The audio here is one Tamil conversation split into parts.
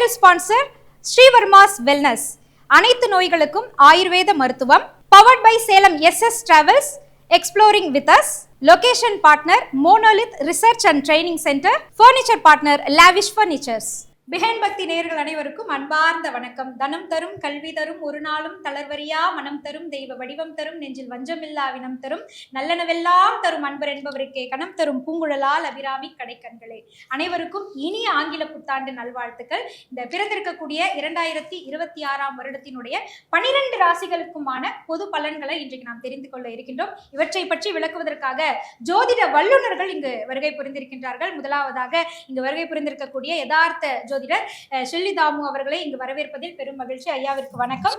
சேனல் ஸ்பான்சர் ஸ்ரீவர்மாஸ் வெல்னஸ், அனைத்து நோய்களுக்கும் ஆயுர்வேத மருத்துவம். Powered by Salem SS travels, exploring with us. Location partner Monolith research and training centre. Furniture partner lavish furnitures. Behind பக்தி நேயர்கள் அனைவருக்கும் அன்பார்ந்த வணக்கம். தனம் தரும், கல்வி தரும், ஒரு நாளும் தளர்வரியா மனம் தரும், தெய்வ வடிவம் தரும், நெஞ்சில் வஞ்சமில்லா வினம் தரும், நல்லனவெல்லாம் தரும் அன்பர் என்பவருக்கே கணம் தரும் பூங்குழலால் அபிராமி கடைக்கண்களே. அனைவருக்கும் இனிய ஆங்கில புத்தாண்டு நல்வாழ்த்துக்கள். இந்த பிறந்திருக்கக்கூடிய 2026 வருடத்தினுடைய 12 ராசிகளுக்குமான பொது பலன்களை இன்றைக்கு நாம் தெரிந்து கொள்ள இருக்கின்றோம். இவற்றை பற்றி விளக்குவதற்காக ஜோதிட வல்லுநர்கள் இங்கு வருகை புரிந்திருக்கின்றார்கள். முதலாவதாக இங்கு வருகை புரிந்திருக்கக்கூடிய யதார்த்த ஜோதிடர் ஷெல்லி தாமு அவர்களை இங்கு வரவேற்பதில் பெரும் மகிழ்ச்சி. ஐயாவிற்கு வணக்கம்.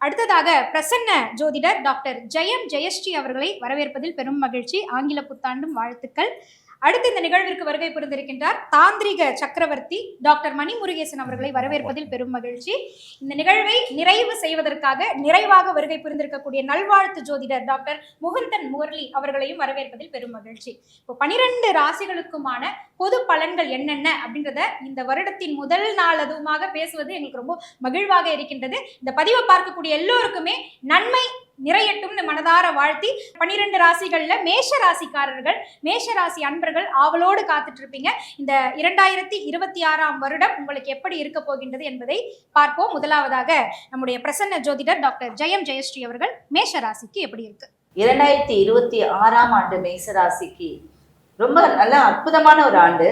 அடுத்ததாக பிரசன்ன ஜோதிடர் டாக்டர் ஜெயஸ்ரீ அவர்களை வரவேற்பதில் பெரும் மகிழ்ச்சி. ஆங்கில புத்தாண்டும் வாழ்த்துக்கள். அடுத்து இந்த நிகழ்விற்கு வருகை புரிந்திருக்கின்றார் தாந்திரிக சக்கரவர்த்தி டாக்டர் மணிமுருகேசன் அவர்களை வரவேற்பதில் பெரும் மகிழ்ச்சி. இந்த நிகழ்வை நிறைவு செய்வதற்காக நிறைவாக வருகை புரிந்திருக்கக்கூடிய நல்வாழ்த்து ஜோதிடர் டாக்டர் முகுந்தன் முரளி அவர்களையும் வரவேற்பதில் பெரும் மகிழ்ச்சி. இப்போ 12 ராசிகளுக்குமான பொது பலன்கள் என்னென்ன அப்படின்றத இந்த வருடத்தின் முதல் நாள் அதுவுமாக பேசுவது எங்களுக்கு ரொம்ப மகிழ்வாக இருக்கின்றது. இந்த பதிவை பார்க்கக்கூடிய எல்லோருக்குமே நன்மை நிறையட்டும்னு மனதார வாழ்த்தி, 12 ராசிகள்ல மேஷ ராசிக்காரர்கள், மேஷ ராசி அன்பர்கள் ஆவலோடு காத்துட்டு இருப்பீங்க. இந்த 2026 வருடம் உங்களுக்கு எப்படி இருக்க போகின்றது என்பதை பார்ப்போம். முதலாவதாக நம்முடைய பிரசன்ன ஜோதிடர் டாக்டர் ஜெயஸ்ரீ அவர்கள் மேஷ ராசிக்கு எப்படி இருக்கு? 2026 ஆண்டு மேஷ ராசிக்கு ரொம்ப நல்ல அற்புதமான ஒரு ஆண்டு.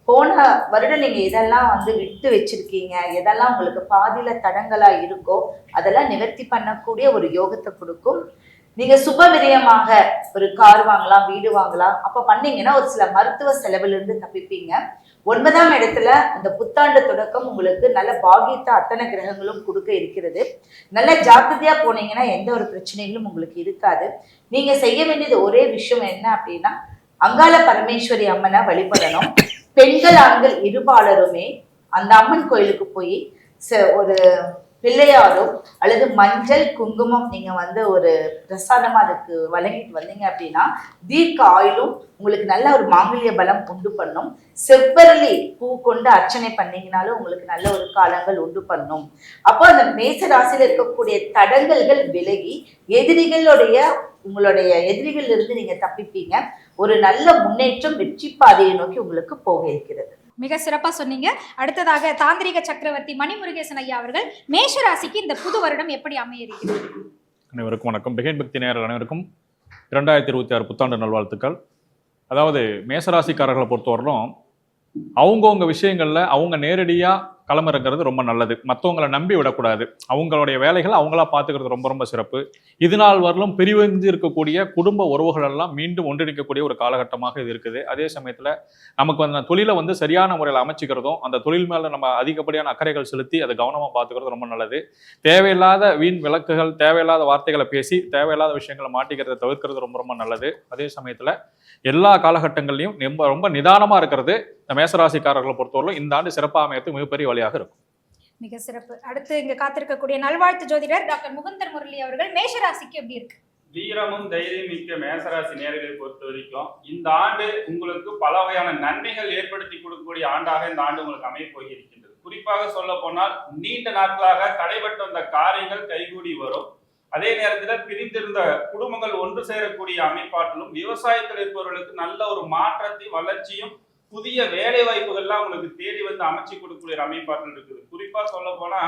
போன வருடம் நீங்க எதெல்லாம் விட்டு வச்சிருக்கீங்க, எதெல்லாம் உங்களுக்கு பாதியில தடங்களா இருக்கோ அதெல்லாம் நிவர்த்தி பண்ணக்கூடிய ஒரு யோகத்தை கொடுக்கும். நீங்க சுப விரயமாக ஒரு கார் வாங்கலாம், வீடு வாங்கலாம். அப்ப பண்ணீங்கன்னா ஒரு சில மருத்துவ செலவிலிருந்து தப்பிப்பீங்க. 9ஆம் இடத்துல இந்த புத்தாண்டு தொடக்கம் உங்களுக்கு நல்ல பாகியத்தை அத்தனை கிரகங்களும் கொடுக்க இருக்கிறது. நல்ல ஜாக்கிரதையா போனீங்கன்னா எந்த ஒரு பிரச்சனைகளும் உங்களுக்கு இருக்காது. நீங்க செய்ய வேண்டியது ஒரே விஷயம் என்ன அப்படின்னா, அங்காள பரமேஸ்வரி அம்மனை வழிபடணும். பெண்கள் ஆண்கள் இருபாலருமே அந்த அம்மன் கோயிலுக்கு போய் ஒரு பிள்ளையாரோ அல்லது மஞ்சள் குங்குமம் நீங்க ஒரு பிரசாதமா அதுக்கு வழங்கிட்டு வந்தீங்க அப்படின்னா தீர்க்க ஆயுளும் உங்களுக்கு நல்ல ஒரு மாங்கல்ய பலம் உண்டு பண்ணும். செவ்வரளி பூ கொண்டு அர்ச்சனை பண்ணீங்கனாலும் உங்களுக்கு நல்ல ஒரு காலங்கள் உண்டு பண்ணும். அப்போ அந்த மேச ராசியில இருக்கக்கூடிய தடங்கல்கள் விலகி உங்களுடைய எதிரிகள் இருந்து நீங்க தப்பிப்பீங்க. ஒரு நல்ல முன்னேற்றம் வெற்றி பாதையை நோக்கி உங்களுக்கு போக இருக்கிறது. மிக சிறப்பா சொன்னீங்க. அடுத்ததாக தாந்திரிக சக்கரவர்த்தி மணிமுருகேசன் ஐயா அவர்கள் மேஷ ராசிக்கு இந்த புது வருடம் எப்படி அமைய இருக்கிறது? அனைவருக்கும் வணக்கம். பிஹைண்ட் பக்தி நேயர்கள் அனைவருக்கும் 2026 புத்தாண்டு நல்வாழ்த்துக்கள். அதாவது மேசராசிக்காரர்களை பொறுத்தவரையிலும் அவங்கவுங்க விஷயங்கள்ல அவங்க நேரடியா களமிறங்கிறது ரொம்ப நல்லது. மற்றவங்களை நம்பி விடக்கூடாது. அவங்களுடைய வேலைகள் அவங்களா பார்த்துக்கிறது ரொம்ப ரொம்ப சிறப்பு. இது நாள் வரலும் பிரிவந்து இருக்கக்கூடிய குடும்ப உறவுகள் எல்லாம் மீண்டும் ஒன்றிணைக்கக்கூடிய ஒரு காலகட்டமாக இது இருக்குது. அதே சமயத்துல நமக்கு அந்த தொழிலை சரியான முறையில் அமைச்சிக்கிறதும், அந்த தொழில் மேல நம்ம அதிகப்படியான அக்கறைகள் செலுத்தி அதை கவனமா பார்த்துக்கிறது ரொம்ப நல்லது. தேவையில்லாத வீண் விளக்குகள், தேவையில்லாத வார்த்தைகளை பேசி தேவையில்லாத விஷயங்களை மாட்டிக்கிறத தவிர்க்கிறது ரொம்ப ரொம்ப நல்லது. அதே சமயத்துல எல்லா காலகட்டங்கள்லையும் ரொம்ப நிதானமா இருக்கிறது இந்த மேசராசிக்காரர்களை பொறுத்தவரையிலும் இந்த ஆண்டு சிறப்பாக அமையத்துக்கு மிகப்பெரிய வழியாக இருக்கும். மிக சிறப்பு. அடுத்து இங்க காத்திருக்கக்கூடிய நல்வாழ்த்து ஜோதிடர் டாக்டர் முகுந்தர் முரளி அவர்கள் மேஷராசிக்கு எப்படி இருக்கு? வீரமும் தைரியம் மிக்க மேசராசி நேயர்களை பொறுத்த வரைக்கும் இந்த ஆண்டு உங்களுக்கு பல வகையான நன்மைகள் ஏற்படுத்தி கொடுக்கக்கூடிய ஆண்டாக இந்த ஆண்டு உங்களுக்கு அமைய போயிருக்கின்றது. குறிப்பாக சொல்ல போனால் நீண்ட நாட்களாக தடைபட்டு வந்த காரியங்கள் கைகூடி வரும். அதே நேரத்தில் பிரிந்திருந்த குடும்பங்கள் ஒன்று சேரக்கூடிய அமைப்பாட்டிலும் விவசாயத்தில் இருப்பவர்களுக்கு நல்ல ஒரு மாற்றத்தை வளர்ச்சியும் புதிய வேலை வாய்ப்புகள்லாம் உங்களுக்கு தேடி அமைச்சு கொடுக்கக்கூடிய அமைப்பாற்றல் இருக்குது. குறிப்பா சொல்ல போனா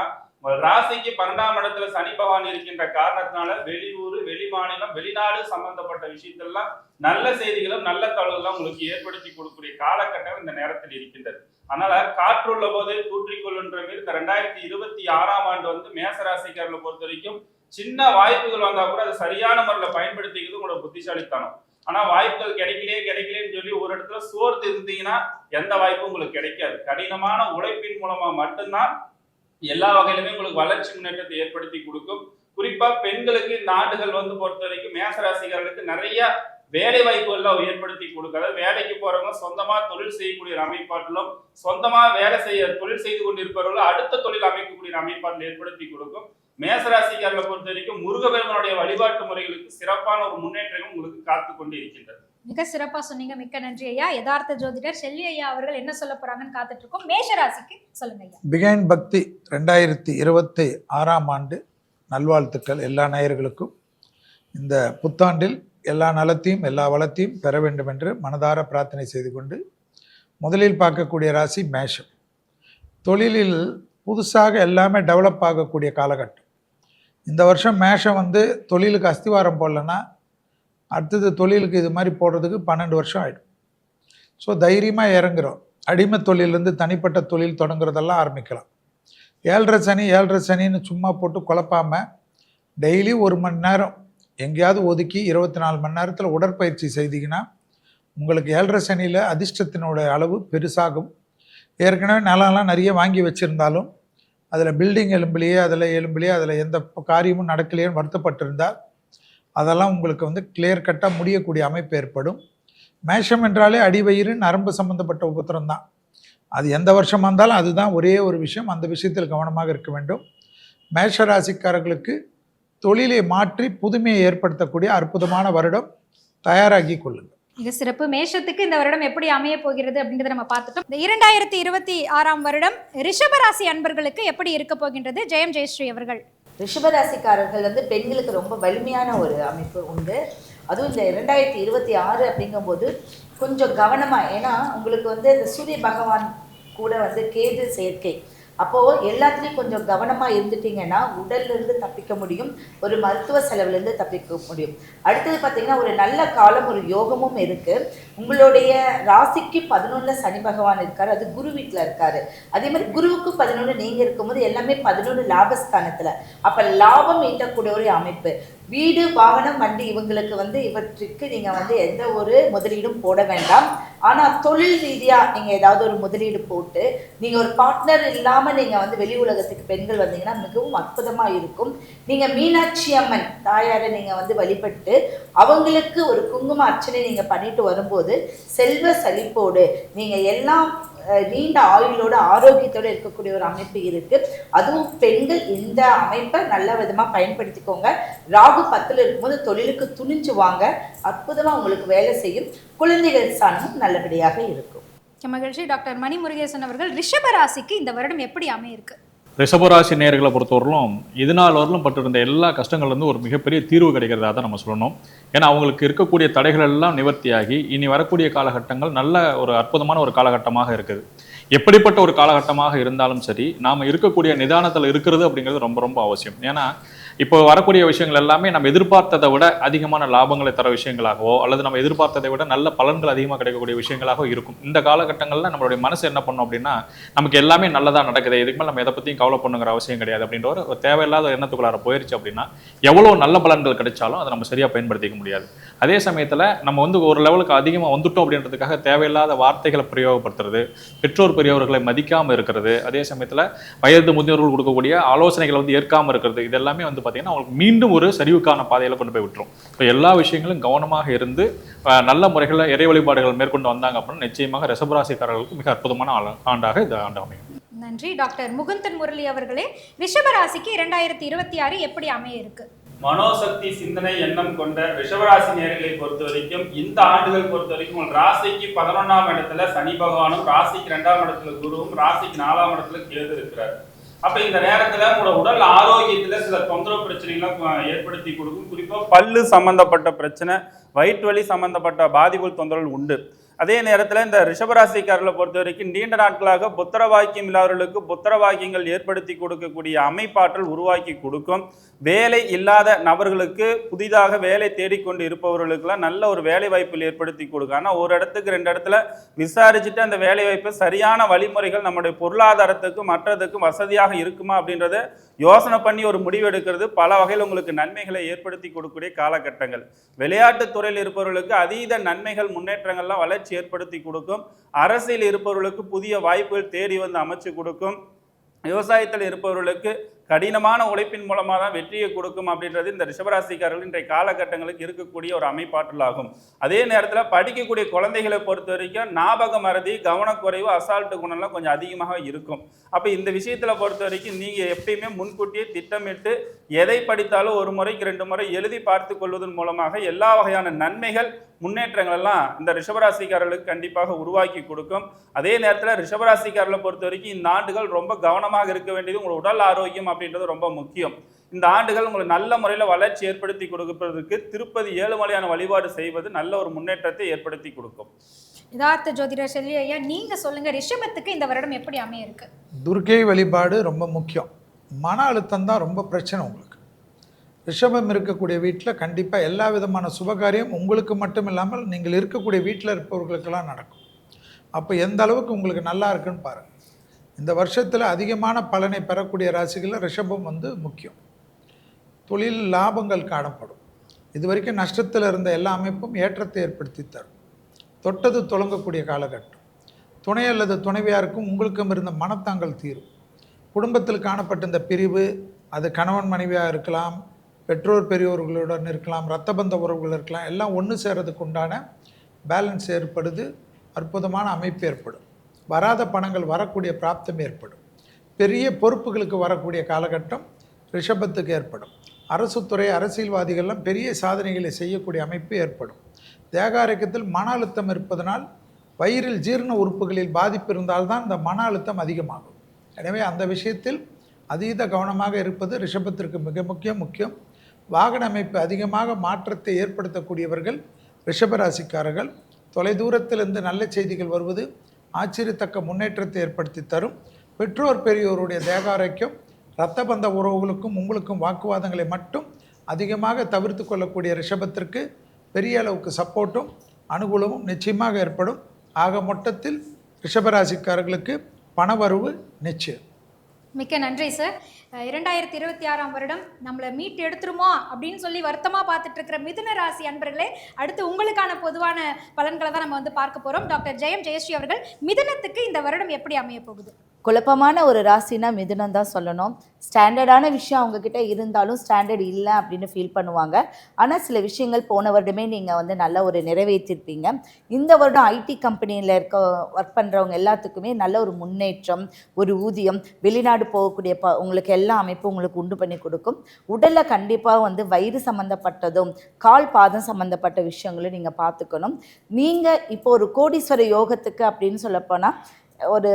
ராசிக்கு 12ஆம் இடத்துல சனி பகவான் இருக்கின்ற காரணத்தினால வெளியூர், வெளி மாநிலம், வெளிநாடு சம்பந்தப்பட்ட விஷயத்தெல்லாம் நல்ல செய்திகளும் நல்ல தகவல்களும் உங்களுக்கு ஏற்படுத்தி கொடுக்கக்கூடிய காலகட்டம் இந்த நேரத்தில் இருக்கின்றது. அதனால காற்றுள்ள போது தூற்றிக்கொள்ளுன்ற மாதிரி இந்த 2026 மேசராசிக்காரர்களை பொறுத்த வரைக்கும் சின்ன வாய்ப்புகள் வந்தா கூட அதை சரியான முறையில் பயன்படுத்திக்கிறது உங்களோட புத்திசாலித்தனம். ஆனா வாய்ப்புகள் கிடைக்கலேன்னு சொல்லி ஒரு இடத்துல சோர்த்து இருந்தீங்கன்னா எந்த வாய்ப்பும் உங்களுக்கு கிடைக்காது. கடினமான உழைப்பின் மூலமா மட்டும்தான் எல்லா வகையிலுமே உங்களுக்கு வளர்ச்சி முன்னேற்றத்தை ஏற்படுத்தி கொடுக்கும். குறிப்பா பெண்களுக்கு இந்த ஆண்டுகள் பொறுத்த வரைக்கும் மேசராசிக்காரர்களுக்கு நிறைய வேலை வாய்ப்புகள்லாம் ஏற்படுத்தி கொடுக்காது. வேலைக்கு போறவங்க சொந்தமா தொழில் செய்யக்கூடிய அமைப்பாட்டிலும், சொந்தமா தொழில் செய்து கொண்டிருப்பவர்கள் அடுத்த தொழில் அமைக்கக்கூடிய அமைப்பாட்டில் ஏற்படுத்தி கொடுக்கும். மேசராசிக்காரர்களை பொறுத்த வரைக்கும் முருகபெருமனுடைய வழிபாட்டு முறைகளுக்கு சிறப்பான ஒரு முன்னேற்றம் உங்களுக்கு காத்து கொண்டு இருக்கின்றது. மிக சிறப்பா சொன்னீங்க, மிக்க நன்றி ஐயா. யதார்த்த ஜோதிடர் செல்வி ஐயா அவர்கள் என்ன சொல்ல போறாங்கன்னு காத்துட்டு இருக்கோம். மேஷராசிக்கு சொல்லுங்க ஐயா. பிகைன் பக்தி 2026 ஆண்டு நல்வாழ்த்துக்கள் எல்லா நேயர்களுக்கும். இந்த புத்தாண்டில் எல்லா நலத்தையும் எல்லா வளத்தையும் பெற வேண்டும் என்று மனதார பிரார்த்தனை செய்து கொண்டு முதலில் பார்க்கக்கூடிய ராசி மேஷம். தொழிலில் புதுசாக எல்லாமே டெவலப் ஆகக்கூடிய காலகட்டம். இந்த வருஷம் மேஷம் தொழிலுக்கு அஸ்திவாரம் போடலன்னா அடுத்தது தொழிலுக்கு இது மாதிரி போடுறதுக்கு 12 வருஷம் ஆகிடும். ஸோ தைரியமாக இறங்குறோம். அடிமை தொழிலேருந்து தனிப்பட்ட தொழில் தொடங்குறதெல்லாம் ஆரம்பிக்கலாம். 7.5 சனின்னு சும்மா போட்டு குழப்பாமல் டெய்லி 1 மணி நேரம் எங்கேயாவது ஒதுக்கி 24 மணி நேரத்தில் உடற்பயிற்சி செய்தீங்கன்னா உங்களுக்கு 7.5 சனியில் அதிர்ஷ்டத்தினோட அளவு பெருசாகும். ஏற்கனவே நிலம்லாம் நிறைய வாங்கி வச்சுருந்தாலும் அதில் பில்டிங் எலும்பிலேயே அதில் எந்த காரியமும் நடக்கலையேன்னு வருத்தப்பட்டிருந்தால் அதெல்லாம் உங்களுக்கு கிளியர் கட்டாக முடியக்கூடிய அமைப்பு ஏற்படும். மேஷம் என்றாலே அடிவயிறு நரம்பு சம்பந்தப்பட்ட உபத்திரம் தான். அது எந்த வருஷமாக இருந்தாலும் அதுதான் ஒரே ஒரு விஷயம். அந்த விஷயத்தில் கவனமாக இருக்க வேண்டும். மேஷ ராசிக்காரர்களுக்கு தொழிலை மாற்றி புதுமையை ஏற்படுத்தக்கூடிய அற்புதமான வருடம். தயாராகி கொள்ளுங்கள். மிக சிறப்பு. மேஷத்துக்கு இந்த வருடம் எப்படி அமைய போகிறது அப்படின்றத நம்ம பார்த்துட்டோம். இந்த 2026 வருடம் ரிஷபராசி அன்பர்களுக்கு எப்படி இருக்க போகின்றது? ஜெயம் ஜெயஸ்ரீ அவர்கள். ரிஷபராசிக்காரர்கள் பெண்களுக்கு ரொம்ப வலிமையான ஒரு அமைப்பு உண்டு. அதுவும் இந்த 2026 அப்படிங்கும்போது கொஞ்சம் கவனமாக, ஏன்னா உங்களுக்கு இந்த சூரிய பகவான் கூட கேது சேர்க்கை, அப்போது எல்லாத்துலேயும் கொஞ்சம் கவனமாக இருந்துட்டிங்கன்னா உடல்லேருந்து தப்பிக்க முடியும், ஒரு மருத்துவ செலவுலேருந்து தப்பிக்க முடியும். அடுத்தது பார்த்திங்கன்னா ஒரு நல்ல காலம், ஒரு யோகமும் இருக்குது. உங்களுடைய ராசிக்கு 11 சனி பகவான் இருக்கார், அது குரு வீட்டில் இருக்கார். அதே மாதிரி குருவுக்கு 11 நீங்கள் இருக்கும்போது எல்லாமே 11 லாபஸ்தானத்தில். அப்போ லாபம் ஈட்டக்கூடிய ஒரு அமைப்பு. வீடு வாகனம் வண்டி இவங்களுக்கு இவற்றுக்கு நீங்கள் எந்த ஒரு முதலீடும் போட வேண்டாம். ஆனால் தொழில் ரீதியாக நீங்கள் ஏதாவது ஒரு முதலீடு போட்டு நீங்கள் ஒரு பார்ட்னர் இல்லாமல் நீங்கள் வெளி உலகத்துக்கு பெண்கள் வந்தீங்கன்னா மிகவும் அற்புதமாக இருக்கும். நீங்கள் மீனாட்சி அம்மன் தாயாரை நீங்கள் வழிபட்டு அவங்களுக்கு ஒரு குங்கும அர்ச்சனை நீங்கள் பண்ணிட்டு வரும்போது செல்வ செழிப்போடு நீங்கள் எல்லாம் நீண்ட ஆயுளோட ஆரோக்கியத்தோடு இருக்கக்கூடிய ஒரு அமைப்பு இருக்கு. அதுவும் பெண்கள் இந்த அமைப்பை நல்ல விதமாக பயன்படுத்திக்கோங்க. ராகு 10ல் இருக்கும்போது தொழிலுக்கு துணிஞ்சு வாங்க, அற்புதமாக உங்களுக்கு வேலை செய்யும். குழந்தைகள் ஸ்தானமும் நல்லபடியாக இருக்கும். மகிழ்ச்சி. டாக்டர் மணி முருகேசன் அவர்கள், ரிஷபராசிக்கு இந்த வருடம் எப்படி அமையிருக்கு? ரிஷபராசி நேயர்களை பொறுத்தவரையிலும் இது நாள் வரலும் பட்டிருந்த எல்லா கஷ்டங்கள்லேருந்து ஒரு மிகப்பெரிய தீர்வு கிடைக்கிறதா தான் நம்ம சொல்லணும். ஏன்னா அவங்களுக்கு இருக்கக்கூடிய தடைகள் எல்லாம் நிவர்த்தியாகி இனி வரக்கூடிய காலகட்டங்கள் நல்ல ஒரு அற்புதமான ஒரு காலகட்டமாக இருக்குது. எப்படிப்பட்ட ஒரு காலகட்டமாக இருந்தாலும் சரி, நாம் இருக்கக்கூடிய நிதானத்தில் இருக்கிறது அப்படிங்கிறது ரொம்ப ரொம்ப அவசியம். ஏன்னா இப்போ வரக்கூடிய விஷயங்கள் எல்லாமே நம்ம எதிர்பார்த்ததை விட அதிகமான லாபங்களை தர விஷயங்களாகவோ அல்லது நம்ம எதிர்பார்த்ததை விட நல்ல பலன்கள் அதிகமாக கிடைக்கக்கூடிய விஷயங்களாக இருக்கும். இந்த காலகட்டங்களில் நம்மளுடைய மனசு என்ன பண்ணும் அப்படின்னா, நமக்கு எல்லாமே நல்லதாக நடக்குது, இதுக்கு மேலே நம்ம எதை பற்றியும் கவலை பண்ணுங்கிற அவசியம் கிடையாது அப்படின்ற ஒரு தேவையில்லாத எண்ணத்துக்குள்ளார போயிடுச்சு அப்படின்னா எவ்வளோ நல்ல பலன்கள் கிடைச்சாலும் அதை நம்ம சரியாக பயன்படுத்திக்க முடியாது. அதே சமயத்தில் நம்ம ஒரு லெவலுக்கு அதிகமாக வந்துட்டோம் அப்படின்றதுக்காக தேவையில்லாத வார்த்தைகளை பிரயோகப்படுத்துறது, பெற்றோர் பெரியவர்களை மதிக்காமல் இருக்கிறது, அதே சமயத்தில் வயது முதியோர்கள் கொடுக்கக்கூடிய ஆலோசனைகளை ஏற்காமல் இருக்கிறது, இது எல்லாமே பார்த்தீங்கன்னா அவங்களுக்கு மீண்டும் ஒரு சரிவுக்கான பாதையில கொண்டு போய் விட்டுரும். இப்போ எல்லா விஷயங்களும் கவனமாக இருந்து நல்ல முறைகளில் இறை வழிபாடுகள் மேற்கொண்டு வந்தாங்க அப்படின்னா நிச்சயமாக ரிஷபராசிக்காரர்களுக்கு மிக அற்புதமான ஆண்டாக இந்த ஆண்டு அமையும். நன்றி. டாக்டர் முகுந்தன் முரளி அவர்களே, ரிஷபராசிக்கு 2026 எப்படி அமைய இருக்கு? மனோசக்தி, சிந்தனை, எண்ணம் கொண்ட ரிஷபராசி நேயர்களை பொறுத்த வரைக்கும் இந்த ஆண்டுகள் பொறுத்த வரைக்கும் உங்கள் ராசிக்கு 11ஆம் இடத்துல சனி பகவானும், ராசிக்கு 2ஆம் இடத்துல குருவும், ராசிக்கு 4ஆம் இடத்துல கேது இருக்கிறார். அப்ப இந்த நேரத்துல உங்களோட உடல் ஆரோக்கியத்துல சில தொந்தரவு பிரச்சனைகளை ஏற்படுத்தி கொடுக்கும். குறிப்பா பல்லு சம்பந்தப்பட்ட பிரச்சனை, வயிற்று வலி சம்பந்தப்பட்ட பாதிப்புகள் தொந்தரவுகள் உண்டு. அதே நேரத்தில் இந்த ரிஷபராசிக்காரர்களை பொறுத்த வரைக்கும் நீண்ட நாட்களாக புத்திர வாக்கியம் இல்லாதவர்களுக்கு புத்திர வாக்கியங்கள் ஏற்படுத்தி கொடுக்கக்கூடிய அமைப்பாற்றல் உருவாக்கி கொடுக்கும். வேலை இல்லாத நபர்களுக்கு புதிதாக வேலை தேடிக்கொண்டு இருப்பவர்களுக்கெல்லாம் நல்ல ஒரு வேலை வாய்ப்பில் ஏற்படுத்தி கொடுக்கும். ஆனால் ஒரு இடத்துக்கு 2 இடத்துல விசாரிச்சுட்டு அந்த வேலை வாய்ப்பு சரியான வழிமுறைகள் நம்முடைய பொருளாதாரத்துக்கும் மற்றதுக்கும் வசதியாக இருக்குமா அப்படின்றத யோசனை பண்ணி ஒரு முடிவு எடுக்கிறது பல வகையில் உங்களுக்கு நன்மைகளை ஏற்படுத்தி கொடுக்கக்கூடிய காலகட்டங்கள். விளையாட்டுத் துறையில் இருப்பவர்களுக்கு அதீத நன்மைகள், முன்னேற்றங்கள்லாம் வளர்ச்சி ஏற்படுத்தி கொடுக்கும். அரசியல் இருப்பவர்களுக்கு புதிய வாய்ப்புகள் தேடி வந்து அமைச்சு கொடுக்கும். விவசாயத்தில் இருப்பவர்களுக்கு கடினமான உழைப்பின் மூலமாக தான் வெற்றியை கொடுக்கும் அப்படின்றது இந்த ரிஷபராசிக்காரர்கள் இன்றைய காலகட்டங்களுக்கு இருக்கக்கூடிய ஒரு அமைப்பாற்றலாகும். அதே நேரத்தில் படிக்கக்கூடிய குழந்தைகளை பொறுத்த வரைக்கும் ஞாபக மறதி, கவனக்குறைவு, அசால்ட்டு குணம்லாம் கொஞ்சம் அதிகமாக இருக்கும். அப்போ இந்த விஷயத்தில் பொறுத்த வரைக்கும் நீங்கள் எப்பயுமே முன்கூட்டியே திட்டமிட்டு எதை படித்தாலும் ஒரு முறைக்கு 2 முறை எழுதி பார்த்து கொள்வதன் மூலமாக எல்லா வகையான நன்மைகள், முன்னேற்றங்கள் எல்லாம் இந்த ரிஷபராசிக்காரர்களுக்கு கண்டிப்பாக உருவாக்கி கொடுக்கும். அதே நேரத்தில் ரிஷபராசிக்காரர்களை பொறுத்த வரைக்கும் இந்த ஆண்டுகள் ரொம்ப கவனமாக இருக்க வேண்டியது உங்கள் உடல் ஆரோக்கியம் அப்படின்றது ரொம்ப முக்கியம். இந்த ஆண்டுகள் உங்களுக்கு நல்ல முறையில் வளர்ச்சி ஏற்படுத்தி கொடுப்பதற்கு திருப்பதி ஏழுமலையான வழிபாடு செய்வது நல்ல ஒரு முன்னேற்றத்தை ஏற்படுத்தி கொடுக்கும். யதார்த்த ஜோதிடர் செல்வி ஐயா, நீங்க சொல்லுங்க, ரிஷபத்துக்கு இந்த வருடம் எப்படி அமைய இருக்கு? துர்க்கை வழிபாடு ரொம்ப முக்கியம். மன அழுத்தம் தான் ரொம்ப பிரச்சனை உங்களுக்கு. ரிஷபம் இருக்கக்கூடிய வீட்டில் கண்டிப்பாக எல்லா விதமான சுபகாரியம் உங்களுக்கு மட்டும் இல்லாமல் நீங்கள் இருக்கக்கூடிய வீட்டில் இருப்பவர்களுக்கெல்லாம் நடக்கும். அப்போ எந்த அளவுக்கு உங்களுக்கு நல்லா இருக்குன்னு பாருங்கள். இந்த வருஷத்தில் அதிகமான பலனை பெறக்கூடிய ராசிகளில் ரிஷபம் முக்கியம். தொழில் லாபங்கள் காணப்படும். இது வரைக்கும் நஷ்டத்தில் இருந்த எல்லா அமைப்பும் ஏற்றத்தை ஏற்படுத்தி தரும். தொட்டது தொடங்கக்கூடிய காலகட்டம். துணை அல்லது துணைவியாருக்கும் உங்களுக்கும் இருந்த மனத்தாங்கல் தீரும். குடும்பத்தில் காணப்பட்ட இந்த பிரிவு, அது கணவன் மனைவியாக இருக்கலாம், பெற்றோர் பெரியோர்களுடன் இருக்கலாம், இரத்த பந்த உறவுகள் இருக்கலாம், எல்லாம் ஒன்று சேரதுக்கு உண்டான பேலன்ஸ் ஏற்படுது. அற்புதமான அமைப்பு ஏற்படும். வராத பணங்கள் வரக்கூடிய பிராப்தம் ஏற்படும். பெரிய பொறுப்புகளுக்கு வரக்கூடிய காலகட்டம் ரிஷபத்துக்கு ஏற்படும். அரசு துறை, அரசியல்வாதிகள்லாம் பெரிய சாதனைகளை செய்யக்கூடிய அமைப்பு ஏற்படும். தேக ஆரோக்கியத்தில் மன அழுத்தம் இருப்பதனால் வயிறில் ஜீரண உறுப்புகளில் பாதிப்பு இருந்தால்தான் இந்த மன அழுத்தம் அதிகமாகும். எனவே அந்த விஷயத்தில் அதீத கவனமாக இருப்பது ரிஷபத்திற்கு மிக முக்கியம். வாகன அமைப்பு அதிகமாக மாற்றத்தை ஏற்படுத்தக்கூடியவர்கள் ரிஷபராசிக்காரர்கள். தொலைதூரத்திலிருந்து நல்ல செய்திகள் வருவது ஆச்சரியத்தக்க முன்னேற்றத்தை ஏற்படுத்தி தரும். பெற்றோர் பெரியோருடைய தேக ஆரோக்கியம், இரத்த பந்த உறவுகளுக்கும் உங்களுக்கும் வாக்குவாதங்களை மட்டும் அதிகமாக தவிர்த்து கொள்ளக்கூடிய ரிஷபத்திற்கு பெரிய அளவுக்கு சப்போர்ட்டும் அனுகூலமும் நிச்சயமாக ஏற்படும். ஆக மொத்தத்தில் ரிஷபராசிக்காரர்களுக்கு பணவரவு நிச்சயம். மிக்க நன்றி சார். 2026ஆம் வருடம் நம்மளை மீட்டு எடுத்துருமோ அப்படின்னு சொல்லி வருத்தமாக பார்த்துட்டு இருக்கிற மிதுன ராசி அன்பர்களே, அடுத்து உங்களுக்கான பொதுவான பலன்களை தான் நம்ம பார்க்க போகிறோம். டாக்டர் ஜெயம் ஜெயஸ்ரீ அவர்கள், மிதுனத்துக்கு இந்த வருடம் எப்படி அமைய போகுது? குழப்பமான ஒரு ராசினா மிதுனம் தான் சொல்லணும். ஸ்டாண்டர்டான விஷயம் அவங்கக்கிட்ட இருந்தாலும் ஸ்டாண்டர்ட் இல்லை அப்படின்னு ஃபீல் பண்ணுவாங்க. ஆனால் சில விஷயங்கள் போன வருடமே நீங்கள் நல்ல ஒரு நிறைவேற்றிருப்பீங்க. இந்த வருடம் ஐடி கம்பெனியில் ஒர்க் பண்ணுறவங்க எல்லாத்துக்குமே நல்ல ஒரு முன்னேற்றம், ஒரு ஊதியம், வெளிநாடு போகக்கூடிய உங்களுக்கு எல்லா அமைப்பும் உங்களுக்கு உண்டு பண்ணி கொடுக்கும். உடலில் கண்டிப்பாக வயிறு சம்மந்தப்பட்டதும் கால் பாதம் சம்மந்தப்பட்ட விஷயங்களும் நீங்கள் பார்த்துக்கணும். நீங்கள் இப்போ ஒரு கோடீஸ்வர யோகத்துக்கு அப்படின்னு சொல்லப்போனால் ஒரு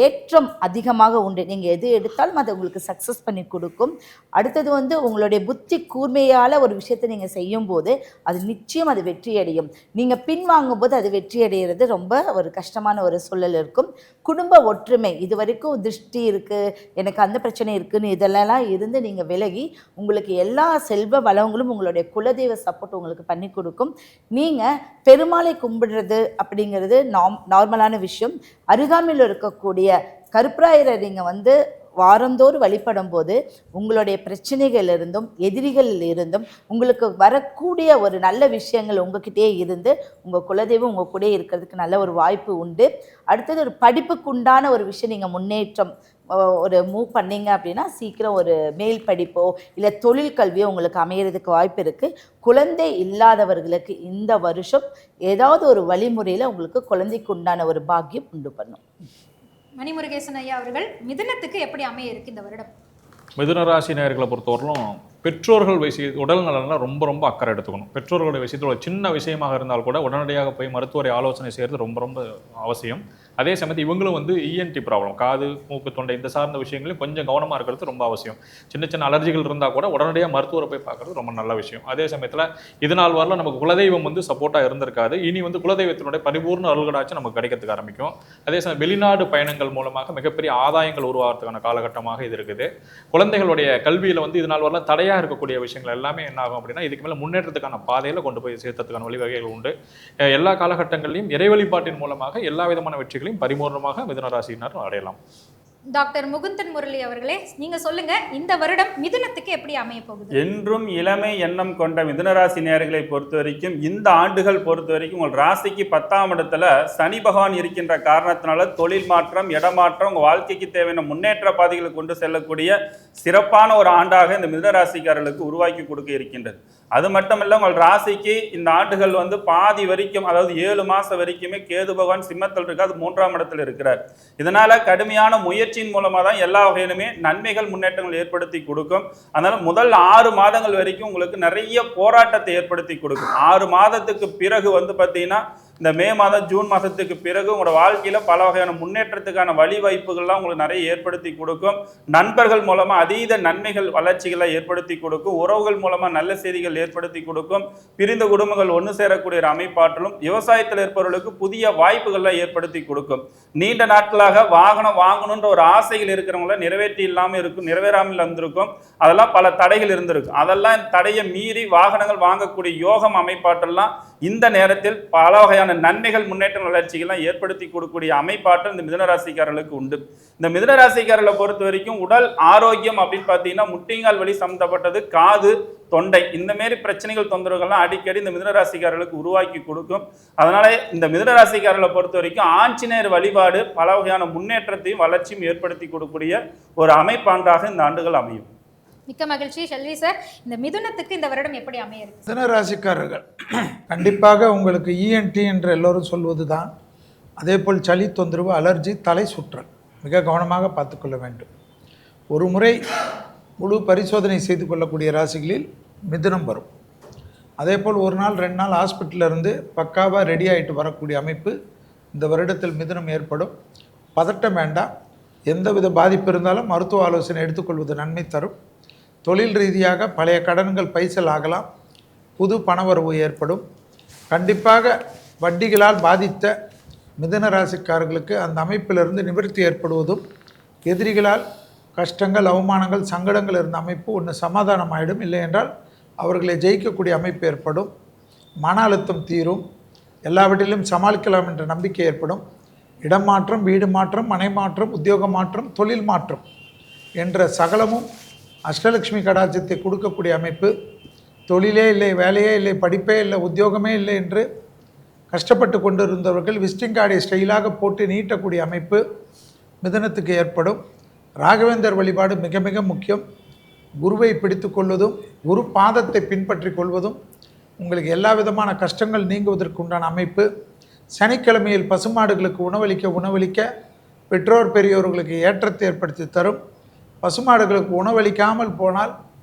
ஏற்றம் அதிகமாக உண்டு. நீங்கள் எது எடுத்தாலும் அதை உங்களுக்கு சக்ஸஸ் பண்ணி கொடுக்கும். அடுத்தது உங்களுடைய புத்தி கூர்மையால் ஒரு விஷயத்தை நீங்கள் செய்யும்போது அது நிச்சயம் அது வெற்றி அடையும். நீங்கள் பின்வாங்கும்போது அது வெற்றி அடைகிறது ரொம்ப ஒரு கஷ்டமான ஒரு சூழல் இருக்கும். குடும்ப ஒற்றுமை, இது வரைக்கும் திருஷ்டி இருக்குது, எனக்கு அந்த பிரச்சனை இருக்குதுன்னு இதெல்லாம் இருந்து நீங்கள் விலகி உங்களுக்கு எல்லா செல்வ வளங்களும் உங்களுடைய குலதெய்வ சப்போர்ட் உங்களுக்கு பண்ணி கொடுக்கும். நீங்கள் பெருமாளை கும்பிடுறது அப்படிங்கிறது நார்மலான விஷயம். அருகாமையில் இருக்கக்கூடிய கருப்பராயரை நீங்கள் வாரந்தோறும் வழிபடும் போது உங்களுடைய பிரச்சனைகள் இருந்தும் எதிரிகளில் இருந்தும் உங்களுக்கு வரக்கூடிய ஒரு நல்ல விஷயங்கள் உங்ககிட்டே இருந்து உங்கள் குலதெய்வம் உங்கள் கூட இருக்கிறதுக்கு நல்ல ஒரு வாய்ப்பு உண்டு. அடுத்தது ஒரு படிப்புக்கு உண்டான ஒரு விஷயம் நீங்கள் முன்னேற்றம் ஒரு மூவ் பண்ணீங்க அப்படின்னா சீக்கிரம் ஒரு மேல் படிப்போ இல்லை தொழில் கல்வியோ உங்களுக்கு அமையறதுக்கு வாய்ப்பு இருக்குது. குழந்தை இல்லாதவர்களுக்கு இந்த வருஷம் ஏதாவது ஒரு வழிமுறையில் உங்களுக்கு குழந்தைக்கு உண்டான ஒரு பாக்கியம் உண்டு பண்ணும். மணிமுருகேசன் ஐயா அவர்கள், மிதுனத்துக்கு எப்படி அமைய இருக்கு இந்த வருடம்? மிதுன ராசி நேயர்களை பொறுத்தவரையிலும் பெற்றோர்கள் உடல் நலனில் ரொம்ப ரொம்ப அக்கறை எடுத்துக்கணும். பெற்றோர்களுடைய விஷயத்தில் ஒரு சின்ன விஷயமாக இருந்தால் கூட உடனடியாக போய் மருத்துவரை ஆலோசனை செய்கிறது ரொம்ப ரொம்ப அவசியம். அதே சமயத்தில் இவங்களும் இஎன்டி ப்ராப்ளம், காது மூக்கு தொண்டை இந்த சார்ந்த விஷயங்களையும் கொஞ்சம் கவனமாக இருக்கிறது ரொம்ப அவசியம். சின்ன சின்ன அலர்ஜிகள் இருந்தால் கூட உடனடியாக மருத்துவரை போய் பார்க்குறது ரொம்ப நல்ல விஷயம். அதே சமயத்தில் இது நாள் வரல நமக்கு குலதெய்வம் சப்போர்ட்டாக இருந்திருக்காது. இனி குலதெய்வத்தினுடைய பரிபூர்ண அருள்கடாச்சும் நமக்கு கிடைக்கிறதுக்கு ஆரம்பிக்கும். அதே சமயம் வெளிநாடு பயணங்கள் மூலமாக மிகப்பெரிய ஆதாயங்கள் உருவாகிறதுக்கான காலகட்டமாக இது இருக்குது. குழந்தைகளுடைய கல்வியில் இது நாள் வரல தடையாக இருக்கக்கூடிய விஷயங்கள் எல்லாமே என்ன ஆகும் அப்படின்னா இதுக்கு மேலே முன்னேற்றத்துக்கான பாதையில் கொண்டு போய் சேர்த்ததுக்கான வழிவகைகள் உண்டு. எல்லா காலகட்டங்களிலும் இறை வழிபாட்டின் மூலமாக எல்லா விதமான வெற்றிகளையும் பரிபூர்ணமாக மிதுன ராசியினர் அடையலாம். டாக்டர் முகுந்தன் முரளி அவர்களே, நீங்க சொல்லுங்க, இந்த வருடம் மிதுனத்துக்கு எப்படி அமைய போகுது? என்றும் இளமை எண்ணம் கொண்ட மிதுனராசி நேயர்களை பொறுத்த வரைக்கும் இந்த ஆண்டுகள் பொறுத்த வரைக்கும் உங்கள் ராசிக்கு 10ஆம் இடத்துல சனி பகவான் இருக்கின்ற காரணத்தினால தொழில் மாற்றம், இடமாற்றம், உங்கள் வாழ்க்கைக்கு தேவையான முன்னேற்ற பாதைகளை கொண்டு செல்லக்கூடிய சிறப்பான ஒரு ஆண்டாக இந்த மிதுனராசிக்காரர்களுக்கு உருவாக்கி கொடுக்க இருக்கின்றது. அது மட்டுமல்ல, உங்கள் ராசிக்கு இந்த ஆண்டுகள் பாதி வரைக்கும், அதாவது 7 மாசம் வரைக்குமே கேது பகவான் சிம்மத்தில் இருக்காது, 3ஆம் இடத்தில் இருக்கிறார். இதனால கடுமையான முயற்சியின் மூலமா தான் எல்லா வகையிலுமே நன்மைகள், முன்னேற்றங்கள் ஏற்படுத்தி கொடுக்கும். அதனால முதல் 6 மாதங்கள் வரைக்கும் உங்களுக்கு நிறைய போராட்டத்தை ஏற்படுத்தி கொடுக்கும். 6 மாதத்துக்கு பிறகு பார்த்தீங்கன்னா இந்த மே மாதம், ஜூன் மாதத்துக்கு பிறகு உங்களோட வாழ்க்கையில பல வகையான முன்னேற்றத்துக்கான வழிவாய்ப்புகள்லாம் உங்களுக்கு நிறைய ஏற்படுத்தி கொடுக்கும். நண்பர்கள் மூலமா அதீத நன்மைகள், வளர்ச்சிகளை ஏற்படுத்தி கொடுக்கும். உறவுகள் மூலமா நல்ல செய்திகள் ஏற்படுத்தி கொடுக்கும். பிரிந்த குடும்பங்கள் ஒன்று சேரக்கூடிய ஒரு அமைப்பாற்றலும் விவசாயத்தில் இருப்பவர்களுக்கு புதிய வாய்ப்புகள்லாம் ஏற்படுத்தி கொடுக்கும். நீண்ட நாட்களாக வாகனம் வாங்கணுன்ற ஒரு ஆசைகள் இருக்கிறவங்கள நிறைவேறாமல் இருந்திருக்கும். அதெல்லாம் பல தடைகள் இருந்திருக்கும். அதெல்லாம் தடையை மீறி வாகனங்கள் வாங்கக்கூடிய யோகம் அமைப்பாற்றல்லாம் இந்த நேரத்தில் பல வகையான நன்மைகள், முன்னேற்ற வளர்ச்சிகள்லாம் ஏற்படுத்தி கொடுக்கக்கூடிய அமைப்பாற்றல் இந்த மிதுனராசிக்காரர்களுக்கு உண்டு. இந்த மிதுனராசிக்காரர்களை பொறுத்த வரைக்கும் உடல் ஆரோக்கியம் அப்படின்னு பார்த்தீங்கன்னா முட்டிங்கால் வலி சம்பந்தப்பட்டது, காது, தொண்டை, இந்த மாரி பிரச்சனைகள், தொந்தரவுகள்லாம் அடிக்கடி இந்த மிதுனராசிக்காரர்களுக்கு உருவாக்கி கொடுக்கும். அதனால இந்த மிதுனராசிக்காரர்களை பொறுத்த வரைக்கும் ஆஞ்சநேயர் வழிபாடு பல வகையான முன்னேற்றத்தையும் வளர்ச்சியும் ஏற்படுத்தி கொடுக்கக்கூடிய ஒரு அமைப்பாண்டாக இந்த ஆண்டுகள் அமையும். மிக்க மகிழ்ச்சி. செல்வி சார், இந்த மிதுனத்துக்கு இந்த வருடம் எப்படி அமைய இருக்கு? மிதுனராசிக்காரர்கள் கண்டிப்பாக உங்களுக்கு இஎன்டி என்று எல்லோரும் சொல்வது தான். அதே போல் சளி தொந்தரவு, அலர்ஜி, தலை சுற்றல் மிக கவனமாக பார்த்துக்கொள்ள வேண்டும். ஒரு முறை முழு பரிசோதனை செய்து கொள்ளக்கூடிய ராசிகளில் மிதுனம் வரும். அதே போல் 1 நாள் 2 நாள் ஹாஸ்பிட்டலில் இருந்து பக்காவாக ரெடி ஆகிட்டு வரக்கூடிய அமைப்பு இந்த வருடத்தில் மிதுனம் ஏற்படும். பதட்டம் வேண்டாம். எந்தவித பாதிப்பு இருந்தாலும் மருத்துவ ஆலோசனை எடுத்துக்கொள்வது நன்மை தரும். தொழில் ரீதியாக பழைய கடன்கள் பைசல் ஆகலாம். புது பணவரவு ஏற்படும். கண்டிப்பாக வட்டிகளால் பாதித்த மிதுன ராசிக்காரர்களுக்கு அந்த அமைப்பிலிருந்து நிவர்த்தி ஏற்படுவதும், எதிரிகளால் கஷ்டங்கள், அவமானங்கள், சங்கடங்கள் இருந்த அமைப்பு ஒன்று சமாதானம் ஆகிடும். இல்லை என்றால் அவர்களை ஜெயிக்கக்கூடிய அமைப்பு ஏற்படும். மன அழுத்தம் தீரும். எல்லாவற்றிலும் சமாளிக்கலாம் என்ற நம்பிக்கை ஏற்படும். இடம் மாற்றம், வீடு மாற்றம், மனை மாற்றம், உத்தியோக மாற்றம், தொழில் மாற்றம் என்ற சகலமும் அஷ்டலட்சுமி கடாட்சத்தை கொடுக்கக்கூடிய அமைப்பு. தொழிலே இல்லை, வேலையே இல்லை, படிப்பே இல்லை, உத்தியோகமே இல்லை என்று கஷ்டப்பட்டு கொண்டு இருந்தவர்கள் விசிட்டிங் கார்டை ஸ்டைலாக போட்டு நீட்டக்கூடிய அமைப்பு மிதுனத்துக்கு ஏற்படும். ராகவேந்தர் வழிபாடு மிக மிக முக்கியம். குருவை பிடித்து கொள்வதும், குரு பாதத்தை பின்பற்றி கொள்வதும் உங்களுக்கு எல்லா விதமான கஷ்டங்கள் நீங்குவதற்கு உண்டான அமைப்பு. சனிக்கிழமையில் பசுமாடுகளுக்கு உணவளிக்க பெற்றோர் பெரியோர்களுக்கு ஏற்றத்தை ஏற்படுத்தி தரும். பசுமாடுகளுக்கு உணவளிக்காமல் போனால்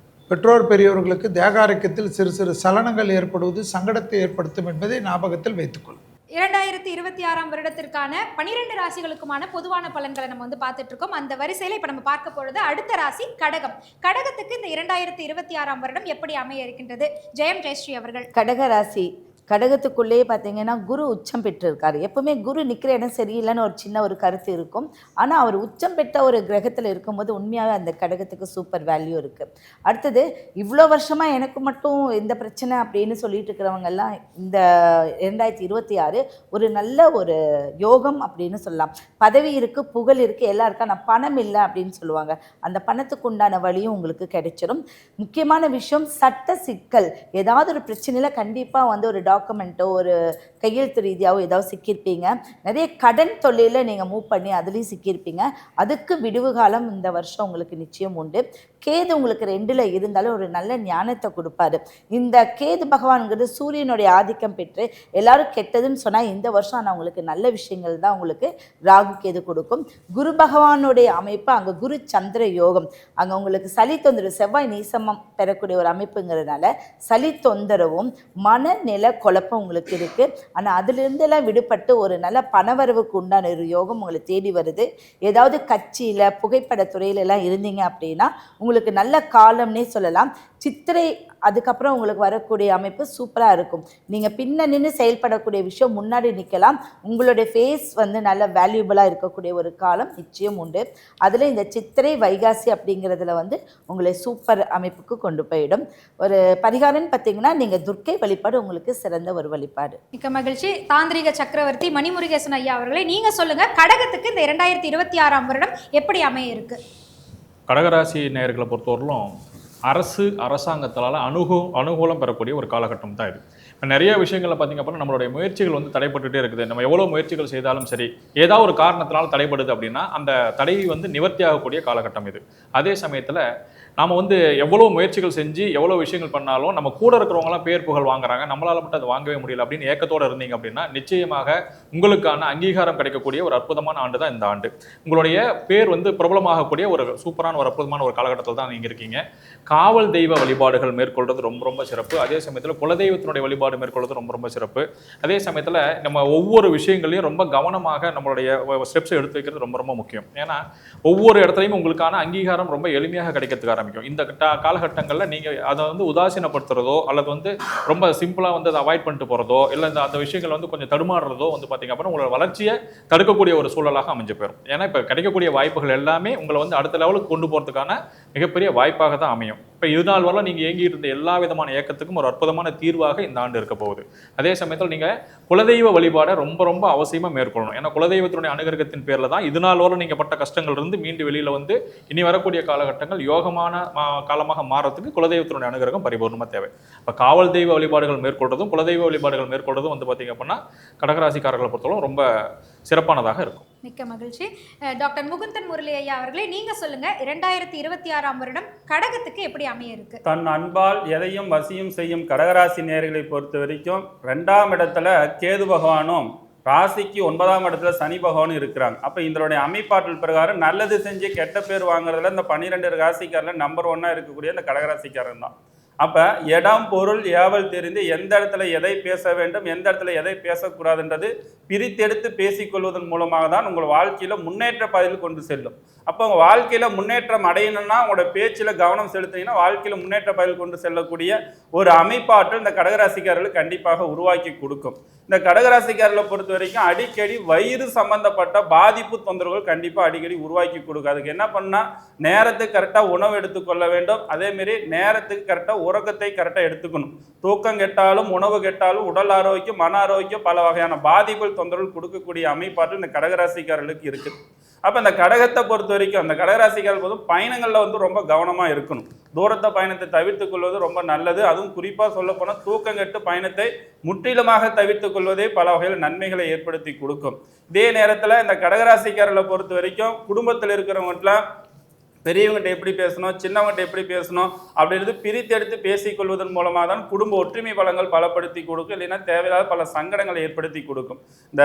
பெற்றோர் பெரியோர்களுக்கு தேக ஆரோக்கியத்தில் சிறு சிறு சலனங்கள் ஏற்படுவது சங்கடத்தை ஏற்படுத்தும் என்பதை ஞாபகத்தில் வைத்துக்கொள்ளும். 2026ஆம் வருடத்திற்கான 12 ராசிகளுக்குமான பொதுவான பலன்களை நம்ம பார்த்துட்டு இருக்கோம். அந்த வரிசையில் இப்போ நம்ம பார்க்க போறது அடுத்த ராசி கடகம். கடகத்துக்கு இந்த 2026ஆம் வருடம் எப்படி அமைய இருக்கின்றது? ஜெயஸ்ரீ அவர்கள். கடக ராசி, கடகத்துக்குள்ளேயே பார்த்தீங்கன்னா குரு உச்சம் பெற்றிருக்காரு. எப்பவுமே குரு நிற்கிற இடம் சரியில்லைன்னு ஒரு சின்ன ஒரு கருத்து இருக்கும். ஆனால் அவர் உச்சம் பெற்ற ஒரு கிரகத்தில் இருக்கும்போது உண்மையாகவே அந்த கடகத்துக்கு சூப்பர் வேல்யூ இருக்குது. அடுத்தது, இவ்வளோ வருஷமாக எனக்கு மட்டும் எந்த பிரச்சனை அப்படின்னு சொல்லிட்டு இருக்கிறவங்கெல்லாம் இந்த 2026 ஒரு நல்ல ஒரு யோகம் அப்படின்னு சொல்லலாம். பதவி இருக்குது, புகழ் இருக்குது, எல்லாம் இருக்கா, நான் பணம் இல்லை அப்படின்னு சொல்லுவாங்க. அந்த பணத்துக்கு உண்டான வழியும் உங்களுக்கு கிடைச்சிடும். முக்கியமான விஷயம், சட்ட சிக்கல், ஏதாவது ஒரு பிரச்சனையில் கண்டிப்பாக ஒரு டாக்குமெண்ட்டோ ஒரு கையெழுத்து ரீதியாகவோ ஏதாவது சிக்கியிருப்பீங்க. நிறைய கடன் தொழிலில் நீங்கள் மூவ் பண்ணி அதுலேயும் சிக்கியிருப்பீங்க. அதுக்கு விடுவு காலம் இந்த வருஷம் உங்களுக்கு நிச்சயம் உண்டு. கேது உங்களுக்கு 2ல் இருந்தாலும் ஒரு நல்ல ஞானத்தை கொடுப்பாரு. இந்த கேது பகவான்கிறது சூரியனுடைய ஆதிக்கம் பெற்று எல்லாரும் கெட்டதுன்னு சொன்னால் இந்த வருஷம் ஆனால் உங்களுக்கு நல்ல விஷயங்கள் தான் உங்களுக்கு ராகு கேது கொடுக்கும். குரு பகவானுடைய அமைப்பு, அங்கே குரு சந்திர யோகம், அங்கே உங்களுக்கு சளி தொந்தரவு, செவ்வாய் நீசமம் பெறக்கூடிய ஒரு அமைப்புங்கிறதுனால சளி தொந்தரவும் மனநில குழப்பம் உங்களுக்கு இருக்குது. ஆனால் அதிலிருந்தெல்லாம் விடுபட்டு ஒரு நல்ல பணவரவுக்கு உண்டான ஒரு யோகம் உங்களை தேடி வருது. ஏதாவது கட்சியில் புகைப்படத்துறையிலெல்லாம் இருந்தீங்க அப்படின்னா உங்களுக்கு நல்ல காலம்னே சொல்லலாம். சித்திரை அதுக்கப்புறம் உங்களுக்கு வரக்கூடிய அமைப்பு சூப்பராக இருக்கும். நீங்கள் பின்ன நின்று செயல்படக்கூடிய விஷயம் முன்னாடி நிற்கலாம். உங்களுடைய ஃபேஸ் வந்து நல்ல வேல்யூபிளாக இருக்கக்கூடிய ஒரு காலம் நிச்சயம் உண்டு. அதில் இந்த சித்திரை வைகாசி அப்படிங்கிறதுல வந்து உங்களை சூப்பர் அமைப்புக்கு கொண்டு போயிடும். ஒரு பரிகாரம்னு பார்த்தீங்கன்னா நீங்கள் துர்க்கை வழிபாடு உங்களுக்கு சிறந்த ஒரு வழிபாடு. மிக்க மகிழ்ச்சி. தாந்திரிக சக்கரவர்த்தி மணிமுருகேசன் ஐயா அவர்களே, நீங்கள் சொல்லுங்கள், கடகத்துக்கு இந்த 2026ஆம் வருடம் எப்படி அமைய இருக்கு? கடகராசி நேயர்களை பொறுத்தவரையிலும் அரசாங்கத்தால் அனுகூலம் பெறக்கூடிய ஒரு காலகட்டம் தான் இது. இப்போ நிறைய விஷயங்களில் பார்த்திங்க அப்படின்னா நம்மளுடைய முயற்சிகள் வந்து தடைப்பட்டுகிட்டே இருக்குது. நம்ம எவ்வளோ முயற்சிகள் செய்தாலும் சரி, ஏதாவது ஒரு காரணத்தினால தடைப்படுது அப்படின்னா அந்த தடை வந்து நிவர்த்தி ஆகக்கூடிய காலகட்டம் இது. அதே சமயத்தில் நாம் வந்து எவ்வளோ முயற்சிகள் செஞ்சு எவ்வளோ விஷயங்கள் பண்ணாலும் நம்ம கூட இருக்கிறவங்களாம் பேர் புகழ் வாங்குறாங்க, நம்மளால் மட்டும் அதை வாங்கவே முடியல அப்படின்னு ஏக்கத்தோடு இருந்தீங்க அப்படின்னா நிச்சயமாக உங்களுக்கான அங்கீகாரம் கிடைக்கக்கூடிய ஒரு அற்புதமான ஆண்டு தான் இந்த ஆண்டு. உங்களுடைய பேர் வந்து பிரபலமாகக்கூடிய ஒரு சூப்பரான ஒரு அற்புதமான ஒரு காலகட்டத்தில் தான் நீங்கள் இருக்கீங்க. காவல் தெய்வ வழிபாடுகள் மேற்கொள்வது ரொம்ப ரொம்ப சிறப்பு. அதே சமயத்தில் குலதெய்வத்தினுடைய வழிபாடு மேற்கொள்வது ரொம்ப ரொம்ப சிறப்பு. அதே சமயத்தில் நம்ம ஒவ்வொரு விஷயங்களையும் ரொம்ப கவனமாக நம்மளுடைய ஸ்டெப்ஸை எடுத்து வைக்கிறது ரொம்ப ரொம்ப முக்கியம். ஏன்னா ஒவ்வொரு இடத்துலையும் உங்களுக்கான அங்கீகாரம் ரொம்ப எளிமையாக கிடைக்கிறதுக்கு ஆரம்பிக்கும். இந்த காலகட்டங்களில் நீங்கள் அதை வந்து உதாசீனப்படுத்துறதோ அல்லது வந்து ரொம்ப சிம்பிளாக வந்து அதை அவாய்ட் பண்ணிட்டு போகிறதோ இல்லை அந்த விஷயங்கள் வந்து கொஞ்சம் தடுமாறுறதோ வந்து பார்த்தீங்க அப்படின்னா உங்களோட வளர்ச்சியை தடுக்கக்கூடிய ஒரு சூழலாக அமைஞ்சு போயிடும். ஏன்னா இப்போ கிடைக்கக்கூடிய வாய்ப்புகள் எல்லாமே உங்களை வந்து அடுத்த லெவலுக்கு கொண்டு போகிறதுக்கான மிகப்பெரிய வாய்ப்பாக தான் அமையும். இப்போ இது நாள் வரலாம் நீங்கள் ஏங்கிட்டு இருந்த எல்லா விதமான இயக்கத்துக்கும் ஒரு அற்புதமான தீர்வாக இந்த ஆண்டு இருக்க போகுது. அதே சமயத்தில் நீங்கள் குலதெய்வ வழிபாடை ரொம்ப ரொம்ப அவசியமாக மேற்கொள்ளணும். ஏன்னா குலதெய்வத்தினுடைய அனுகிரகத்தின் பேரில் தான் இது நாள் வரை நீங்கள் பட்ட கஷ்டங்கள் இருந்து மீண்டு வெளியில் வந்து இனி வரக்கூடிய காலகட்டங்கள் யோகமான காலமாக மாறத்துக்கு குலதெய்வத்தினுடைய அனுகிரகம் பரிபூர்ணமாக தேவை. இப்போ காவல் தெய்வ வழிபாடுகள் மேற்கொள்றதும் குலதெய்வ வழிபாடுகள் மேற்கொள்றதும் வந்து பார்த்தீங்க அப்படின்னா கடகராசிக்காரர்களை பொறுத்தவரை ரொம்ப சிறப்பானதாக இருக்கும். மிக்க மகிழ்ச்சி. டாக்டர் முகுந்தன் முரளி ஐயா அவர்களே, நீங்க சொல்லுங்க, 2026ஆம் வருடம் கடகத்துக்கு எப்படி அமைய இருக்கு? தன் அன்பால் எதையும் வசியம் செய்யும் கடகராசி நேயர்களை பொறுத்த வரைக்கும் 2ஆம் இடத்துல கேது பகவானும் ராசிக்கு 9ஆம் இடத்துல சனி பகவானும் இருக்கிறாங்க. அப்போ இதனுடைய அமைப்பாற்றல் பிரகாரம் நல்லது செஞ்சு கெட்ட பேர் வாங்குறதுல இந்த 12 ராசிக்காரில் நம்பர் 1 இருக்கக்கூடிய இந்த கடகராசிக்காரன் தான். அப்போ இடம் பொருள் ஏவல் தெரிந்து எந்த இடத்துல எதை பேச வேண்டும் எந்த இடத்துல எதை பேசக்கூடாதுன்றது பிரித்தெடுத்து பேசிக்கொள்வதன் மூலமாக தான் உங்கள் வாழ்க்கையில் முன்னேற்ற பாதையில் கொண்டு செல்லும். அப்போ உங்கள் வாழ்க்கையில் முன்னேற்றம் அடையணும்னா உங்களோட பேச்சில் கவனம் செலுத்தினீங்கன்னா வாழ்க்கையில் முன்னேற்ற பாதையில் கொண்டு செல்லக்கூடிய ஒரு அமைப்பாற்றல் இந்த கடகராசிக்காரர்களுக்கு கண்டிப்பாக உருவாக்கி கொடுக்கும். இந்த கடகராசிக்காரர்களை பொறுத்த வரைக்கும் அடிக்கடி வயிறு சம்பந்தப்பட்ட பாதிப்பு தொந்தரவுகள் கண்டிப்பாக அடிக்கடி உருவாக்கி கொடுக்கும். அதுக்கு என்ன பண்ணால் நேரத்துக்கு கரெக்டாக உணவு எடுத்துக்கொள்ள வேண்டும். அதேமாரி நேரத்துக்கு கரெக்டாக உறக்கத்தை கரெக்டாக எடுத்துக்கணும். தூக்கம் கெட்டாலும் உணவு கெட்டாலும் உடல் ஆரோக்கியம் மன ஆரோக்கியம் பல வகையான பாதிப்புகள் தொந்தரவுகள் கொடுக்கக்கூடிய அமைப்பாற்றல் இந்த கடகராசிக்காரர்களுக்கு இருக்குது. அப்போ இந்த கடகத்தை பொறுத்த வரைக்கும் அந்த கடகராசிக்காரர்கள் போதும் பயணங்களில் வந்து ரொம்ப கவனமாக இருக்கணும். தூரத்தை பயணத்தை தவிர்த்து கொள்வது ரொம்ப நல்லது. அதுவும் குறிப்பாக சொல்ல போனால் தூக்கம் கெட்டு பயணத்தை முற்றிலுமாக தவிர்த்து கொள்வதே பல வகையில் நன்மைகளை ஏற்படுத்தி கொடுக்கும். இதே நேரத்தில் இந்த கடகராசிக்காரர்களை பொறுத்த வரைக்கும் குடும்பத்தில் இருக்கிறவங்களாம் பெரியவங்ககிட்ட எப்படி பேசணும் சின்னவங்ககிட்ட எப்படி பேசணும் அப்படின்றது பிரித்தெடுத்து பேசிக்கொள்வதன் மூலமாக தான் குடும்ப ஒற்றுமை பலங்கள் பலப்படுத்தி கொடுக்கும். இல்லைன்னா தேவையில்லாத பல சங்கடங்களை ஏற்படுத்தி கொடுக்கும். இந்த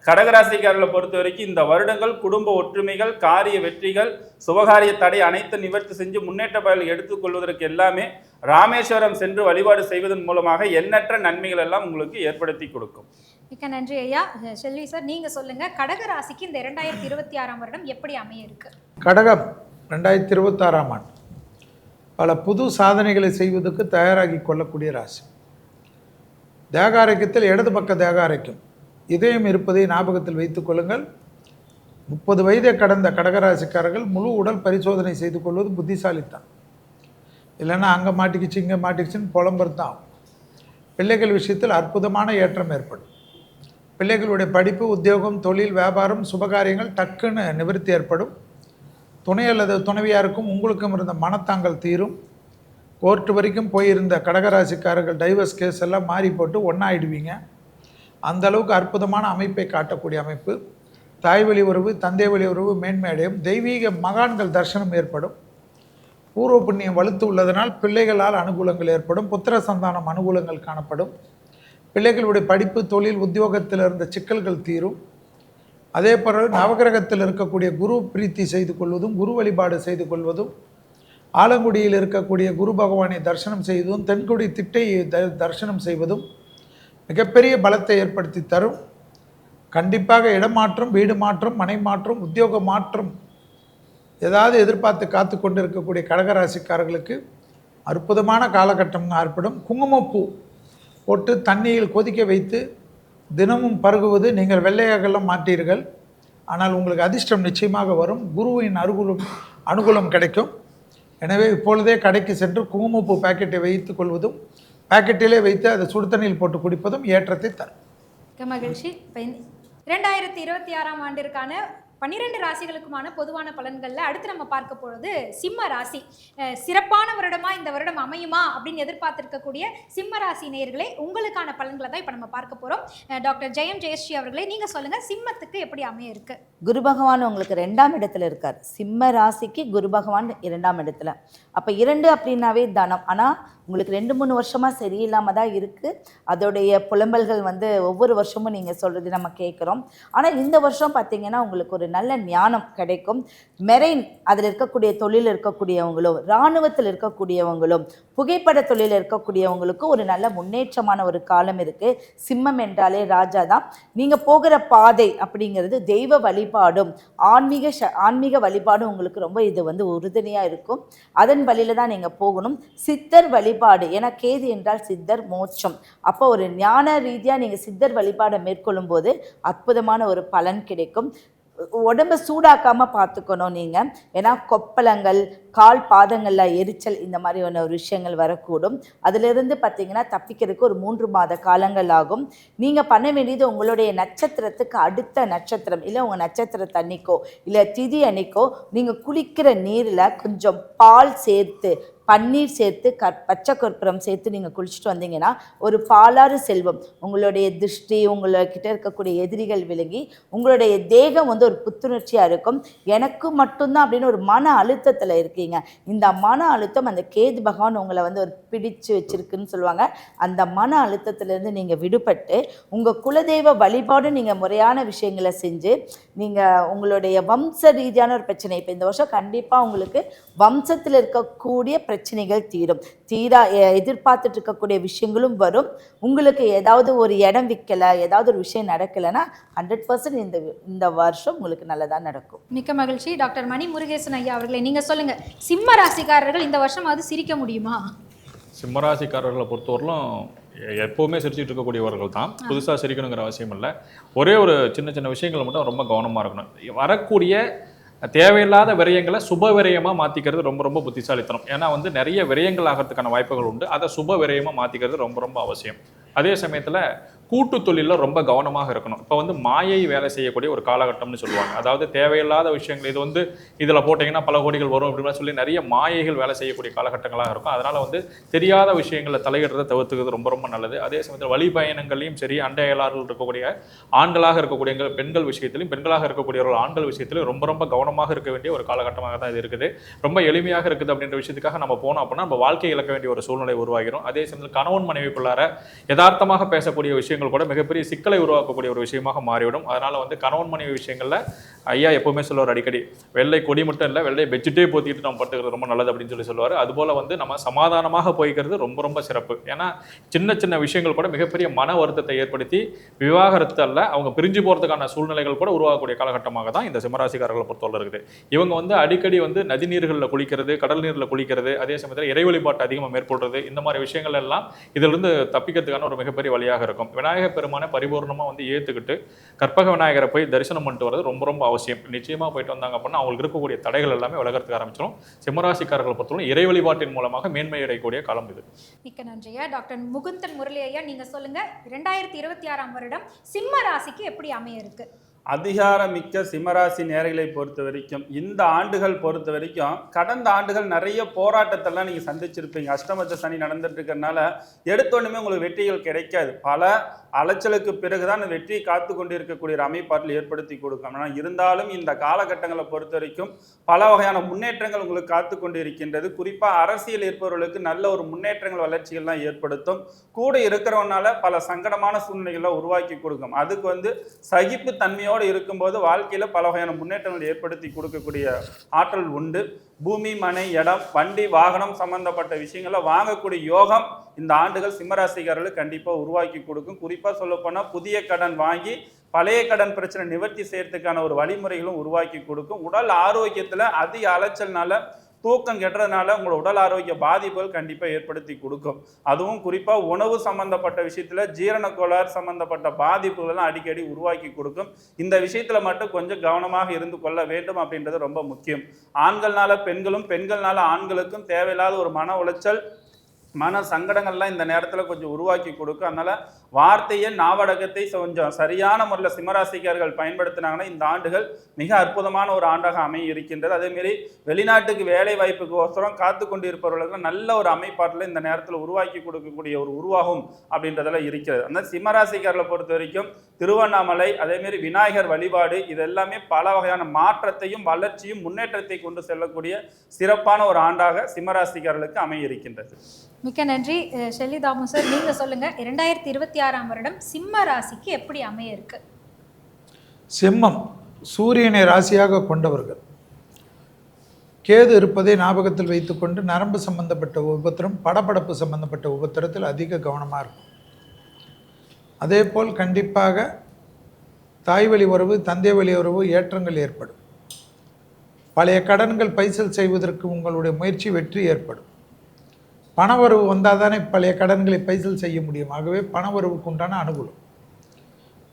கடகராசிக்காரர்களை பொறுத்த வரைக்கும் இந்த வருடங்கள் குடும்ப ஒற்றுமைகள் காரிய வெற்றிகள் சுபகாரிய தடை அனைத்து நிவர்த்தி செஞ்சு முன்னேற்ற பயல்கள் எடுத்துக்கொள்வதற்கு எல்லாமே ராமேஸ்வரம் சென்று வழிபாடு செய்வதன் மூலமாக எண்ணற்ற நன்மைகள் எல்லாம் உங்களுக்கு ஏற்படுத்தி கொடுக்கும். மிக்க நன்றி ஐயா. செல்வி சார், நீங்க சொல்லுங்க, கடகராசிக்கு இந்த 2026ஆம் வருடம் எப்படி அமைய இருக்கு? கடகம் 2026ஆம் ஆண்டு பல புது சாதனைகளை செய்வதற்கு தயாராகி கொள்ளக்கூடிய ராசி. தேகாரோக்கியத்தில் இடது பக்க தேகாரோக்கியம் இதயம் இருப்பதை ஞாபகத்தில் வைத்துக் கொள்ளுங்கள். 30 வயதை கடந்த கடகராசிக்காரர்கள் முழு உடல் பரிசோதனை செய்து கொள்வது புத்திசாலித்தான். இல்லைன்னா அங்கே மாட்டிக்கிச்சு இங்கே மாட்டிக்கிச்சுன்னு புலம்புறதான். பிள்ளைகள் விஷயத்தில் அற்புதமான ஏற்றம் ஏற்படும். பிள்ளைகளுடைய படிப்பு உத்தியோகம் தொழில் வியாபாரம் சுபகாரியங்கள் டக்குன்னு நிவர்த்தி ஏற்படும். துணை அல்லது துணைவியாருக்கும் உங்களுக்கும் இருந்த மனத்தாங்கல் தீரும். கோர்ட்டு வரைக்கும் போயிருந்த கடகராசிக்காரர்கள் டைவர்ஸ் கேஸ் எல்லாம் மாறி போட்டு ஒன்றாயிடுவீங்க. அந்த அளவுக்கு அற்புதமான அமைப்பை காட்டக்கூடிய அமைப்பு. தாய் வழி உறவு தந்தை வழி உறவு மேன்மையடையும். தெய்வீக மகான்கள் தரிசனம் ஏற்படும். பூர்வ புண்ணியம் வலுத்து உள்ளதனால் பிள்ளைகளால் அனுகூலங்கள் ஏற்படும். புத்திர சந்தானம் அனுகூலங்கள் காணப்படும். பிள்ளைகளுடைய படிப்பு தொழில் உத்தியோகத்தில் இருந்த சிக்கல்கள் தீரும். அதே போல நவகிரகத்தில் இருக்கக்கூடிய குரு பிரீத்தி செய்து கொள்வதும் குரு வழிபாடு செய்து கொள்வதும் ஆலங்குடியில் இருக்கக்கூடிய குரு பகவானை தரிசனம் செய்வதும் தென்குடி திட்டை தரிசனம் செய்வதும் மிகப்பெரிய பலத்தை ஏற்படுத்தி தரும். கண்டிப்பாக இடமாற்றம் வீடு மாற்றம் மனை மாற்றம் உத்தியோக மாற்றம் ஏதாவது எதிர்பார்த்து காத்து கொண்டு இருக்கக்கூடிய கடகராசிக்காரர்களுக்கு அற்புதமான காலகட்டம் ஏற்படும். குங்குமப்பூ போட்டு தண்ணியில் கொதிக்க வைத்து தினமும் பருகுவது. நீங்கள் வெள்ளையாகலாம் மாட்டீர்கள், ஆனால் உங்களுக்கு அதிர்ஷ்டம் நிச்சயமாக வரும். குருவின் அனுகூலம் கிடைக்கும். எனவே இப்பொழுதே கடைக்கு சென்று குங்குமப்பூ பாக்கெட்டை வைத்து கொள்வதும் பாக்கெட்டிலே வைத்து அதை சுடு தண்ணியில் போட்டு குடிப்பதும் ஏற்றத்தை தரும். மகிழ்ச்சி. 2026ஆம் ஆண்டிற்கான 12 ராசிகளுக்குமான பொதுவான பலன்களில் அடுத்து நம்ம பார்க்க போகிறது சிம்ம ராசி. சிறப்பான வருடமா இந்த வருடம் அமையுமா அப்படின்னு எதிர்பார்த்திருக்கக்கூடிய சிம்ம ராசி நேயர்களே, உங்களுக்கான பலன்களை தான் இப்போ நம்ம பார்க்க போகிறோம். டாக்டர் ஜெயம் ஜெயஸ்ரீ அவர்களே, நீங்கள் சொல்லுங்கள், சிம்மத்துக்கு எப்படி அமைய இருக்கு? குரு பகவான் உங்களுக்கு 2ஆம் இடத்துல இருக்கார். சிம்ம ராசிக்கு குரு பகவான் 2ஆம் இடத்துல. அப்போ 2 அப்படின்னாவே தனம். ஆனால் உங்களுக்கு 2-3 வருஷமாக சரியில்லாமல் தான் இருக்குது. அதோடைய புலம்பல்கள் ஒவ்வொரு வருஷமும் நீங்கள் சொல்கிறது நம்ம கேட்குறோம். ஆனால் இந்த வருஷம் பார்த்தீங்கன்னா உங்களுக்கு ஒரு நல்ல ஞானம் கிடைக்கும். மெரைன் அதில் இருக்கக்கூடிய தொழில் இருக்கக்கூடியவங்களும், இராணுவத்தில் இருக்கக்கூடியவங்களும், புகைப்பட தொழில் இருக்கக்கூடியவங்களுக்கும் ஒரு நல்ல முன்னேற்றமான ஒரு காலம் இருக்குது. சிம்மம் என்றாலே ராஜா தான். நீங்கள் போகிற பாதை அப்படிங்கிறது தெய்வ வழிபாடும் ஆன்மீக வழிபாடும் உங்களுக்கு ரொம்ப இது உறுதுணையாக இருக்கும். அதன் வழியில் தான் நீங்கள் போகணும். சித்தர் வழிபாடு, ஏன்னா கேது என்றால் சித்தர், மோட்சம். அப்போ ஒரு ஞான ரீதியாக நீங்கள் சித்தர் வழிபாடை மேற்கொள்ளும் போது அற்புதமான ஒரு பலன் கிடைக்கும். உடம்பை சூடாக்காமல் பார்த்துக்கணும் நீங்கள். ஏன்னா கொப்பளங்கள், கால் பாதங்களில் எரிச்சல், இந்த மாதிரியான ஒரு விஷயங்கள் வரக்கூடும். அதிலிருந்து பார்த்தீங்கன்னா தப்பிக்கிறதுக்கு ஒரு 3 மாத காலங்கள் ஆகும். நீங்கள் பண்ண வேண்டியது உங்களுடைய நட்சத்திரத்துக்கு அடுத்த நட்சத்திரம், இல்லை உங்கள் நட்சத்திரத்து அன்னைக்கோ இல்லை திதி அன்னைக்கோ நீங்கள் குளிக்கிற நீரில் கொஞ்சம் பால் சேர்த்து, பன்னீர் சேர்த்து, பச்சை கற்பூரம் சேர்த்து நீங்கள் குளிச்சுட்டு வந்தீங்கன்னா ஒரு பாலாறு செல்வம். உங்களுடைய திருஷ்டி, உங்கள்கிட்ட இருக்கக்கூடிய எதிரிகள் விலகி உங்களுடைய தேகம் ஒரு புத்துணர்ச்சியாக இருக்கும். எனக்கு மட்டும்தான் அப்படின்னு ஒரு மன அழுத்தத்தில் இருக்கீங்க. இந்த மன அழுத்தம் அந்த கேது பகவான் உங்களை ஒரு பிடிச்சு வச்சிருக்குன்னு சொல்லுவாங்க. அந்த மன அழுத்தத்திலேருந்து நீங்கள் விடுபட்டு உங்கள் குலதெய்வ வழிபாடு நீங்கள் முறையான விஷயங்களை செஞ்சு நீங்கள் உங்களுடைய வம்ச ரீதியான ஒரு பிரச்சனை, இப்போ இந்த வருஷம் கண்டிப்பாக உங்களுக்கு வம்சத்தில் இருக்கக்கூடிய பிரச்சனைகள் தீரா எதிர்பார்த்துட்டு இருக்கக்கூடிய விஷயங்களும் வரும். உங்களுக்கு ஏதாவது ஒரு இடம் விற்கலை, ஏதாவது ஒரு விஷயம் நடக்கலைன்னா 100% இந்த வருஷம் உங்களுக்கு நல்லதாக நடக்கும். மிக்க மகிழ்ச்சி. டாக்டர் மணி முருகேசன் ஐயா அவர்களே, நீங்கள் சொல்லுங்கள், சிம்ம ராசிக்காரர்கள் இந்த வருஷம் அது சிரிக்க முடியுமா? சிம்மராசிக்காரர்களை பொறுத்தவரையிலும் எப்போவுமே சிரிச்சுட்டு இருக்கக்கூடியவர்கள் தான். புதுசாக சிரிக்கணுங்கிற அவசியம் இல்லை. ஒரே ஒரு சின்ன சின்ன விஷயங்களை மட்டும் ரொம்ப கவனமாக இருக்கணும். வரக்கூடிய தேவையில்லாத விரயங்களை சுப விரயமாக மாற்றிக்கிறது ரொம்ப ரொம்ப புத்திசாலித்தனம். ஏன்னா நிறைய விரயங்கள் ஆகிறதுக்கான வாய்ப்புகள் உண்டு. அதை சுப விரயமாக மாற்றிக்கிறது ரொம்ப ரொம்ப அவசியம். அதே சமயத்தில் கூட்டு தொழிலில் ரொம்ப கவனமாக இருக்கணும். இப்போ மாயை வேலை செய்யக்கூடிய ஒரு காலகட்டம்னு சொல்லுவாங்க. அதாவது தேவையில்லாத விஷயங்கள், இது இதில் போட்டிங்கன்னா பல கோடிகள் வரும் அப்படின்னு சொல்லி நிறைய மாயைகள் வேலை செய்யக்கூடிய காலகட்டங்களாக இருக்கும். அதனால் தெரியாத விஷயங்களை தலையிடுறதை தவிர்த்துக்கிறது ரொம்ப ரொம்ப நல்லது. அதே சமயத்தில் வழி பயணங்களையும் சரி, அண்டை அயலார்கள் இருக்கக்கூடிய ஆண்களாக இருக்கக்கூடிய பெண்கள் விஷயத்திலையும், பெண்களாக இருக்கக்கூடியவர்கள் ஆண்கள் விஷயத்திலையும் ரொம்ப ரொம்ப கவனமாக இருக்க வேண்டிய ஒரு காலகட்டமாக தான் இது இருக்குது. ரொம்ப எளிமையாக இருக்குது அப்படின்ற விஷயத்துக்காக நம்ம போனோம் அப்படின்னா நம்ம வாழ்க்கை இழக்க வேண்டிய ஒரு சூழ்நிலை உருவாகிறோம். அதே சமயத்தில் கணவன் மனைவிக்குள்ளார யதார்த்தமாக பேசக்கூடிய விஷயங்கள் கூட மிகப்பெரிய சிக்கலை உருவாக்கக்கூடிய ஒரு விஷயமாக மாறிவிடும். அதனால கணவன் மனைவி விஷயங்கள்ல ஐயா எப்பவுமே சொல்லுவார் அடிக்கடி, வெள்ளை கொடி மட்டும் இல்லை, வெள்ளை பெட்ஷீட்டே போத்திட்டு நம்ம பட்டுக்கிறது ரொம்ப நல்லது அப்படின்னு சொல்லி சொல்லுவார். அதுபோல நம்ம சமாதானமாக போய்க்கிறது ரொம்ப ரொம்ப சிறப்பு. ஏன்னா சின்ன சின்ன விஷயங்கள் கூட மிகப்பெரிய மன வருத்தத்தை ஏற்படுத்தி விவாகரத்து அல்ல, அவங்க பிரிஞ்சு போறதுக்கான சூழ்நிலைகள் கூட உருவாகக்கூடிய காலகட்டமாக தான் இந்த சிம்மராசிக்காரர்களை பொறுத்தவரை இருக்குது. இவங்க அடிக்கடி நதி நீர்களில் குளிக்கிறது, கடல் நீரில் குளிக்கிறது, அதே சமயத்தில் இறை வழிபாட்டு அதிகமாக மேற்கொள்றது, இந்த மாதிரி விஷயங்கள் எல்லாம் இதிலிருந்து தப்பிக்கிறதுக்கான ஒரு மிகப்பெரிய வழியாக இருக்கும். விநாயகர் பெருமானை பரிபூர்ணமாக ஏற்றுக்கிட்டு கற்பக விநாயகரை போய் தரிசனம் பண்ணிட்டு வர்றது ரொம்ப ரொம்ப அவசியம். நிச்சயமாக போயிட்டு வந்தாங்க அப்படின்னா அவங்களுக்கு இருக்கக்கூடிய தடைகள் எல்லாமே விலகிறதுக்கு ஆரம்பிச்சிடும். சிம்மராசிக்காரர்களை பொறுத்தவரை இறை வழிபாட்டின் மூலமாக மேன்மை அடையக்கூடிய காலம் இது. மிக்க நன்றியா. டாக்டர் முகுந்தன் முரளி ஐயா, நீங்க சொல்லுங்க, 2026ஆம் வருடம் சிம்ம ராசிக்கு எப்படி அமைய இருக்கு? அதிகாரமிக்க சிம்மராசி நேர்களை பொறுத்த வரைக்கும், இந்த ஆண்டுகள் பொறுத்த வரைக்கும், கடந்த ஆண்டுகள் நிறைய போராட்டத்தெல்லாம் நீங்கள் சந்திச்சிருப்பீங்க. அஷ்டமத்த சனி நடந்துட்டு இருக்கிறதுனால எடுத்தோன்னுமே உங்களுக்கு வெற்றிகள் கிடைக்காது. பல அலைச்சலுக்கு பிறகுதான் வெற்றியை காத்து கொண்டு இருக்கக்கூடிய ஒரு அமைப்பாட்டில் ஏற்படுத்தி கொடுக்கும். ஆனால் இருந்தாலும் இந்த காலகட்டங்களை பொறுத்த வரைக்கும் பல வகையான முன்னேற்றங்கள் உங்களுக்கு காத்து கொண்டு இருக்கின்றது. குறிப்பாக அரசியல் இருப்பவர்களுக்கு நல்ல ஒரு முன்னேற்றங்கள், வளர்ச்சிகள்லாம் ஏற்படுத்தும். கூட இருக்கிறவனால பல சங்கடமான சூழ்நிலைகளை உருவாக்கி கொடுக்கும். அதுக்கு சகிப்பு தன்மையோடு இருக்கும்போது வாழ்க்கையில பல வகையான முன்னேற்றங்கள் ஏற்படுத்தி கொடுக்கக்கூடிய ஆற்றல் உண்டு. பூமி, மனை, இடம், வண்டி, வாகனம் சம்பந்தப்பட்ட விஷயங்களை வாங்கக்கூடிய யோகம் இந்த ஆண்டுகள் சிம்மராசிக்காரர்களுக்கு கண்டிப்பாக உருவாக்கி கொடுக்கும். குறிப்பாக சொல்ல போனால் புதிய கடன் வாங்கி பழைய கடன் பிரச்சனை நிவர்த்தி செய்யறதுக்கான ஒரு வழிமுறைகளும் உருவாக்கி கொடுக்கும். உடல் ஆரோக்கியத்தில் அதிக அலைச்சல்னால தூக்கம் கெட்டுறதுனால உங்களோட உடல் ஆரோக்கிய பாதிப்புகள் கண்டிப்பாக ஏற்படுத்தி கொடுக்கும். அதுவும் குறிப்பாக உணவு சம்பந்தப்பட்ட விஷயத்தில் ஜீரண கோளாறு சம்பந்தப்பட்ட பாதிப்புகள்லாம் அடிக்கடி உருவாக்கி கொடுக்கும். இந்த விஷயத்தில் மட்டும் கொஞ்சம் கவனமாக இருந்து கொள்ள வேண்டும் அப்படின்றது ரொம்ப முக்கியம். ஆண்கள்னால பெண்களும், பெண்கள்னால ஆண்களுக்கும் தேவையில்லாத ஒரு மன உளைச்சல், மன சங்கடங்கள்லாம் இந்த நேரத்தில் கொஞ்சம் உருவாக்கி கொடுக்கும். அதனால வார்த்தையை, நாவடக்கத்தை கொஞ்சம் சரியான முறையில் சிம்மராசிக்காரர்கள் பயன்படுத்தினாங்கன்னா இந்த ஆண்டுகள் மிக அற்புதமான ஒரு ஆண்டாக அமைய இருக்கின்றது. அதேமாரி வெளிநாட்டுக்கு வேலை வாய்ப்புக்கு ஒசரம் காத்து கொண்டு இருப்பவர்களுக்கு நல்ல ஒரு அமைப்பாட்டில் இந்த நேரத்தில் உருவாக்கி கொடுக்கக்கூடிய ஒரு உருவாகும் அப்படின்றதெல்லாம் இருக்கிறது. அந்த சிம்மராசிக்காரர்களை பொறுத்த வரைக்கும் திருவண்ணாமலை, அதேமாரி விநாயகர் வழிபாடு, இது எல்லாமே பல வகையான மாற்றத்தையும் வளர்ச்சியும் முன்னேற்றத்தை கொண்டு செல்லக்கூடிய சிறப்பான ஒரு ஆண்டாக சிம்மராசிக்காரர்களுக்கு அமைய இருக்கின்றது. மிக்க நன்றி ஷெல்லி தாமு சார். நீங்கள் சொல்லுங்கள், 2026ஆம் வருடம் சிம்ம ராசிக்கு எப்படி அமைய இருக்கு? சிம்மம் சூரியனை ராசியாக கொண்டவர்கள். கேது இருப்பதை ஞாபகத்தில் வைத்துக்கொண்டு நரம்பு சம்பந்தப்பட்ட உபத்திரம், படபடப்பு சம்பந்தப்பட்ட உபத்திரத்தில் அதிக கவனமாக இருக்கும். அதே போல் கண்டிப்பாக தாய் வழி உறவு, தந்தை வழி உறவு ஏற்றங்கள் ஏற்படும். பழைய கடன்கள் பைசல் செய்வதற்கு உங்களுடைய முயற்சி வெற்றி ஏற்படும். பணவரவு வந்தால் தானே பழைய கடன்களை பைசல் செய்ய முடியும். ஆகவே பணவரவுக்கு உண்டான அனுகூலம்.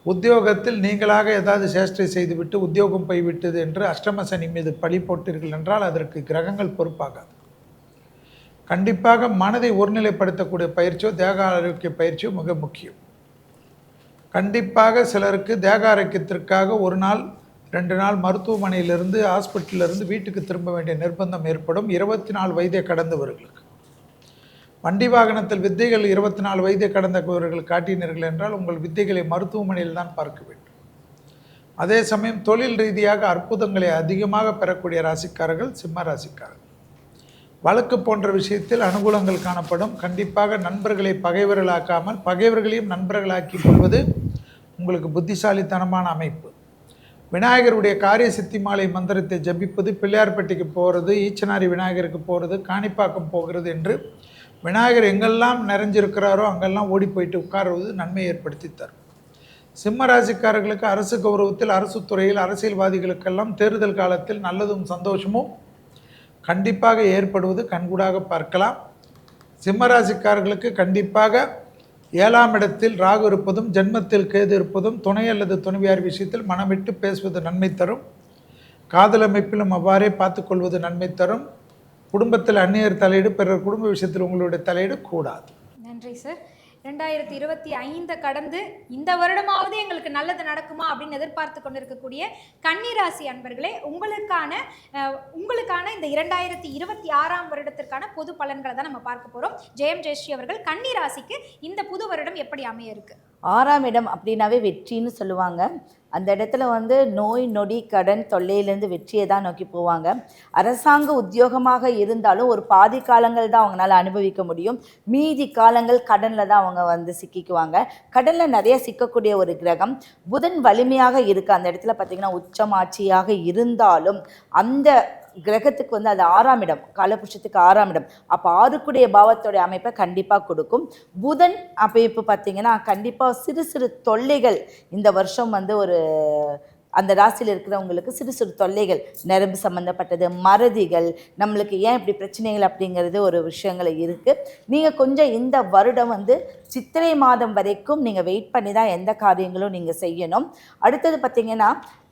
உத்தியோகத்தில் நீங்களாக ஏதாவது சேஷ்டை செய்துவிட்டு உத்தியோகம் போய்விட்டது என்று அஷ்டம சனி மீது பழி போட்டீர்கள் என்றால் அதற்கு கிரகங்கள் பொறுப்பாகாது. கண்டிப்பாக மனதை ஒருநிலைப்படுத்தக்கூடிய பயிற்சியோ தேக ஆரோக்கிய பயிற்சியோ மிக முக்கியம். கண்டிப்பாக சிலருக்கு தேக ஆரோக்கியத்திற்காக 1 நாள் 2 நாள் மருத்துவமனையிலிருந்து, ஹாஸ்பிட்டலிருந்து வீட்டுக்கு திரும்ப வேண்டிய நிர்பந்தம் ஏற்படும். 24 வயதை கடந்தவர்களுக்கு. வண்டி வாகனத்தில் வித்தைகள் 24 வயதை கடந்தவர்கள் காட்டினீர்கள் என்றால் உங்கள் வித்தைகளை மருத்துவமனையில் தான் பார்க்க வேண்டும். அதே சமயம் தொழில் ரீதியாக அற்புதங்களை அதிகமாக பெறக்கூடிய ராசிக்காரர்கள் சிம்ம ராசிக்காரர்கள். வழக்கு போன்ற விஷயத்தில் அனுகூலங்கள் காணப்படும். கண்டிப்பாக நண்பர்களை பகைவர்களாக்காமல் பகைவர்களையும் நண்பர்களாக்கி கொள்வது உங்களுக்கு புத்திசாலித்தனமான அமைப்பு. விநாயகருடைய காரிய சித்தி மாலை மந்திரத்தை ஜபிப்பது, பிள்ளையார்பட்டிக்கு போகிறது, ஈச்சனாரி விநாயகருக்கு போகிறது, காணிப்பாக்கம் போகிறது என்று விநாயகர் எங்கெல்லாம் நிறைஞ்சிருக்கிறாரோ அங்கெல்லாம் ஓடி போயிட்டு உட்காருவது நன்மை ஏற்படுத்தி தரும். சிம்ம ராசிக்காரர்களுக்கு அரசு கௌரவத்தில், அரசு துறையில், அரசியல்வாதிகளுக்கெல்லாம் தேர்தல் காலத்தில் நல்லதும் சந்தோஷமும் கண்டிப்பாக ஏற்படுவது கண்கூடாக பார்க்கலாம். சிம்ம ராசிக்காரர்களுக்கு கண்டிப்பாக 7ஆம் இடத்தில் ராகு இருப்பதும், ஜென்மத்தில் கேது இருப்பதும் துணை அல்லது துணைவியார் விஷயத்தில் மனம் விட்டு பேசுவது நன்மை தரும். காதல் அமைப்பிலும் அவ்வாறே பார்த்துக்கொள்வது நன்மை தரும். குடும்பத்தில் அந்நியர் தலையீடு, பிறர் குடும்ப விஷயத்தில் உங்களுடைய தலையீடு கூடாது. நன்றி சார். 2025 கடந்து இந்த வருடமாவது எங்களுக்கு நல்லது நடக்குமா அப்படின்னு எதிர்பார்த்து கொண்டிருக்கக்கூடிய கன்னிராசி அன்பர்களே, உங்களுக்கான இந்த 2026ஆம் வருடத்திற்கான பொது பலன்களை தான் நம்ம பார்க்க போகிறோம். ஜெயஸ்ரீ அவர்கள், கன்னிராசிக்கு இந்த புது வருடம் எப்படி அமைய இருக்கு? 6ஆம் இடம் அப்படின்னாவே வெற்றின்னு சொல்லுவாங்க. அந்த இடத்துல நோய் நொடி கடன் தொல்லையிலேருந்து வெற்றியை தான் நோக்கி போவாங்க. அரசாங்க உத்தியோகமாக இருந்தாலும் ஒரு பாதி காலங்கள் தான் அவங்களால அனுபவிக்க முடியும். மீதி காலங்கள் கடனில் தான் அவங்க சிக்கிக்குவாங்க. கடனில் நிறைய சிக்கக்கூடிய ஒரு கிரகம் புதன் வலிமையாக இருக்குது. அந்த இடத்துல பார்த்திங்கன்னா உச்சமாட்சியாக இருந்தாலும் அந்த கிரகத்துக்கு அது 6ஆம் இடம், காலபுருஷத்துக்கு 6ஆம் இடம். அப்போ 6க்குடைய பாவத்தோடைய அமைப்பை கண்டிப்பாக கொடுக்கும். புதன் அமைப்பு பார்த்திங்கன்னா கண்டிப்பாக சிறு சிறு தொல்லைகள் இந்த வருஷம் ஒரு அந்த ராசியில் இருக்கிறவங்களுக்கு சிறு சிறு தொல்லைகள், நரம்பு சம்மந்தப்பட்டது, மறதிகள், நம்மளுக்கு ஏன் இப்படி பிரச்சனைகள் அப்படிங்கிறது ஒரு விஷயங்கள் இருக்குது. நீங்கள் கொஞ்சம் இந்த வருடம் சித்திரை மாதம் வரைக்கும் நீங்கள் வெயிட் பண்ணி தான் எந்த காரியங்களும் நீங்கள் செய்யணும். அடுத்தது பார்த்திங்கன்னா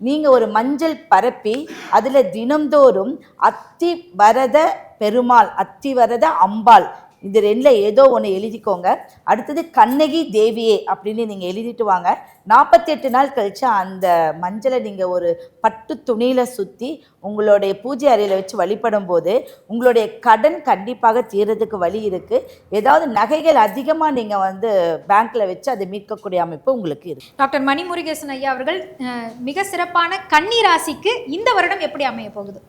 நீங்கள் ஒரு மஞ்சள் பரப்பி அதில் தினம்தோறும் அத்தி வரத பெருமாள், அத்தி வரத அம்பாள், இது 2ல் ஏதோ ஒன்று எழுதிக்கோங்க. அடுத்தது கண்ணகி தேவியே அப்படின்னு நீங்கள் எழுதிட்டு வாங்க. 48 நாள் கழித்து அந்த மஞ்சளை நீங்கள் ஒரு பட்டு துணியில் சுற்றி உங்களுடைய பூஜை அறையில் வச்சு வழிபடும் போது உங்களுடைய கடன் கண்டிப்பாக தீர்றதுக்கு வழி இருக்குது. ஏதாவது நகைகள் அதிகமாக நீங்கள் பேங்க்கில் வச்சு அதை மீட்கக்கூடிய அமைப்பு உங்களுக்கு இருக்குது. டாக்டர் மணிமுருகேசன் ஐயா அவர்கள், மிக சிறப்பான கன்னி ராசிக்கு இந்த வருடம் எப்படி அமைய போகுது?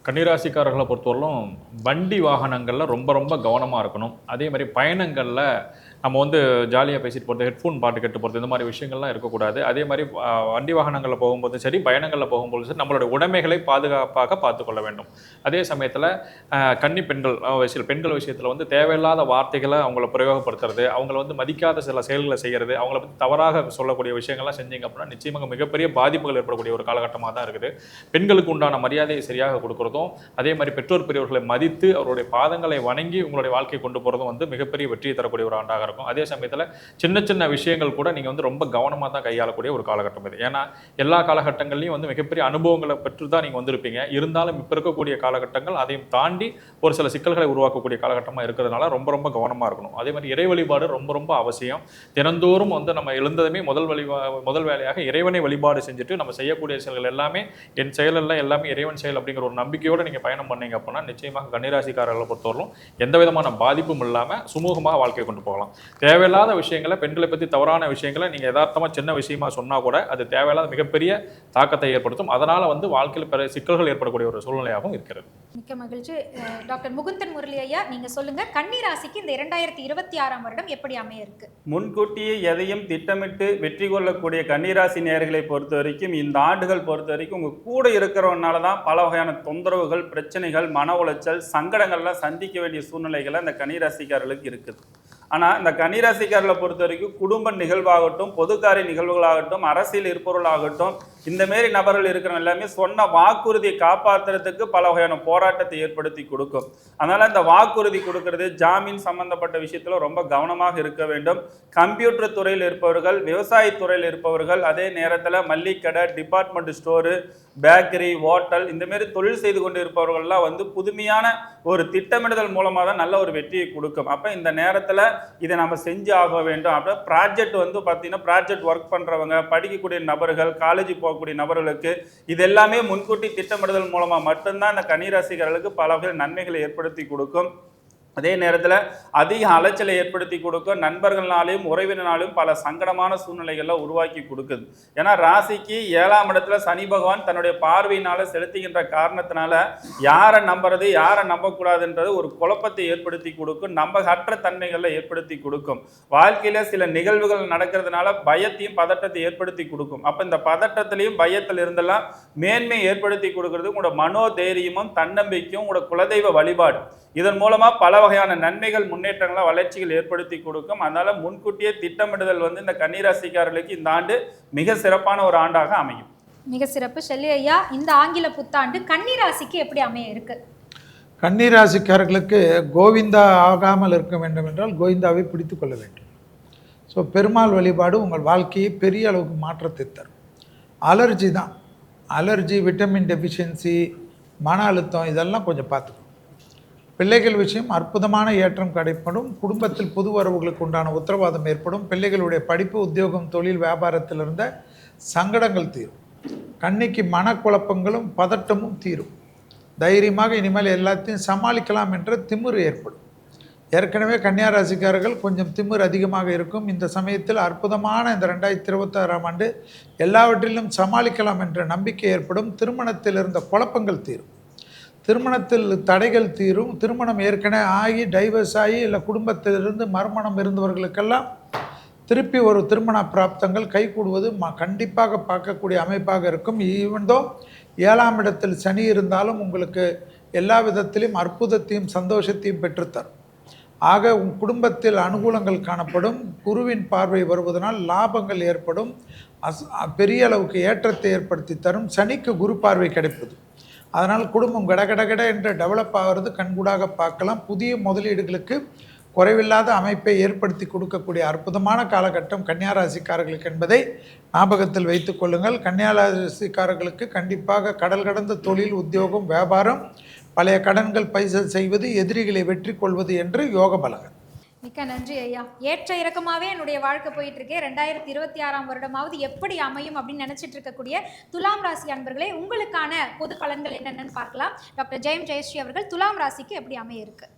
கன்னிராசிக்காரர்களை பொறுத்தவரையிலும் வண்டி வாகனங்களில் ரொம்ப ரொம்ப கவனமாக இருக்கணும். அதே மாதிரி பயணங்களில் நம்ம வந்து ஜாலியாக பேசிட்டு போகிறது, ஹெட்ஃபோன் பாட்டு கேட்டு போகிறது, இந்த மாதிரி விஷயங்கள்லாம் இருக்கக்கூடாது. அதே மாதிரி வண்டி வாகனங்களில் போகும்போதும் சரி, பயணங்களில் போகும்போதும் சரி, நம்மளுடைய உடைமைகளை பாதுகாப்பாக பார்த்துக்கொள்ள வேண்டும். அதே சமயத்தில் கன்னி பெண்கள் பெண்கள் விஷயத்தில் வந்து தேவையில்லாத வார்த்தைகளை அவங்கள பிரயோகப்படுத்துறது, அவங்கள வந்து மதிக்காத சில செயல்களை செய்கிறது, அவங்கள பற்றி தவறாக சொல்லக்கூடிய விஷயங்கள்லாம் செஞ்சீங்க அப்படின்னா நிச்சயமாக மிகப்பெரிய பாதிப்புகள் ஏற்படக்கூடிய ஒரு காலகட்டமாக தான் இருக்குது. பெண்களுக்கு உண்டான மரியாதையை சரியாக கொடுக்குறதும், அதே மாதிரி பெற்றோர் பெரியவர்களை மதித்து அவருடைய பாதங்களை வணங்கி உங்களுடைய வாழ்க்கையை கொண்டு போகிறதும் வந்து மிகப்பெரிய வெற்றியை தரக்கூடிய ஒரு ஆண்டாக இருக்கும். அதே சமயத்தில் சின்ன சின்ன விஷயங்கள் கூட நீங்கள் வந்து ரொம்ப கவனமாக தான் கையாளக்கூடிய ஒரு காலகட்டம் இது. ஏன்னா எல்லா காலகட்டங்கள்லையும் வந்து மிகப்பெரிய அனுபவங்களை பெற்று தான் நீங்கள் வந்திருப்பீங்க. இருந்தாலும் இப்போ இருக்கக்கூடிய காலகட்டங்கள் அதையும் தாண்டி ஒரு சில சிக்கல்களை உருவாக்கக்கூடிய காலகட்டமாக இருக்கிறதுனால ரொம்ப ரொம்ப கவனமாக இருக்கணும். அதே மாதிரி இறை வழிபாடு ரொம்ப ரொம்ப அவசியம். தினந்தோறும் வந்து நம்ம எழுந்ததுமே முதல் வேலையாக இறைவனை வழிபாடு செஞ்சுட்டு நம்ம செய்யக்கூடிய செயல்கள் எல்லாமே என் செயலெல்லாம் எல்லாமே இறைவன் செயல் அப்படிங்கிற ஒரு நம்பிக்கையோடு நீங்கள் பயணம் பண்ணீங்க அப்படின்னா நிச்சயமாக கன்னிராசிக்காரர்களை பொறுத்தவரையிலும் எந்த விதமான பாதிப்பும் இல்லாமல் சுமூகமாக வாழ்க்கையை கொண்டு போகலாம். தேவையில்லாத விஷயங்களை, பெண்களை பற்றி தவறான விஷயங்களை நீங்கள் யதார்த்தமாக சின்ன விஷயமா சொன்னால் கூட அது தேவையில்லாத மிகப்பெரிய தாக்கத்தை ஏற்படுத்தும். அதனால் வந்து வாழ்க்கையில் பிற சிக்கல்கள் ஏற்படக்கூடிய ஒரு சூழ்நிலையாகவும் இருக்கிறது. மிக்க மகிழ்ச்சி. டாக்டர் முகுந்தன் முரளி ஐயா, நீங்கள் சொல்லுங்கள், கன்னிராசிக்கு இந்த 2026 வருடம் எப்படி அமைய இருக்கு? முன்கூட்டியே எதையும் திட்டமிட்டு வெற்றி கொள்ளக்கூடிய கன்னிராசி நேயர்களை பொறுத்த வரைக்கும் இந்த ஆண்டுகள் பொறுத்த வரைக்கும் உங்கள் கூட இருக்கிறவனால தான் பல வகையான தொந்தரவுகள், பிரச்சனைகள், மன உளைச்சல், சங்கடங்கள்லாம் சந்திக்க வேண்டிய சூழ்நிலைகளை இந்த கன்னிராசிக்காரர்களுக்கு இருக்குது. ஆனால் இந்த கன்னிராசிக்காரர்களை பொறுத்த வரைக்கும் குடும்ப நிகழ்வாகட்டும், பொதுக்காரிய நிகழ்வுகளாகட்டும், அரசியல் இருப்பவர்களாகட்டும், இந்த மாரி நபர்கள் இருக்கிறவங்க எல்லாமே சொன்ன வாக்குறுதியை காப்பாற்றுறதுக்கு பல வகையான போராட்டத்தை ஏற்படுத்தி கொடுக்கும். அதனால் இந்த வாக்குறுதி கொடுக்கறது, ஜாமீன் சம்பந்தப்பட்ட விஷயத்தில் ரொம்ப கவனமாக இருக்க வேண்டும். கம்ப்யூட்டர் துறையில் இருப்பவர்கள், விவசாயத்துறையில் இருப்பவர்கள், அதே நேரத்தில் மல்லிகடை, டிபார்ட்மெண்ட் ஸ்டோரு, பேக்கரி, ஹோட்டல், இந்த மாரி தொழில் செய்து கொண்டு இருப்பவர்கள்லாம் வந்து புதுமையான ஒரு திட்டமிடுதல் மூலமாக தான் நல்ல ஒரு வெற்றியை கொடுக்கும். அப்போ இந்த நேரத்தில் இதை நம்ம செஞ்சு ஆக வேண்டும். அப்போ ப்ராஜெக்ட் வந்து பார்த்தீங்கன்னா ப்ராஜெக்ட் ஒர்க் பண்ணுறவங்க, படிக்கக்கூடிய நபர்கள், காலேஜ் போகக்கூடிய நபர்களுக்கு இது எல்லாமே முன்கூட்டி திட்டமிடுதல் மூலமாக மட்டும்தான் இந்த கன்னிராசிக்காரர்களுக்கு பல வகை நன்மைகளை ஏற்படுத்தி கொடுக்கும். அதே நேரத்தில் அதிக அலைச்சலை ஏற்படுத்தி கொடுக்கும். நண்பர்களாலையும் உறவினராலையும் பல சங்கடமான சூழ்நிலைகள்லாம் உருவாக்கி கொடுக்குது. ஏன்னா ராசிக்கு 7ஆம் இடத்துல சனி பகவான் தன்னுடைய பார்வையினால செலுத்துகின்ற காரணத்தினால யாரை நம்புறது, யாரை நம்பக்கூடாதுன்றது ஒரு குழப்பத்தை ஏற்படுத்தி கொடுக்கும். நம்பகற்ற தன்மைகளை ஏற்படுத்தி கொடுக்கும். வாழ்க்கையில சில நிகழ்வுகள் நடக்கிறதுனால பயத்தையும் பதட்டத்தை ஏற்படுத்தி கொடுக்கும். அப்போ இந்த பதட்டத்திலையும் பயத்தில் இருந்தெல்லாம் மேன்மை ஏற்படுத்தி கொடுக்கறது உங்களோட மனோதைரியமும் தன்னம்பிக்கையும் உங்களோட குலதெய்வ வழிபாடு. இதன் மூலமா பல வகையான நன்மைகள், முன்னேற்றங்களை, வளர்ச்சிகள் ஏற்படுத்தி கொடுக்கும். அதனால முன்கூட்டியே திட்டமிடுதல் வந்து இந்த கன்னிராசிக்காரர்களுக்கு இந்த ஆண்டு மிக சிறப்பான ஒரு ஆண்டாக அமையும். மிக சிறப்பு. ஷெல்லி ஐயா, இந்த ஆங்கில புத்தாண்டு கன்னிராசிக்கு எப்படி அமைய இருக்கு? கன்னிராசிக்காரர்களுக்கு கோவிந்தா ஆகாமல் இருக்க வேண்டும் என்றால் கோவிந்தாவை பிடித்து கொள்ள வேண்டும். ஸோ பெருமாள் வழிபாடு உங்கள் வாழ்க்கையை பெரிய அளவுக்கு மாற்றத்தை தரும். அலர்ஜி தான், அலர்ஜி, விட்டமின் டெஃபிஷியன்சி, மன அழுத்தம், இதெல்லாம் கொஞ்சம் பார்த்துக்கணும். பிள்ளைகள் விஷயம் அற்புதமான ஏற்றம் கிடைப்படும். குடும்பத்தில் புது வரவுகளுக்கு உண்டான உத்தரவாதம் ஏற்படும். பிள்ளைகளுடைய படிப்பு, உத்தியோகம், தொழில், வியாபாரத்தில் இருந்த சங்கடங்கள் தீரும். கன்னிக்கு மனக்குழப்பங்களும் பதட்டமும் தீரும். தைரியமாக இனிமேல் எல்லாத்தையும் சமாளிக்கலாம் என்ற திமிரு ஏற்படும். ஏற்கனவே கன்னியாராசிக்காரர்கள் கொஞ்சம் திமிர் அதிகமாக இருக்கும். இந்த சமயத்தில் அற்புதமான இந்த 2026ஆம் ஆண்டு எல்லாவற்றிலும் சமாளிக்கலாம் என்ற நம்பிக்கை ஏற்படும். திருமணத்தில் இருந்த குழப்பங்கள் தீரும். திருமணத்தில் தடைகள் தீரும். திருமணம் ஏற்கனவே ஆகி டைவர்ஸ் ஆகி இல்லை குடும்பத்திலிருந்து மறுமணம் இருந்தவர்களுக்கெல்லாம் திருப்பி ஒரு திருமண பிராப்தங்கள் கைகூடுவது கண்டிப்பாக பார்க்கக்கூடிய அமைப்பாக இருக்கும். ஈவன்தோ 7ஆம் இடத்தில் சனி இருந்தாலும் உங்களுக்கு எல்லா விதத்திலும் அற்புதத்தையும் சந்தோஷத்தையும் பெற்றுத்தரும். ஆக உன் குடும்பத்தில் அனுகூலங்கள் காணப்படும். குருவின் பார்வை வருவதனால் லாபங்கள் ஏற்படும். பெரிய அளவுக்கு ஏற்றத்தை ஏற்படுத்தி தரும். சனிக்கு குரு பார்வை கிடைப்பது, அதனால் குடும்பம் கடகடகட என்று டெவலப் ஆகிறது கண்கூடாக பார்க்கலாம். புதிய முதலீடுகளுக்கு குறைவில்லாத அமைப்பை ஏற்படுத்தி கொடுக்கக்கூடிய அற்புதமான காலகட்டம் கன்னியாராசிக்காரர்களுக்கு என்பதை ஞாபகத்தில் வைத்துக் கொள்ளுங்கள். கன்னியாராசிக்காரர்களுக்கு கண்டிப்பாக கடல் கடந்த தொழில், உத்தியோகம், வியாபாரம், பழைய கடன்கள் பைசல் செய்வது, எதிரிகளை வெற்றி கொள்வது என்று யோக பலகன். மிக்க நன்றி ஐயா. ஏற்ற இறக்கமாகவே என்னுடைய வாழ்க்கை போயிட்டு இருக்கேன். 2026ஆம் வருடமாவது எப்படி அமையும் அப்படின்னு நினைச்சிட்டு இருக்கக்கூடிய துலாம் ராசி அன்பர்களே, உங்களுக்கான பொது பலன்கள் என்னென்னு பார்க்கலாம். டாக்டர் ஜெயம் ஜெயஸ்ரீ அவர்கள் துலாம் ராசிக்கு எப்படி அமைய இருக்கு?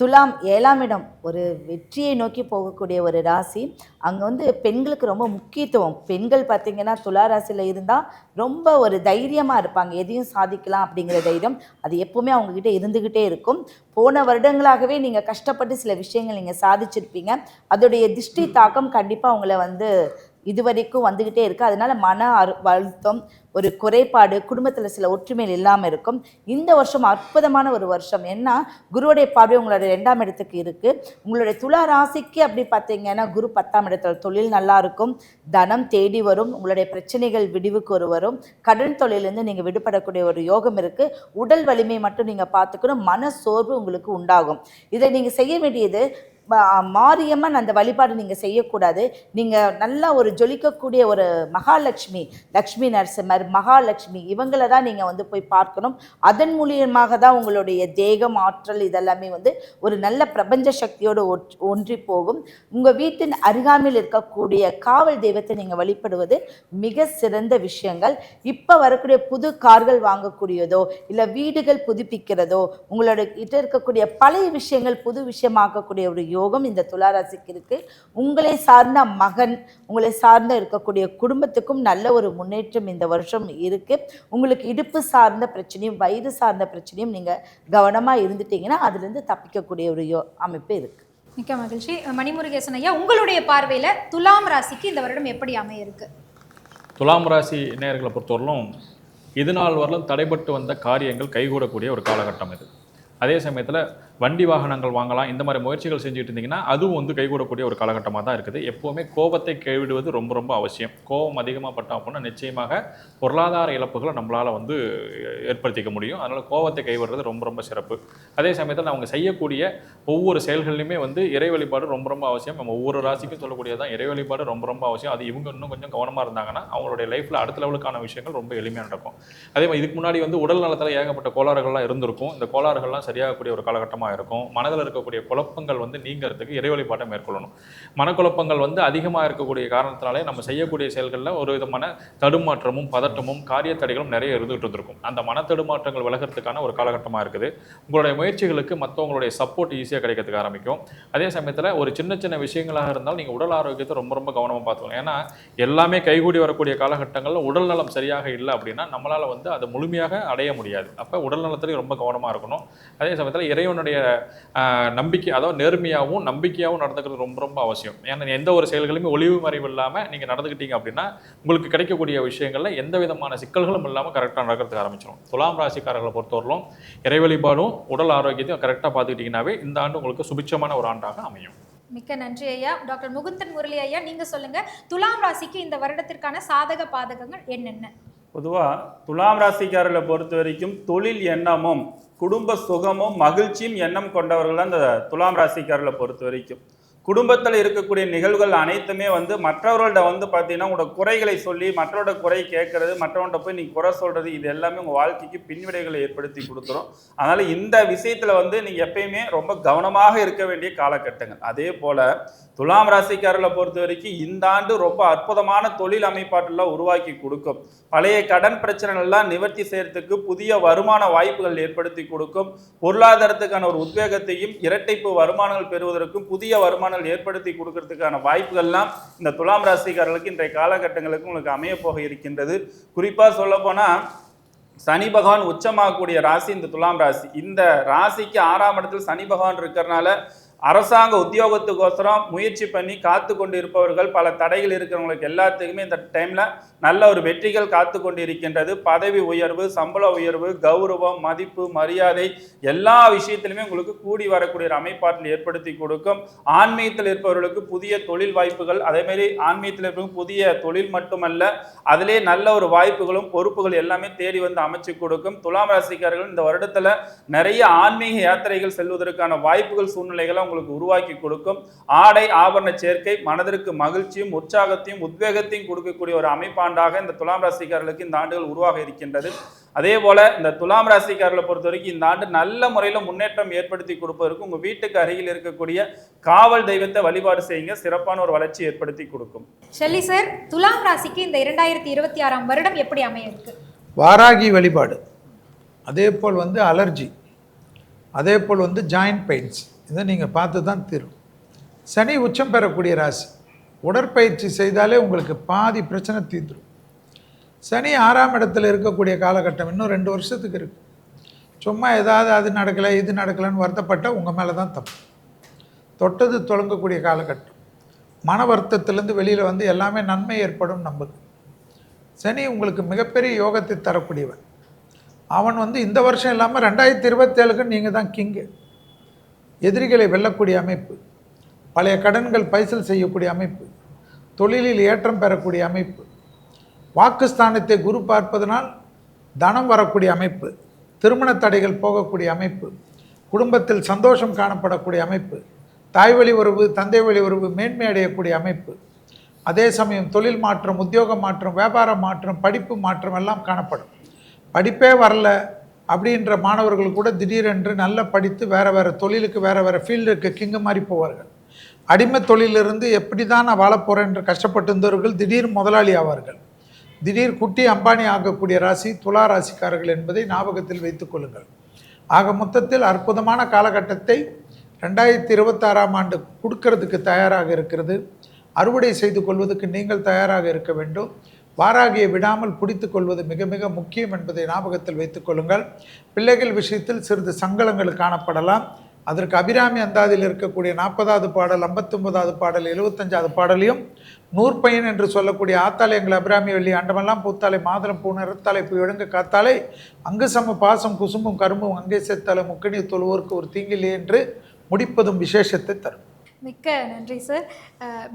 துலாம் 7ஆம் இடம் ஒரு வெற்றியை நோக்கி போகக்கூடிய ஒரு ராசி. அங்கே வந்து பெண்களுக்கு ரொம்ப முக்கியத்துவம். பெண்கள் பார்த்திங்கன்னா துலா ராசியில் இருந்தால் ரொம்ப ஒரு தைரியமாக இருப்பாங்க, எதையும் சாதிக்கலாம் அப்படிங்கிற தைரியம் அது எப்போவுமே அவங்கக்கிட்ட இருந்துக்கிட்டே இருக்கும். போன வருடங்களாகவே நீங்கள் கஷ்டப்பட்டு சில விஷயங்கள் நீங்கள் சாதிச்சிருப்பீங்க. அதோடைய திருஷ்டி தாக்கம் கண்டிப்பாக அவங்கள வந்து இதுவரைக்கும் வந்துக்கிட்டே இருக்குது. அதனால் மன அழுத்தம், ஒரு குறைபாடு, குடும்பத்தில் சில ஒற்றுமைகள் இல்லாமல் இருக்கும். இந்த வருஷம் அற்புதமான ஒரு வருஷம். ஏன்னா குருவுடைய பார்வை உங்களோட 2ஆம் இடத்துக்கு இருக்குது. உங்களுடைய துலா ராசிக்கு அப்படி பார்த்தீங்கன்னா குரு 10ஆம் இடத்துல தொழில் நல்லா இருக்கும், தனம் தேடி வரும், உங்களுடைய பிரச்சனைகள் விடிவுக்கு வரும், கடன் தொழிலேருந்து நீங்கள் விடுபடக்கூடிய ஒரு யோகம் இருக்குது. உடல் வலிமை மட்டும் நீங்கள் பார்த்துக்கணும், மன சோர்வு உங்களுக்கு உண்டாகும். இதை நீங்கள் செய்ய வேண்டியது மாரியம்மன் அந்த வழிபாடு நீங்கள் செய்யக்கூடாது. நீங்கள் நல்லா ஒரு ஜொலிக்கக்கூடிய ஒரு மகாலட்சுமி, லக்ஷ்மி நரசிம்மர், மகாலட்சுமி இவங்களை தான் நீங்கள் வந்து போய் பார்க்கணும். அதன் மூலியமாக தான் உங்களுடைய தேகம், ஆற்றல் இதெல்லாமே வந்து ஒரு நல்ல பிரபஞ்ச சக்தியோடு ஒன்றி போகும். உங்கள் வீட்டின் அருகாமையில் இருக்கக்கூடிய காவல் தெய்வத்தை நீங்கள் வழிபடுவது மிக சிறந்த விஷயங்கள். இப்போ வரக்கூடிய புது கார்கள் வாங்கக்கூடியதோ இல்லை வீடுகள் புதுப்பிக்கிறதோ, உங்களோட கிட்ட இருக்கக்கூடிய பழைய விஷயங்கள் புது விஷயமாக்கக்கூடிய ஒரு யோகம் இந்த துளாராசிக்கு இருக்கு. உங்களை சார்ந்த மகன், உங்களை சார்ந்த இருக்கக்கூடிய குடும்பத்துக்கும் நல்ல ஒரு முன்னேற்றம் இந்த வருஷம் இருக்கு. உங்களுக்கு இடுப்பு சார்ந்த பிரச்சனையும் வயிறு சார்ந்த பிரச்சனையும் நீங்க கவனமா இருந்துட்டீங்கன்னா அதுல இருந்து தப்பிக்கக்கூடிய ஒரு அமைப்பு இருக்கு. மிக்க மகிழ்ச்சி. மணிமுருகேசன் ஐயா, உங்களுடைய பார்வையில துலாம் ராசிக்கு இந்த வருடம் எப்படி அமைய இருக்கு? துலாம் ராசி நேயர்களை பொறுத்தவரையிலும் இது நாள் வரலும் தடைபட்டு வந்த காரியங்கள் கைகூடக்கூடிய ஒரு காலகட்டம் இது. அதே சமயத்தில் வண்டி வாகனங்கள் வாங்கலாம், இந்த மாதிரி முயற்சிகள் செஞ்சுட்டு இருந்தீங்கன்னா அதுவும் வந்து கைகூடக்கூடிய ஒரு காலகட்டமாக தான் இருக்குது. எப்போவுமே கோபத்தை கைவிடுவது ரொம்ப ரொம்ப அவசியம். கோபம் அதிகமாக பட்டோம் அப்படின்னா நிச்சயமாக பொருளாதார இழப்புகளை நம்மளால் வந்து ஏற்படுத்திக்க முடியும். அதனால் கோபத்தை கைவிடுறது ரொம்ப ரொம்ப சிறப்பு. அதே சமயத்தில் அவங்க செய்யக்கூடிய ஒவ்வொரு செயல்கள்லையுமே வந்து இறை வழிபாடு ரொம்ப ரொம்ப அவசியம். நம்ம ஒவ்வொரு ராசிக்கும் சொல்லக்கூடியதான் இறை வழிபாடு ரொம்ப ரொம்ப அவசியம். அது இவங்க இன்னும் கொஞ்சம் கவனமாக இருந்தாங்கன்னா அவங்களுடைய லைஃப்பில் அடுத்த லெவலுக்கான விஷயங்கள் ரொம்ப எளிமையாக நடக்கும். அதே மாதிரி இதுக்கு முன்னாடி வந்து உடல் நலத்தில் ஏகப்பட்ட கோளாறுகள்லாம் இருந்திருக்கும். இந்த கோளாறுகள்லாம் சரியாகக்கூடிய ஒரு காலகட்டமாக இருக்கும். மனதில் இருக்கக்கூடிய குழப்பங்கள் வந்து நீங்கிறதுக்கு இறை வழிபாட்டை மேற்கொள்ளணும். மனக்குழப்பங்கள் வந்து அதிகமாக இருக்கக்கூடிய காரணத்தினாலே நம்ம செய்யக்கூடிய செயல்களில் ஒரு விதமான தடுமாற்றமும் பதட்டமும் காரிய தடைகளும் நிறைய இருந்துகிட்டு இருந்திருக்கும். அந்த மன தடுமாற்றங்கள் விலகிறதுக்கான ஒரு காலகட்டமாக இருக்குது. உங்களுடைய முயற்சிகளுக்கு மற்றவங்களுடைய சப்போர்ட் ஈஸியாக கிடைக்கிறதுக்கு ஆரம்பிக்கும். அதே சமயத்தில் ஒரு சின்ன சின்ன விஷயங்களாக இருந்தாலும் நீங்கள் உடல் ஆரோக்கியத்தை ரொம்ப ரொம்ப கவனமாக பார்த்துக்கணும். ஏன்னா எல்லாமே கைகூடி வரக்கூடிய காலகட்டங்களில் உடல் நலம் சரியாக இல்லை அப்படின்னா நம்மளால் வந்து அதை முழுமையாக அடைய முடியாது. அப்போ உடல் நலத்திலையும் ரொம்ப கவனமாக இருக்கணும். அதே சமயத்தில் இறைவனுடைய நம்பிக்கை, அதாவது நேர்மையாகவும் நம்பிக்கையாகவும் நடந்துக்கிறது ரொம்ப ரொம்ப அவசியம். ஏன்னா எந்த ஒரு செயல்களுமே ஒளிவு மறைவு இல்லாமல் நீங்கள் நடந்துக்கிட்டீங்க அப்படின்னா உங்களுக்கு கிடைக்கக்கூடிய விஷயங்களில் எந்த விதமான சிக்கல்களும் இல்லாமல் கரெக்டாக நடக்கிறதுக்கு ஆரம்பிச்சிடும். துலாம் ராசிக்காரர்களை பொறுத்தவரையிலும் இறை வழிபாடும் உடல் ஆரோக்கியத்தையும் கரெக்டாக பார்த்துக்கிட்டிங்கன்னாவே இந்த ஆண்டு உங்களுக்கு சுபிட்சமான ஒரு ஆண்டாக அமையும். மிக்க நன்றி ஐயா. டாக்டர் முகுந்தன் முரளி ஐயா, நீங்க சொல்லுங்க, துலாம் ராசிக்கு இந்த வருடத்திற்கான சாதக பாதகங்கள் என்னென்ன? பொதுவாக துலாம் ராசிக்காரர்களை பொறுத்த வரைக்கும் தொழில் எண்ணமும் குடும்ப சுகமும் மகிழ்ச்சியும் எண்ணம் கொண்டவர்கள் தான் இந்த துலாம் ராசிக்காரர்களை பொறுத்த வரைக்கும். குடும்பத்தில் இருக்கக்கூடிய நிகழ்வுகள் அனைத்துமே வந்து மற்றவர்கள்ட்ட வந்து பார்த்தீங்கன்னா உங்களோட குறைகளை சொல்லி மற்றவரோட குறை கேட்கறது, மற்றவன்கிட்ட போய் நீங்கள் குறை சொல்கிறது, இது எல்லாமே உங்கள் வாழ்க்கைக்கு பின்விடைகளை ஏற்படுத்தி கொடுத்துரும். அதனால் இந்த விஷயத்தில் வந்து நீங்கள் எப்பயுமே ரொம்ப கவனமாக இருக்க வேண்டிய காலகட்டங்கள். அதே போல் துலாம் ராசிக்காரர்களை பொறுத்த வரைக்கும் இந்த ஆண்டு ரொம்ப அற்புதமான தொழில் அமைப்பாற்றெல்லாம் உருவாக்கி கொடுக்கும். பழைய கடன் பிரச்சனைகள்லாம் நிவர்த்தி செய்யறதுக்கு புதிய வருமான வாய்ப்புகள் ஏற்படுத்தி கொடுக்கும். பொருளாதாரத்துக்கான ஒரு உத்வேகத்தையும் இரட்டைப்பு வருமானங்கள் பெறுவதற்கும் புதிய வருமானங்கள் ஏற்படுத்தி கொடுக்கறதுக்கான வாய்ப்புகள்லாம் இந்த துலாம் ராசிக்காரர்களுக்கு இன்றைய காலகட்டங்களுக்கு உங்களுக்கு அமைய போக இருக்கின்றது. குறிப்பாக சொல்ல போனால் சனி பகவான் உச்சமாகக்கூடிய ராசி இந்த துலாம் ராசி. இந்த ராசிக்கு 6ஆம் இடத்தில் சனி பகவான் இருக்கிறனால அரசாங்க உத்தியோகத்துக்கோசரம் முயற்சி பண்ணி காத்து கொண்டு இருப்பவர்கள், பல தடைகள் இருக்கிறவங்களுக்கு எல்லாத்துக்குமே இந்த டைம்ல நல்ல ஒரு வெற்றிகள் காத்து கொண்டு இருக்கின்றது. பதவி உயர்வு, சம்பள உயர்வு, கௌரவம், மதிப்பு, மரியாதை எல்லா விஷயத்திலுமே உங்களுக்கு கூடி வரக்கூடிய ஒரு அமைப்பாற்றல் ஏற்படுத்தி கொடுக்கும். ஆன்மீகத்தில் இருப்பவர்களுக்கு புதிய தொழில் வாய்ப்புகள், அதே மாதிரி ஆன்மீகத்தில் இருப்பவங்க புதிய தொழில் மட்டுமல்ல அதிலே நல்ல ஒரு வாய்ப்புகளும் பொறுப்புகள் எல்லாமே தேடி வந்து அமைச்சு கொடுக்கும். துலாம் ராசிக்காரர்கள் இந்த வருடத்துல நிறைய ஆன்மீக யாத்திரைகள் செல்வதற்கான வாய்ப்புகள் சூழ்நிலைகளை உங்களுக்கு உருவாக்கி கொடுக்கும். ஆடை ஆபரண சேர்க்கை மனதிற்கு மகிழ்ச்சியும் உற்சாகத்தையும் உத்வேகத்தையும் கொடுக்கக்கூடிய ஒரு அமைப்பாண்டாக இந்த துலாம் ராசிக்காரர்களுக்கு இந்த ஆண்டுகள் உருவாக இருக்கின்றது. அதே போல இந்த துலாம் ராசிக்காரர்களை பொறுத்த வரைக்கும் இந்த ஆண்டு நல்ல முறையில் முன்னேற்றம் ஏற்படுத்தி கொடுப்பதற்கு உங்க வீட்டுக்கு அருகில் இருக்கக்கூடிய காவல் தெய்வத்தை வழிபாடு செய்யுங்க, சிறப்பான ஒரு வளர்ச்சி ஏற்படுத்தி கொடுக்கும். ஷெல்லி சார், துலாம் ராசிக்கு இந்த 2026ஆம் வருடம் எப்படி அமைய இருக்கு? வாராகி வழிபாடு, அதே போல் அலர்ஜி, அதே போல் வந்து ஜாயிண்ட் பெயின்ஸ், இதை நீங்கள் பார்த்து தான் தீரும். சனி உச்சம் பெறக்கூடிய ராசி, உடற்பயிற்சி செய்தாலே உங்களுக்கு பாதி பிரச்சனை தீர்ந்துடும். சனி 6ஆம் இடத்துல இருக்கக்கூடிய காலகட்டம் இன்னும் 2 வருஷத்துக்கு இருக்குது. சும்மா ஏதாவது அது நடக்கலை இது நடக்கலைன்னு வருத்தப்பட்டால் உங்கள் மேலே தான் தப்பு. தொட்டது தொடங்கக்கூடிய காலகட்டம். மன வருத்தத்திலேருந்து வெளியில் வந்து எல்லாமே நன்மை ஏற்படும் நம்புது. சனி உங்களுக்கு மிகப்பெரிய யோகத்தை தரக்கூடியவன். அவன் வந்து இந்த வருஷம் இல்லாமல் 2027க்கு நீங்கள் தான் கிங்கு. எதிரிகளை வெல்லக்கூடிய அமைப்பு, பழைய கடன்கள் பைசல் செய்யக்கூடிய அமைப்பு, தொழிலில் ஏற்றம் பெறக்கூடிய அமைப்பு, வாக்குஸ்தானத்தை குரு பார்ப்பதனால் தனம் வரக்கூடிய அமைப்பு, திருமண தடைகள் போகக்கூடிய அமைப்பு, குடும்பத்தில் சந்தோஷம் காணப்படக்கூடிய அமைப்பு, தாய் வழி உறவு தந்தை வழி உறவு மேன்மை அடையக்கூடிய அமைப்பு, அதே சமயம் தொழில் மாற்றம், உத்தியோக மாற்றம், வியாபார மாற்றம், படிப்பு மாற்றம் எல்லாம் காணப்படும். படிப்பே வரல அப்படின்ற மாணவர்கள் கூட திடீரென்று நல்லா படித்து வேறு தொழிலுக்கு வேறு ஃபீல்டுக்கு கிங்கு மாதிரி போவார்கள். அடிமை தொழிலிருந்து எப்படி தான் நான் வாழப்போகிறேன் என்று கஷ்டப்பட்டு இருந்தவர்கள் திடீர் முதலாளி ஆவார்கள். திடீர் குட்டி அம்பானி ஆகக்கூடிய ராசி துலா ராசிக்காரர்கள் என்பதை ஞாபகத்தில் வைத்துக் கொள்ளுங்கள். ஆக மொத்தத்தில் அற்புதமான காலகட்டத்தை 2026ஆம் ஆண்டு கொடுக்கறதுக்கு தயாராக இருக்கிறது. அறுவடை செய்து கொள்வதற்கு நீங்கள் தயாராக இருக்க வேண்டும். வாராகியை விடாமல் பிடித்து கொள்வது மிக மிக முக்கியம் என்பதை ஞாபகத்தில் வைத்துக் கொள்ளுங்கள். பிள்ளைகள் விஷயத்தில் சிறிது சங்கடங்கள் காணப்படலாம். அதற்கு அபிராமி அந்தாதியில் இருக்கக்கூடிய 40வது பாடல், 59வது பாடல், 75வது பாடலையும் நூற்பயன் என்று சொல்லக்கூடிய ஆத்தாலை எங்கள் அபிராமி வெள்ளி அண்டமெல்லாம் பூத்தாலை மாதுளம் பூ நிறத்தாலை பூ எடுங்க காத்தாலை அங்கு சம பாசம் குசும்பும் கரும்பும் அங்கே சேர்த்தாலை முக்கணி தொழுவோருக்கு ஒரு தீங்கில்லை என்று முடிப்பதும் விசேஷத்தை தரும். மிக்க நன்றி சார்.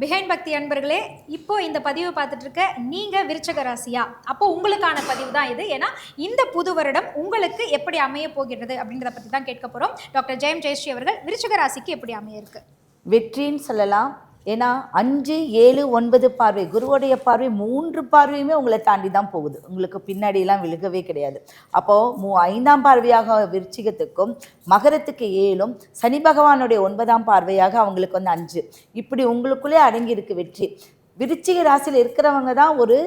பிஹைண்ட் பக்தி அன்பர்களே, இப்போ இந்த பதிவு பார்த்துட்டு இருக்க நீங்கள் விருச்சக ராசியா? அப்போ உங்களுக்கான பதிவு தான் இது. ஏன்னா இந்த புது வருடம் உங்களுக்கு எப்படி அமைய போகிறது அப்படின்றத பற்றி தான் கேட்க போகிறோம். டாக்டர் ஜெயம் ஜெயஸ்ரீ அவர்கள், விருச்சக ராசிக்கு எப்படி அமைய இருக்கு? வெற்றின்னு சொல்லலாம். ஏன்னா 5, 7, 9 பார்வை, குருவுடைய பார்வை 3 பார்வையுமே உங்களை தாண்டி தான் போகுது. உங்களுக்கு பின்னாடியெல்லாம் விழுகவே கிடையாது. அப்போது 5ஆம் பார்வையாக விருச்சிகத்துக்கும் மகரத்துக்கு 7ம் சனி பகவானுடைய 9ஆம் பார்வையாக அவங்களுக்கு வந்து 5. இப்படி உங்களுக்குள்ளே அடங்கியிருக்கு வெற்றி. விருச்சிக ராசியில் இருக்கிறவங்க தான் ஒரு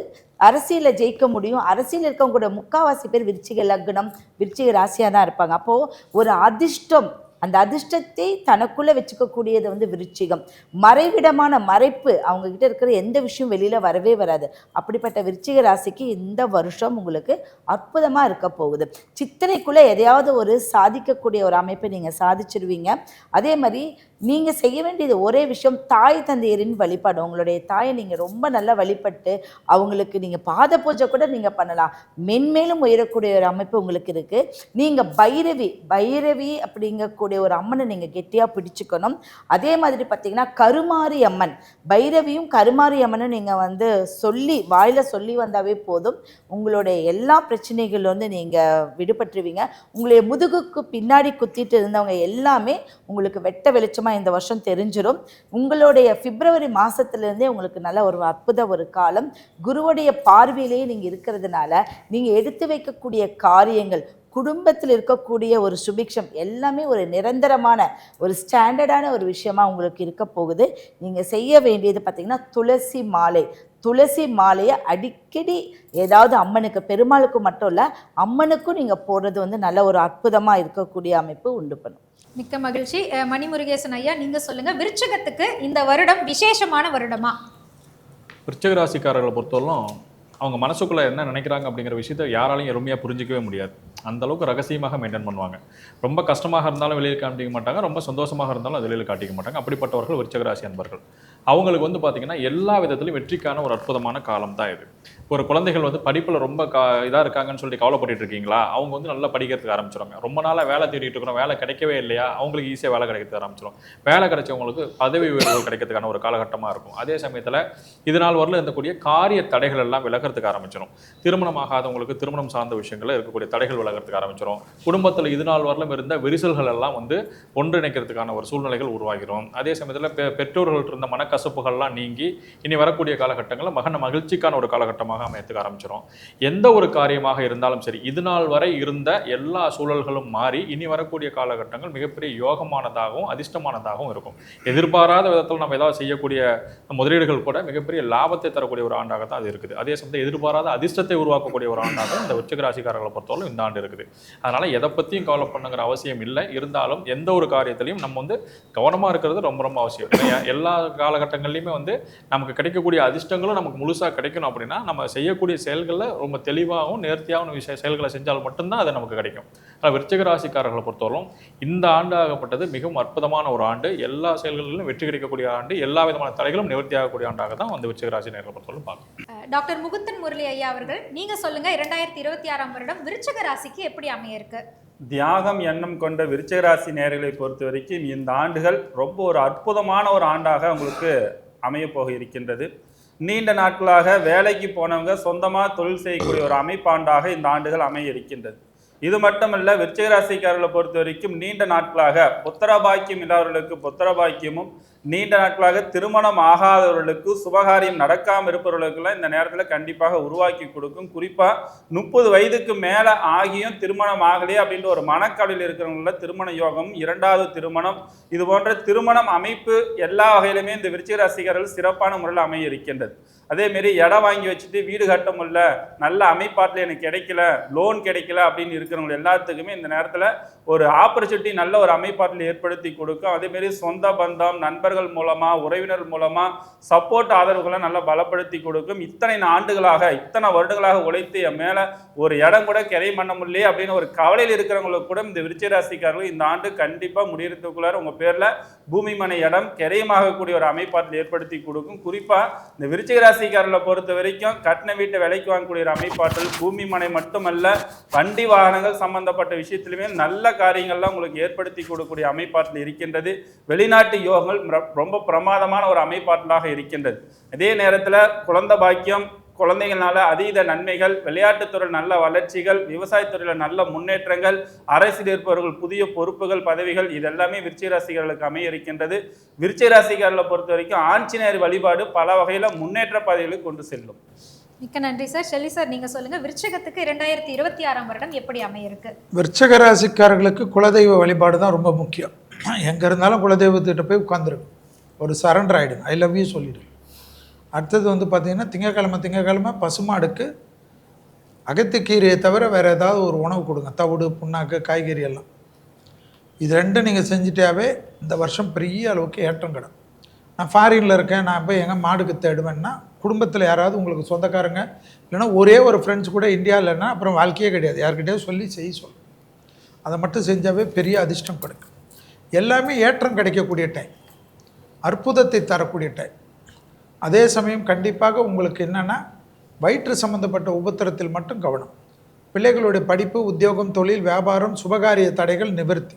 அரசியலில் ஜெயிக்க முடியும். அரசியல் இருக்கவங்க கூட முக்கால்வாசி பேர் விருச்சிக லக்னம் விருச்சிக ராசியாக தான் இருப்பாங்க. அப்போது ஒரு அதிர்ஷ்டம், அந்த அதிர்ஷ்டத்தை தனக்குள்ளே வச்சுக்கக்கூடியது வந்து விருச்சிகம். மறைவிடமான மறைப்பு, அவங்கக்கிட்ட இருக்கிற எந்த விஷயம் வெளியில் வரவே வராது. அப்படிப்பட்ட விருச்சிக ராசிக்கு இந்த வருஷம் உங்களுக்கு அற்புதமாக இருக்க போகுது. சித்திரைக்குள்ளே எதையாவது ஒரு சாதிக்கக்கூடிய ஒரு அமைப்பை நீங்கள் சாதிச்சிருவீங்க. அதே மாதிரி நீங்கள் செய்ய வேண்டியது ஒரே விஷயம், தாய் தந்தையரின் வழிபாடு. உங்களுடைய தாயை நீங்கள் ரொம்ப நல்லா வழிபட்டு அவங்களுக்கு நீங்கள் பாத பூஜை கூட நீங்கள் பண்ணலாம். மென்மேலும் உயரக்கூடிய ஒரு அமைப்பு உங்களுக்கு இருக்குது. நீங்கள் பைரவி அப்படிங்கக்கூடிய ஒரு அம்மனை நீங்கள் கெட்டியாக பிடிச்சிக்கணும். அதே மாதிரி பார்த்தீங்கன்னா கருமாரி அம்மன், பைரவியும் கருமாரி அம்மனும் நீங்கள் வந்து வாயில் சொல்லி வந்தாவே போதும். உங்களுடைய எல்லா பிரச்சனைகள் வந்து நீங்கள் விடுபட்டுருவீங்க. உங்களுடைய முதுகுக்கு பின்னாடி குத்திட்டு இருந்தவங்க எல்லாமே உங்களுக்கு வெட்ட வெளிச்சமாக இந்த வருஷம் தெரிஞ்சிடும். உங்களுடைய பிப்ரவரி மாதத்துலேருந்தே உங்களுக்கு நல்ல ஒரு அற்புத ஒரு காலம். குருவுடைய பார்வையிலேயே நீங்கள் இருக்கிறதுனால நீங்கள் எடுத்து வைக்கக்கூடிய காரியங்கள், குடும்பத்தில் இருக்கக்கூடிய ஒரு சுபிக்ஷம் எல்லாமே ஒரு நிரந்தரமான ஒரு ஸ்டாண்டர்டான ஒரு விஷயமா உங்களுக்கு இருக்க போகுது. நீங்கள் செய்ய வேண்டியது பார்த்திங்கன்னா துளசி மாலையை அடிக்கடி ஏதாவது அம்மனுக்கு, பெருமாளுக்கு மட்டும் இல்லை அம்மனுக்கும் நீங்கள் போடுறது வந்து நல்ல ஒரு அற்புதமாக இருக்கக்கூடிய அமைப்பு உண்டு பண்ணும். மிக்க மகிழ்ச்சி. மணிமுருகேசன் ஐயா, நீங்கள் சொல்லுங்கள், விருச்சிகத்துக்கு இந்த வருடம் விசேஷமான வருடமா? விருச்சிக ராசிக்காரர்களை பொறுத்தவரைக்கும் அவங்க மனசுக்குள்ளே என்ன நினைக்கிறாங்க அப்படிங்கிற விஷயத்தை யாராலையும் எளிமையாக புரிஞ்சிக்கவே முடியாது. அந்தளவுக்கு ரகசியமாக மெயின்டைன் பண்ணுவாங்க. ரொம்ப கஷ்டமாக இருந்தாலும் வெளியில் காட்டிக்க மாட்டாங்க, ரொம்ப சந்தோஷமாக இருந்தாலும் அது வெளியில் காட்டிக்க மாட்டாங்க. அப்படிப்பட்டவர்கள் விருச்சிக ராசி அன்பர்கள். அவங்களுக்கு வந்து பார்த்திங்கன்னா எல்லா விதத்துலையும் வெற்றிக்கான ஒரு அற்புதமான காலம் தான் இது. ஒரு குழந்தைகள் வந்து படிப்பில் ரொம்ப இதாக இருக்காங்கன்னு சொல்லிட்டு கவலைப்பட்டு இருக்கீங்களா, அவங்க வந்து நல்லா படிக்கிறதுக்கு ஆரம்பிச்சிடுவாங்க. ரொம்ப நாளாக வேலை தேடிட்டு இருக்கிறோம், வேலை கிடைக்கவே இல்லையா, அவங்களுக்கு ஈஸியாக வேலை கிடைக்கிறதுக்கு ஆரம்பிச்சிடும். வேலை கிடைச்சவங்களுக்கு பதவி உயர்வு கிடைக்கிறதுக்கான ஒரு காலகட்டமாக இருக்கும். அதே சமயத்தில் இதனால் வரல இருக்கக்கூடிய காரிய தடைகள் எல்லாம் விலகிறதுக்கு ஆரம்பிச்சிடும். திருமணம் ஆகாதவங்களுக்கு திருமணம் சார்ந்த விஷயங்களில் இருக்கக்கூடிய தடைகள் விலகிறதுக்கு ஆரம்பிச்சிடும். குடும்பத்தில் இது நாள் வரலும் இருந்த விரிசல்கள் எல்லாம் வந்து ஒன்றிணைக்கிறதுக்கான ஒரு சூழ்நிலைகள் உருவாகிடும். அதே சமயத்தில் பெற்றோர்கள்ட்ட இருந்த மனக்கசப்புகள்லாம் நீங்கி இனி வரக்கூடிய காலகட்டங்களில் மகிழ்ச்சிக்கான ஒரு காலகட்டமாக அமையத்துக்கு ஆரம்பிச்சிடும். எந்த ஒரு காரியமாக இருந்தாலும் சரி, இது நாள் வரை இருந்த எல்லா சூழல்களும் மாறி இனி வரக்கூடிய காலகட்டங்கள் மிகப்பெரிய யோகமானதாகவும் அதிர்ஷ்டமானதாகவும் இருக்கும். எதிர்பாராத விதத்தில் நம்ம ஏதாவது செய்யக்கூடிய முதலீடுகள் கூட மிகப்பெரிய லாபத்தை தரக்கூடிய ஒரு ஆண்டாக தான் அது இருக்குது. அதே சமயத்தில் வாழ்க்கையில் எதிர்பாராத அதிர்ஷ்டத்தை உருவாக்கக்கூடிய ஒரு ஆண்டாக இந்த விருச்சிக ராசிக்காரர்களை பொறுத்தவரை இந்த ஆண்டு இருக்குது. அதனால எதை பற்றியும் கவலை பண்ணுங்கிற அவசியம் இல்லை. இருந்தாலும் எந்த ஒரு காரியத்திலையும் நம்ம வந்து கவனமாக இருக்கிறது ரொம்ப ரொம்ப அவசியம். எல்லா காலகட்டங்கள்லையுமே வந்து நமக்கு கிடைக்கக்கூடிய அதிர்ஷ்டங்களும் நமக்கு முழுசாக கிடைக்கணும் அப்படின்னா நம்ம செய்யக்கூடிய செயல்களில் ரொம்ப தெளிவாகவும் நேர்த்தியாகவும் செயல்களை செஞ்சால் மட்டும்தான் அது நமக்கு கிடைக்கும். ஆனால் விருச்சிக ராசிக்காரர்களை பொறுத்தவரைக்கும் இந்த ஆண்டு ஆகப்பட்டது மிகவும் அற்புதமான ஒரு ஆண்டு. எல்லா செயல்களிலும் வெற்றி கிடைக்கக்கூடிய ஆண்டு, எல்லா விதமான தடைகளும் நிவர்த்தியாகக்கூடிய ஆண்டாக தான் வந்து விருச்சிக ராசி நேர்களை பொறுத்தவரை பார்க்கணும். டாக்டர் முகுந்தன் முரளி ஐயா அவர்கள், நீங்க சொல்லுங்க 2026 வருடம் விருச்சிக ராசிக்கு எப்படி அமைய இருக்கு? தியாகம் எண்ணம் கொண்ட விருச்சிக ராசி நேயர்களை பொறுத்த வரைக்கும் இந்த ஆண்டுகள் ரொம்ப ஒரு அற்புதமான ஒரு ஆண்டாக உங்களுக்கு அமைய போக இருக்கின்றது. நீண்ட நாட்களாக வேலைக்கு போனவங்க சொந்தமாக தொழில் செய்யக்கூடிய ஒரு அமைப்பாண்டாக இந்த ஆண்டுகள் அமைய இருக்கின்றது. இது மட்டுமல்ல, விருச்சிக ராசிக்காரர்களை பொறுத்த வரைக்கும் நீண்ட நாட்களாக புத்திரபாக்கியம் இல்லாதவர்களுக்கு புத்திரபாக்கியமும், நீண்ட நாட்களாக திருமணம் ஆகாதவர்களுக்கு சுபகாரியம் நடக்காமல் இருப்பவர்களுக்கெல்லாம் இந்த நேரத்தில் கண்டிப்பாக உருவாக்கி கொடுக்கும். குறிப்பாக 30 வயதுக்கு மேலே ஆகியும் திருமணம் ஆகலையே அப்படின்ற ஒரு மனக்கவலையில் இருக்கிறவங்கள திருமண யோகம், 2வது திருமணம், இது போன்ற திருமணம் அமைப்பு எல்லா வகையிலுமே இந்த விருச்சிக ராசிக்காரர்கள் சிறப்பான முறையில் அமைய இருக்கின்றது. அதேமாரி இடம் வாங்கி வச்சுட்டு வீடு கட்ட முடியல, நல்ல அமைப்பாட்டில் எனக்கு கிடைக்கல, லோன் கிடைக்கல அப்படின்னு இருக்கிறவங்க எல்லாத்துக்குமே இந்த நேரத்தில் ஒரு ஆப்பர்ச்சுனிட்டி நல்ல ஒரு அமைப்பாட்டில் ஏற்படுத்தி கொடுக்கும். அதேமாரி சொந்த பந்தம், நண்பர்கள் மூலமாக, உறவினர் மூலமாக சப்போர்ட் ஆதரவுகளை நல்லா பலப்படுத்தி கொடுக்கும். இத்தனை வருடங்களாக உழைத்து என் மேலே ஒரு இடம் கூட கிரை பண்ண முடியலையே அப்படின்னு ஒரு கவலையில் இருக்கிறவங்களுக்கு கூட இந்த விருச்சிக ராசிக்காரர்கள் இந்த ஆண்டு கண்டிப்பாக முடியறதுக்குள்ளார உங்கள் பேரில் பூமி மனை இடம் கிரையமாகக்கூடிய ஒரு அமைப்பாட்டில் ஏற்படுத்தி கொடுக்கும். குறிப்பாக இந்த விருச்சிக ராசிக்காரர்களை பொறுத்த வரைக்கும் கட்டின வீட்டை விலைக்கு வாங்கக்கூடிய ஒரு அமைப்பாற்றல், பூமி மனை மட்டுமல்ல வண்டி வாகனங்கள் சம்பந்தப்பட்ட விஷயத்திலுமே நல்ல காரியங்கள்லாம் உங்களுக்கு ஏற்படுத்தி கொடுக்கக்கூடிய அமைப்பாற்றல் இருக்கின்றது. வெளிநாட்டு யோகங்கள் ரொம்ப பிரமாதமான ஒரு அமைப்பாற்றலாக இருக்கின்றது. அதே நேரத்தில் குழந்தை பாக்கியம், குழந்தைகள்னால அதீத நன்மைகள், விளையாட்டுத்துறையில் நல்ல வளர்ச்சிகள், விவசாயத்துறையில் நல்ல முன்னேற்றங்கள், அரசியல் இருப்பவர்கள் புதிய பொறுப்புகள், பதவிகள், இதெல்லாமே விருச்சிக ராசிக்காரர்களுக்கு அமைய இருக்கின்றது. விருச்சிக ராசிக்காரர்களை பொறுத்த வரைக்கும் ஆஞ்சநேயர் வழிபாடு பல வகையில் முன்னேற்ற பாதைகளுக்கு கொண்டு செல்லும். மிக்க நன்றி சார். ஷெல்லி சார், நீங்க சொல்லுங்க விருச்சிகத்துக்கு 2026 வருடம் எப்படி அமைய இருக்கு? விருச்சிக ராசிக்காரர்களுக்கு குலதெய்வ வழிபாடு தான் ரொம்ப முக்கியம். எங்கே இருந்தாலும் குலதெய்வத்திட்ட போய் உட்காந்துருக்கும், ஒரு சரண்டர் ஆகிடுங்க, ஐ லவ் யூ சொல்லிவிடு. அடுத்தது வந்து பார்த்திங்கன்னா திங்கக்கிழமை பசுமாடுக்கு அகத்திக்கீரையை தவிர வேறு ஏதாவது ஒரு உணவு கொடுங்க, தவிடு, புண்ணாக்கு, காய்கறி எல்லாம். இது ரெண்டும் நீங்கள் செஞ்சுட்டாவே இந்த வருஷம் பெரிய அளவுக்கு ஏற்றம் கிடும். நான் ஃபாரினில் இருக்கேன், நான் போய் எங்கே மாடுக்கு தேடுவேன்னா குடும்பத்தில் யாராவது உங்களுக்கு சொந்தக்காரங்க இல்லைன்னா ஒரே ஒரு ஃப்ரெண்ட்ஸ் கூட இந்தியா இல்லைன்னா அப்புறம் வாழ்க்கையே கிடையாது. யார்கிட்டயாவது சொல்லி சொல்லு, அதை மட்டும் செஞ்சாவே பெரிய அதிர்ஷ்டம் கிடைக்கும். எல்லாமே ஏற்றம் கிடைக்கக்கூடிய டைம், அற்புதத்தை தரக்கூடிய டைம். அதே சமயம் கண்டிப்பாக உங்களுக்கு என்னென்னா வயிற்று சம்பந்தப்பட்ட உபத்திரத்தில் மட்டும் கவனம். பிள்ளைகளுடைய படிப்பு, உத்தியோகம், தொழில், வியாபாரம், சுபகாரிய தடைகள் நிவர்த்தி.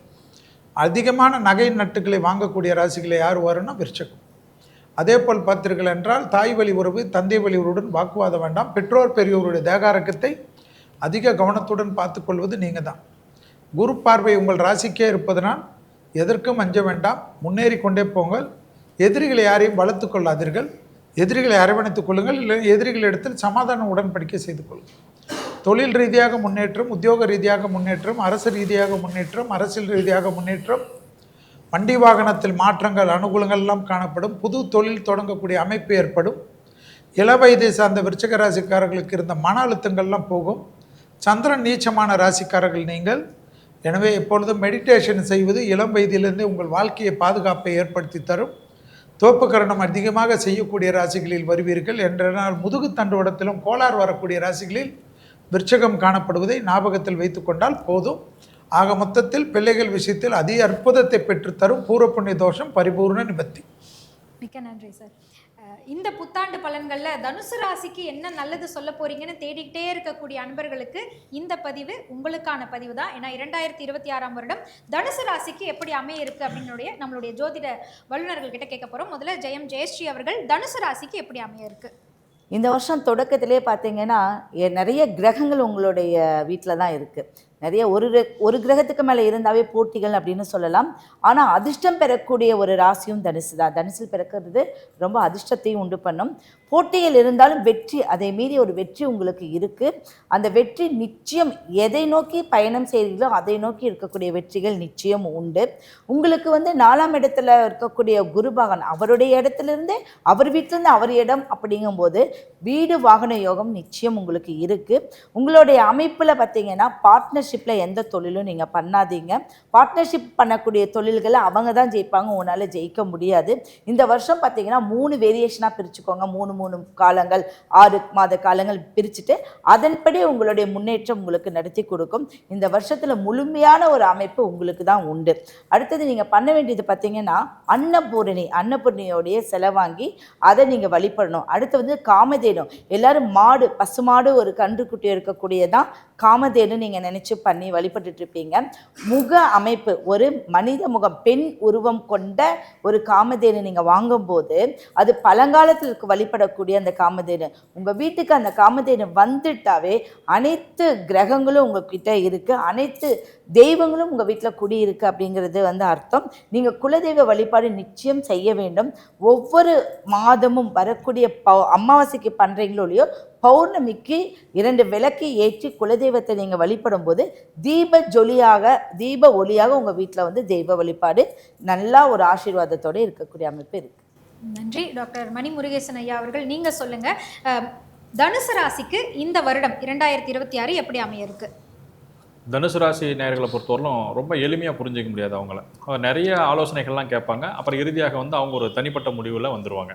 அதிகமான நகை நட்டுக்களை வாங்கக்கூடிய ராசிகளை யார் வரும்னா விருச்சிகம். அதே போல் பார்த்தீர்கள் என்றால் தாய் வழி உறவு, தந்தை வழி உறவுடன் வாக்குவாதம் வேண்டாம். பெற்றோர் பெரியோருடைய தேகாரக்கத்தை அதிக கவனத்துடன் பார்த்துக்கொள்வது நீங்கள் தான். குரு பார்வை உங்கள் ராசிக்கே இருப்பதனால் எதற்கும் அஞ்ச வேண்டாம், முன்னேறி கொண்டே போங்கள். எதிரிகளை யாரையும் வளர்த்து கொள்ளாதீர்கள், எதிரிகளை அரவணைத்துக் கொள்ளுங்கள். இல்லை எதிரிகளிடத்தில் சமாதான உடன்படிக்கை செய்து கொள்ளுங்கள். தொழில் ரீதியாக முன்னேற்றம், உத்தியோக ரீதியாக முன்னேற்றம், அரசு ரீதியாக முன்னேற்றம், அரசியல் ரீதியாக முன்னேற்றம், வண்டி வாகனத்தில் மாற்றங்கள், அனுகூலங்கள் எல்லாம் காணப்படும். புது தொழில் தொடங்கக்கூடிய அமைப்பு ஏற்படும். இளவயதை சார்ந்த விருச்சிக ராசிக்காரர்களுக்கு இருந்த மன அழுத்தங்கள்லாம் போகும். சந்திரன் நீச்சமான ராசிக்காரர்கள் நீங்கள். எனவே எப்பொழுதும் மெடிடேஷன் செய்வது இளம் வயதிலிருந்தே உங்கள் வாழ்க்கையை பாதுகாப்பை ஏற்படுத்தி தரும். தோப்புக்கரணம் அதிகமாக செய்யக்கூடிய ராசிகளில் வருவீர்கள். என்றால் முதுகு தண்டுவடத்திலும் கோளாறு வரக்கூடிய ராசிகளில் விருச்சிகம் காணப்படுவதை ஞாபகத்தில் வைத்து கொண்டால் போதும். ஆக மொத்தத்தில் பிள்ளைகள் விஷயத்தில் அதிக அற்புதத்தை பெற்றுத்தரும். பூர்வ புண்ணிய தோஷம் பரிபூர்ண நிவர்த்தி. மிக்க நன்றி சார். இந்த புத்தாண்டு பலன்களில் தனுசு ராசிக்கு என்ன நல்லது சொல்ல போறீங்கன்னு தேடிக்கிட்டே இருக்கக்கூடிய அன்பர்களுக்கு இந்த பதிவு உங்களுக்கான பதிவு தான். ஏன்னா 2026 வருடம் தனுசு ராசிக்கு எப்படி அமைய இருக்கு அப்படின்னு நம்மளுடைய ஜோதிட வல்லுநர்கள் கிட்ட கேட்க போறோம். முதல்ல ஜெயஸ்ரீ அவர்கள், தனுசு ராசிக்கு எப்படி அமைய இருக்கு? இந்த வருஷம் தொடக்கத்திலே பார்த்தீங்கன்னா நிறைய கிரகங்கள் உங்களுடைய வீட்டில் தான் இருக்குது. நிறைய ஒரு கிரகத்துக்கு மேலே இருந்தாவே போட்டிகள் அப்படின்னு சொல்லலாம். ஆனால் அதிர்ஷ்டம் பெறக்கூடிய ஒரு ராசியும் தனுசு தான். தனுசில் பிறக்கிறது ரொம்ப அதிர்ஷ்டத்தையும் உண்டு பண்ணும். போட்டிகள் இருந்தாலும் வெற்றி, அதை மீறி ஒரு வெற்றி உங்களுக்கு இருக்குது. அந்த வெற்றி நிச்சயம் எதை நோக்கி பயணம் செய்கிறீர்களோ அதை நோக்கி இருக்கக்கூடிய வெற்றிகள் நிச்சயம் உண்டு. உங்களுக்கு 4ஆம் இடத்துல இருக்கக்கூடிய குரு பகவான் அவருடைய இடத்துலேருந்தே அவர் வீட்டிலேருந்து அவர் இடம் அப்படிங்கும்போது வீடு வாகன யோகம் நிச்சயம் உங்களுக்கு இருக்குது. உங்களுடைய அமைப்பில் பார்த்தீங்கன்னா பார்ட்னர்ஷிப்பில் எந்த தொழிலும் நீங்கள் பண்ணாதீங்க. பார்ட்னர்ஷிப் பண்ணக்கூடிய தொழில்களை அவங்க தான் ஜெயிப்பாங்க, உங்களால் ஜெயிக்க முடியாது. இந்த வருஷம் பார்த்தீங்கன்னா 3 வேரியேஷனாக பிரிச்சுக்கோங்க. 3 காலங்கள் 6 மாத காலங்கள் பிரிச்சுட்டு அதன்படி உங்களுடைய முன்னேற்றம் உங்களுக்கு நடத்தி கொடுக்கும். இந்த வருஷத்தில் முழுமையான ஒரு அமைப்பு உங்களுக்கு தான் உண்டு. அடுத்தது நீங்கள் பண்ண வேண்டியது பார்த்தீங்கன்னா அன்னபூரணியோடைய செலவாங்கி அதை நீங்கள் வழிபடணும். அடுத்து காமதேனு, எல்லாரும் மாடு, பசுமாடு ஒரு கன்றுக்குட்டி இருக்கக்கூடியதான் காமதேனு நீங்கள் நினச்சி பண்ணி வழிபட்டுட்டு இருப்பீங்க. முக அமைப்பு, ஒரு மனித முகம், பெண் உருவம் கொண்ட ஒரு காமதேனு நீங்கள் வாங்கும்போது அது பழங்காலத்தில் வழிபடக்கூடிய அந்த காமதேனு, உங்கள் வீட்டுக்கு அந்த காமதேனு வந்துட்டாவே அனைத்து கிரகங்களும் உங்ககிட்ட இருக்குது, அனைத்து தெய்வங்களும் உங்கள் வீட்டில் குடியிருக்கு அப்படிங்கிறது அர்த்தம். நீங்கள் குலதெய்வ வழிபாடு நிச்சயம் செய்ய வேண்டும். ஒவ்வொரு மாதமும் வரக்கூடிய அமாவாசைக்கு பண்ணுறீங்களோ இல்லையோ, பௌர்ணமிக்கு 2 விளக்கு ஏற்றி குலதெய்வத்தை நீங்கள் வழிபடும் போது தீப ஒளியாக உங்கள் வீட்டில் தெய்வ வழிபாடு நல்லா ஒரு ஆசீர்வாதத்தோடு இருக்கக்கூடிய அமைப்பு இருக்குது. நன்றி டாக்டர் மணி முருகேசன் ஐயா அவர்கள். நீங்கள் சொல்லுங்கள், தனுசு ராசிக்கு இந்த வருடம் 2026 எப்படி அமைய இருக்கு? தனுசு ராசி நேயர்களை பொறுத்தவரையிலும் ரொம்ப எளிமையாக புரிஞ்சிக்க முடியாது. அவங்கள நிறைய ஆலோசனைகள்லாம் கேட்பாங்க. அப்புறம் இறுதியாக அவங்க ஒரு தனிப்பட்ட முடிவில் வந்துடுவாங்க.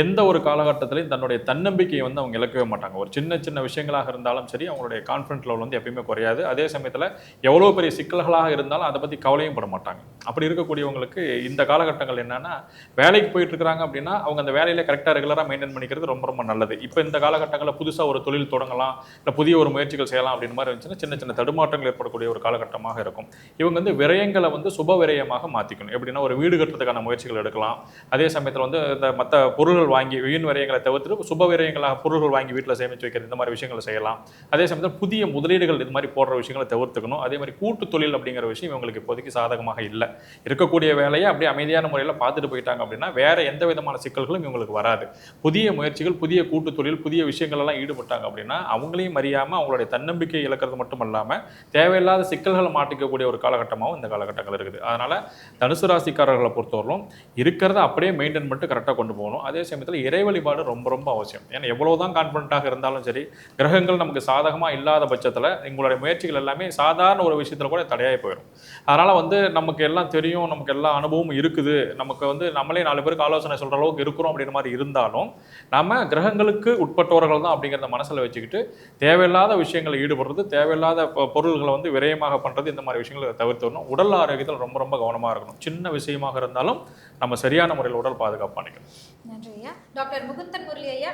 எந்த ஒரு காலகட்டத்திலையும் தன்னுடைய தன்னம்பிக்கையை அவங்க இழக்கவே மாட்டாங்க. ஒரு சின்ன சின்ன விஷயங்களாக இருந்தாலும் சரி, அவங்களுடைய கான்ஃபிடன்ட் லெவல் எப்பயுமே குறையாது. அதே சமயத்தில் எவ்வளோ பெரிய சிக்கல்களாக இருந்தாலும் அதை பற்றி கவலையும் பட மாட்டாங்க. அப்படி இருக்கக்கூடியவங்களுக்கு இந்த காலகட்டங்கள் என்னென்னா, வேலைக்கு போயிட்டு இருக்கிறாங்க அப்படின்னா அவங்க அந்த வேலையில் கரெக்டாக ரெகுலராக மெயின்டைன் பண்ணிக்கிறது ரொம்ப ரொம்ப நல்லது. இப்போ இந்த காலகட்டங்களில் புதுசாக ஒரு தொழில் தொடங்கலாம், இல்லை புதிய ஒரு முயற்சிகள் செய்யலாம் அப்படின்னு மாதிரி இருந்துச்சுன்னா சின்ன சின்ன தடுமாற்றங்கள் ஏற்படக்கூடிய ஒரு காலகட்டமாக இருக்கும். இவங்க விரயங்களை சுப விரயமாக மாற்றிக்கணும். எப்படின்னா, ஒரு வீடு கட்டுறதுக்கான முயற்சிகள் எடுக்கலாம். அதே சமயத்தில் இந்த மற்ற பொருள்கள் வாங்கி வீண் விரயங்களை தவிர்த்து சுப விரயங்களாக பொருள்கள் வாங்கி வீட்டில் சேமித்து வைக்கிறது, இந்த மாதிரி விஷயங்களை செய்யலாம். அதே சமயத்தில் புதிய முதலீடுகள் இது மாதிரி போடுற விஷயங்களை தவிர்த்துக்கணும். அதே மாதிரி கூட்டு தொழில் அப்படிங்கிற விஷயம் இவங்களுக்கு இப்போதைக்கு சாதகமாக இல்லை. இருக்கக்கூடிய வேலையை அப்படியே அமைதியான முறையில் பார்த்துட்டு போயிட்டாங்க அப்படின்னா வேற எந்த விதமான சிக்கல்களும் இவங்களுக்கு வராது. புதிய முயற்சிகள், புதிய கூட்டு தொழில், புதிய விஷயங்கள் எல்லாம் ஈடுபட்டாங்க அப்படின்னா அவங்களையும் அறியாமல் அவங்களுடைய தன்னம்பிக்கை இழக்கிறது மட்டும் இல்லாமல் தேவையில்லாத சிக்கல்களை மாட்டிக்கக்கூடிய ஒரு காலகட்டமாகவும் இந்த காலகட்டங்கள் இருக்குது. அதனால தனுசு ராசிக்காரர்களை பொறுத்தவரையிலும் இருக்கிறத அப்படியே மெயின்டைன் பண்ணிட்டு கரெக்டாக கொண்டு போகணும். அதே சமயத்தில் இறை வழிபாடு ரொம்ப ரொம்ப அவசியம். ஏன்னா எவ்வளவுதான் கான்ஃபிடென்ட்டாக இருந்தாலும் சரி, கிரகங்கள் நமக்கு சாதகமாக இல்லாத பட்சத்தில் எங்களுடைய முயற்சிகள் எல்லாமே சாதாரண ஒரு விஷயத்தில் கூட தடையாகி போயிடும். அதனால் நமக்கு எல்லாம் தெரியும், நமக்கு எல்லா அனுபவமும் இருக்குது, நமக்கு நம்மளே 4 பேருக்கு ஆலோசனை சொல்கிற அளவுக்கு இருக்கிறோம் அப்படின்ற மாதிரி இருந்தாலும் நம்ம கிரகங்களுக்கு உட்பட்டவர்கள் தான் அப்படிங்கிறத மனசில் வச்சுக்கிட்டு தேவையில்லாத விஷயங்களை ஈடுபடுறது, தேவையில்லாத பொருள்களை விரயமாக பண்ணுறது, இந்த மாதிரி விஷயங்களை தவிர்த்துடணும். உடல் ஆரோக்கியத்தில் ரொம்ப ரொம்ப கவனமாக இருக்கணும். சின்ன விஷயமாக இருந்தாலும் நம்ம சரியான முறையில் உடல் பாதுகாப்பு பண்ணிக்கணும். நன்றி ஐயா. டாக்டர் முகுந்தன் முரளி ஐயா,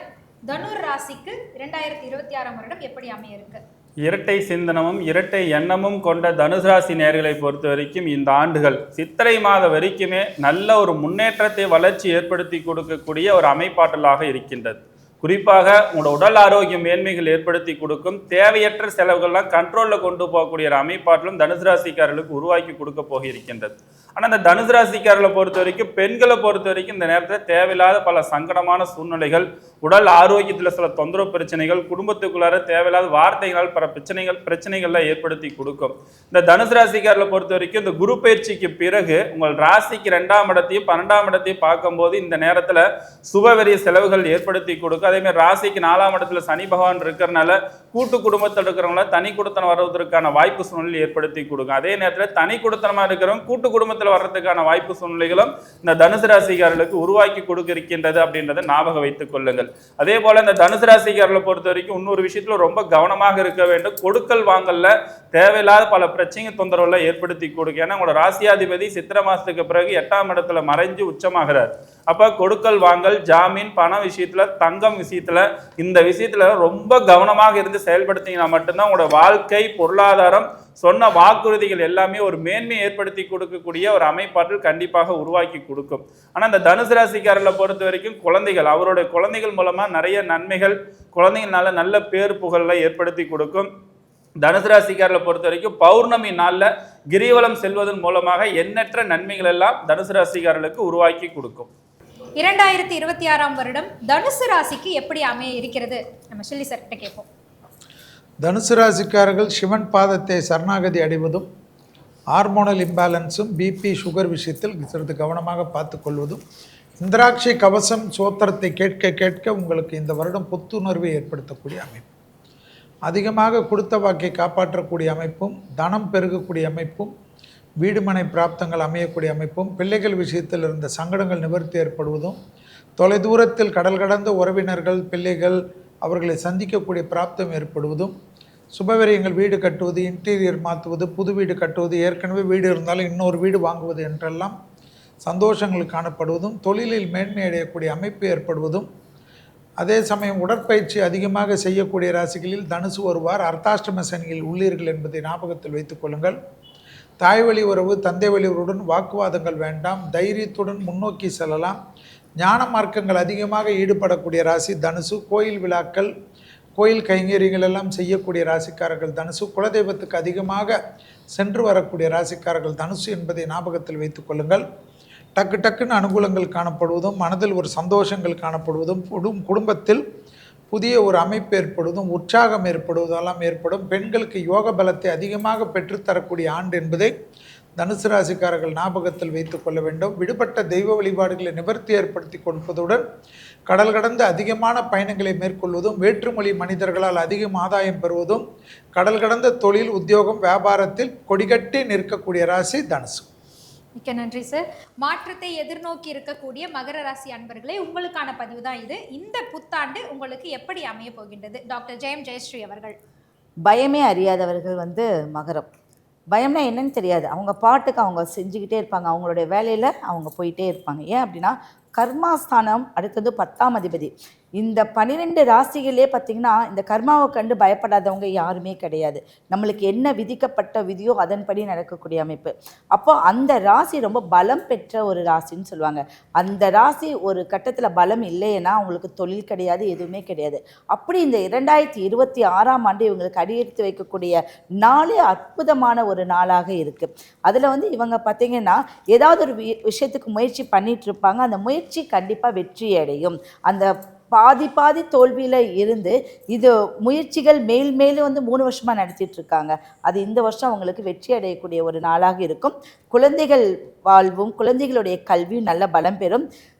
தனுர் ராசிக்கு 2026 வருடம் எப்படி அமைய இருக்கு? இரட்டை சிந்தனமும் இரட்டை எண்ணமும் கொண்ட தனுசு ராசி நேயர்களை பொறுத்த வரைக்கும் இந்த ஆண்டுகள் சித்திரை மாத வரைக்குமே நல்ல ஒரு முன்னேற்றத்தை, வளர்ச்சி ஏற்படுத்தி கொடுக்கக்கூடிய ஒரு அமைப்பாற்றலாக இருக்கின்றது. குறிப்பாக உங்களோட உடல் ஆரோக்கியம் மேன்மைகள் ஏற்படுத்தி கொடுக்கும், தேவையற்ற செலவுகள்லாம் கண்ட்ரோலில் கொண்டு போகக்கூடிய ஒரு அமைப்பாற்றலும் தனுசு ராசிக்காரர்களுக்கு உருவாக்கி கொடுக்க போக இருக்கின்றது. ஆனால் இந்த தனுசு ராசிக்காரர்களை பொறுத்த வரைக்கும், பெண்களை பொறுத்த வரைக்கும் இந்த நேரத்தில் தேவையில்லாத பல சங்கடமான சூழ்நிலைகள், உடல் ஆரோக்கியத்தில் சில தொந்தரவு பிரச்சனைகள், குடும்பத்துக்குள்ளார தேவையில்லாத வார்த்தைகளால் பல பிரச்சனைகள்லாம் ஏற்படுத்தி கொடுக்கும். இந்த தனுசு ராசிக்காரர்களை பொறுத்த வரைக்கும் இந்த குரு பயிற்சிக்கு பிறகு உங்கள் ராசிக்கு 2ஆம் இடத்தையும் 12ஆம் இடத்தையும் பார்க்கும்போது இந்த நேரத்தில் சுபவெறிய செலவுகள் ஏற்படுத்தி கொடுக்கும். அதே மாதிரி ராசிக்கு 4ஆம் இடத்துல சனி பகவான் இருக்கிறனால கூட்டு குடும்பத்தில் இருக்கிறவங்கள தனி குடுத்தனம் வர்றதுக்கான வாய்ப்பு சூழ்நிலை ஏற்படுத்தி கொடுக்கும். அதே நேரத்தில் தனி குடுத்தனமா இருக்கிறவங்க கூட்டு குடும்பத்தில் வர்றதுக்கான வாய்ப்பு சூழ்நிலைகளும் இந்த தனுசு ராசிக்காரர்களுக்கு உருவாக்கி கொடுக்க இருக்கின்றது அப்படின்றத ஞாபகம் வைத்துக் கொள்ளுங்கள். அதே போல இந்த தனுசு ராசிக்காரர்களை பொறுத்த வரைக்கும் இன்னொரு விஷயத்துல ரொம்ப கவனமாக இருக்க வேண்டும். கொடுக்கல் வாங்கல்ல தேவையில்லாத பல பிரச்சனை தொந்தரவுல ஏற்படுத்தி கொடுக்கும். ஏன்னா உங்களோட ராசியாதிபதி சித்திரை மாசத்துக்கு பிறகு 8ஆம் இடத்துல மறைஞ்சு உச்சமாகிறார். அப்ப கொடுக்கல் வாங்கல், ஜாமீன், பண விஷயத்துல, தங்கம் விஷயத்துல, இந்த விஷயத்துல ரொம்ப கவனமாக இருந்து செயல்படுத்திங்கன்னா மட்டும்தான் உங்களோட வாழ்க்கை, பொருளாதாரம், சொன்ன வாக்குறுதிகள் எல்லாமே ஒரு மேன்மை ஏற்படுத்தி கொடுக்கக்கூடிய ஒரு அமைப்பாற்றல் கண்டிப்பாக உருவாக்கி கொடுக்கும். ஆனால் இந்த தனுசு ராசிக்காரர்களை பொறுத்த வரைக்கும் குழந்தைகள், அவருடைய குழந்தைகள் மூலமா நிறைய நன்மைகள், குழந்தைகள்னால நல்ல பேர் புகழை ஏற்படுத்தி கொடுக்கும். தனுசு ராசிக்காரர்களை பொறுத்த வரைக்கும் பௌர்ணமி நாளில் கிரிவலம் செல்வதன் மூலமாக எண்ணற்ற நன்மைகள் எல்லாம் தனுசு ராசிக்காரர்களுக்கு உருவாக்கி கொடுக்கும். 2026ஆம் வருடம் தனுசு ராசிக்கு எப்படி அமைய இருக்கிறது நம்ம ஷில்லி சார் கிட்ட கேட்போம். தனுசு ராசிக்காரர்கள் சிவன் பாதத்தை சரணாகதி அடைவதும், ஹார்மோனல் இம்பேலன்ஸும், பிபி சுகர் விஷயத்தில் சிறிது கவனமாக பார்த்து கொள்வதும், இந்திராட்சி கவசம் சோத்திரத்தை கேட்க கேட்க உங்களுக்கு இந்த வருடம் புத்துணர்வை ஏற்படுத்தக்கூடிய அமைப்பு, அதிகமாக கொடுத்த வாக்கை காப்பாற்றக்கூடிய அமைப்பும், தனம் பெருகக்கூடிய அமைப்பும், வீடுமனை பிராப்தங்கள் அமையக்கூடிய அமைப்பும், பிள்ளைகள் விஷயத்தில் இருந்த சங்கடங்கள் நிவர்த்தி ஏற்படுவதும், தொலைதூரத்தில் கடல் கடந்த உறவினர்கள் பிள்ளைகள் அவர்களை சந்திக்கக்கூடிய பிராப்தம் ஏற்படுவதும், சுபவிரயங்கள் வீடு கட்டுவது, இன்டீரியர் மாற்றுவது, புது வீடு கட்டுவது, ஏற்கனவே வீடு இருந்தாலும் இன்னொரு வீடு வாங்குவது என்றெல்லாம் சந்தோஷங்கள் காணப்படுவதும், தொழிலில் மேன்மை அடையக்கூடிய அமைப்பு ஏற்படுவதும், அதே சமயம் உடற்பயிற்சி அதிகமாக செய்யக்கூடிய ராசிகளில் தனுசு வருவார். அர்த்தாஷ்டம சனியில் உள்ளீர்கள் என்பதை ஞாபகத்தில் வைத்துக் கொள்ளுங்கள். தாய் வழி உறவு, தந்தை வழி உறவுடன் வாக்குவாதங்கள் வேண்டாம். தைரியத்துடன் முன்னோக்கி செல்லலாம். ஞான மார்க்கங்கள் அதிகமாக ஈடுபடக்கூடிய ராசி தனுசு. கோயில் விழாக்கள், கோயில் கைங்கரியங்கள் எல்லாம் செய்யக்கூடிய ராசிக்காரர்கள் தனுசு. குலதெய்வத்துக்கு அதிகமாக சென்று வரக்கூடிய ராசிக்காரர்கள் தனுசு என்பதை ஞாபகத்தில் வைத்துக் கொள்ளுங்கள். டக்கு டக்குன்னு அனுகூலங்கள் காணப்படுவதும், மனதில் ஒரு சந்தோஷங்கள் காணப்படுவதும், குடும்பத்தில் புதிய ஒரு அமைப்பு ஏற்படுவதும், உற்சாகம் ஏற்படுவதெல்லாம் ஏற்படும். பெண்களுக்கு யோக பலத்தை அதிகமாக பெற்றுத்தரக்கூடிய ஆண்டு என்பதை தனுசு ராசிக்காரர்கள் ஞாபகத்தில் வைத்துக் கொள்ள வேண்டும். விடுபட்ட தெய்வ வழிபாடுகளை நிவர்த்தி ஏற்படுத்தி கொடுப்பதுடன் கடல் கடந்த அதிகமான பயணங்களை மேற்கொள்வதும், வேற்றுமொழி மனிதர்களால் அதிகம் ஆதாயம் பெறுவதும், கடல் கடந்த தொழில் உத்தியோகம் வியாபாரத்தில் கொடிகட்டி நிற்கக்கூடிய ராசி தனுசு. மிக்க நன்றி சார். மாற்றத்தை எதிர்நோக்கி இருக்கக்கூடிய மகர ராசி அன்பர்களே, உங்களுக்கான பதிவு தான் இது. இந்த புத்தாண்டு உங்களுக்கு எப்படி அமைய போகின்றது? டாக்டர் ஜெயம் ஜெயஸ்ரீ அவர்கள். பயமே அறியாதவர்கள் மகரம். பயம்னா என்னன்னு தெரியாது. அவங்க பாட்டுக்கு அவங்க செஞ்சுக்கிட்டே இருப்பாங்க. அவங்களுடைய வேலையில் அவங்க போயிட்டே இருப்பாங்க. ஏன் அப்படின்னா கர்மாஸ்தானம் அடுத்தது 10ஆம் அதிபதி. இந்த 12 ராசிகளே பார்த்திங்கன்னா இந்த கர்மாவை கண்டு பயப்படாதவங்க யாருமே கிடையாது. நம்மளுக்கு என்ன விதிக்கப்பட்ட விதியோ அதன்படி நடக்கக்கூடிய அமைப்பு. அப்போ அந்த ராசி ரொம்ப பலம் பெற்ற ஒரு ராசின்னு சொல்லுவாங்க. அந்த ராசி ஒரு கட்டத்தில் பலம் இல்லைன்னா அவங்களுக்கு தொழில் கிடையாது, எதுவுமே கிடையாது. அப்படி இந்த 2026ஆம் ஆண்டு இவங்களுக்கு அடியெடுத்து வைக்கக்கூடிய நாளே அற்புதமான ஒரு நாளாக இருக்குது. அதில் இவங்க பார்த்திங்கன்னா ஏதாவது ஒரு விஷயத்துக்கு முயற்சி பண்ணிட்டு இருப்பாங்க. அந்த முயற்சி கண்டிப்பாக வெற்றி அடையும். அந்த பாதி தோல்வியில் இருந்து இது முயற்சிகள் மேலும் 3 வருஷமாக நடத்திட்டு இருக்காங்க. அது இந்த வருஷம் அவங்களுக்கு வெற்றி அடையக்கூடிய ஒரு நாளாக இருக்கும். குழந்தைகள் வாழ்வும் குழந்தைகளுடைய கல்வியும் நல்ல பலம் பெறும்.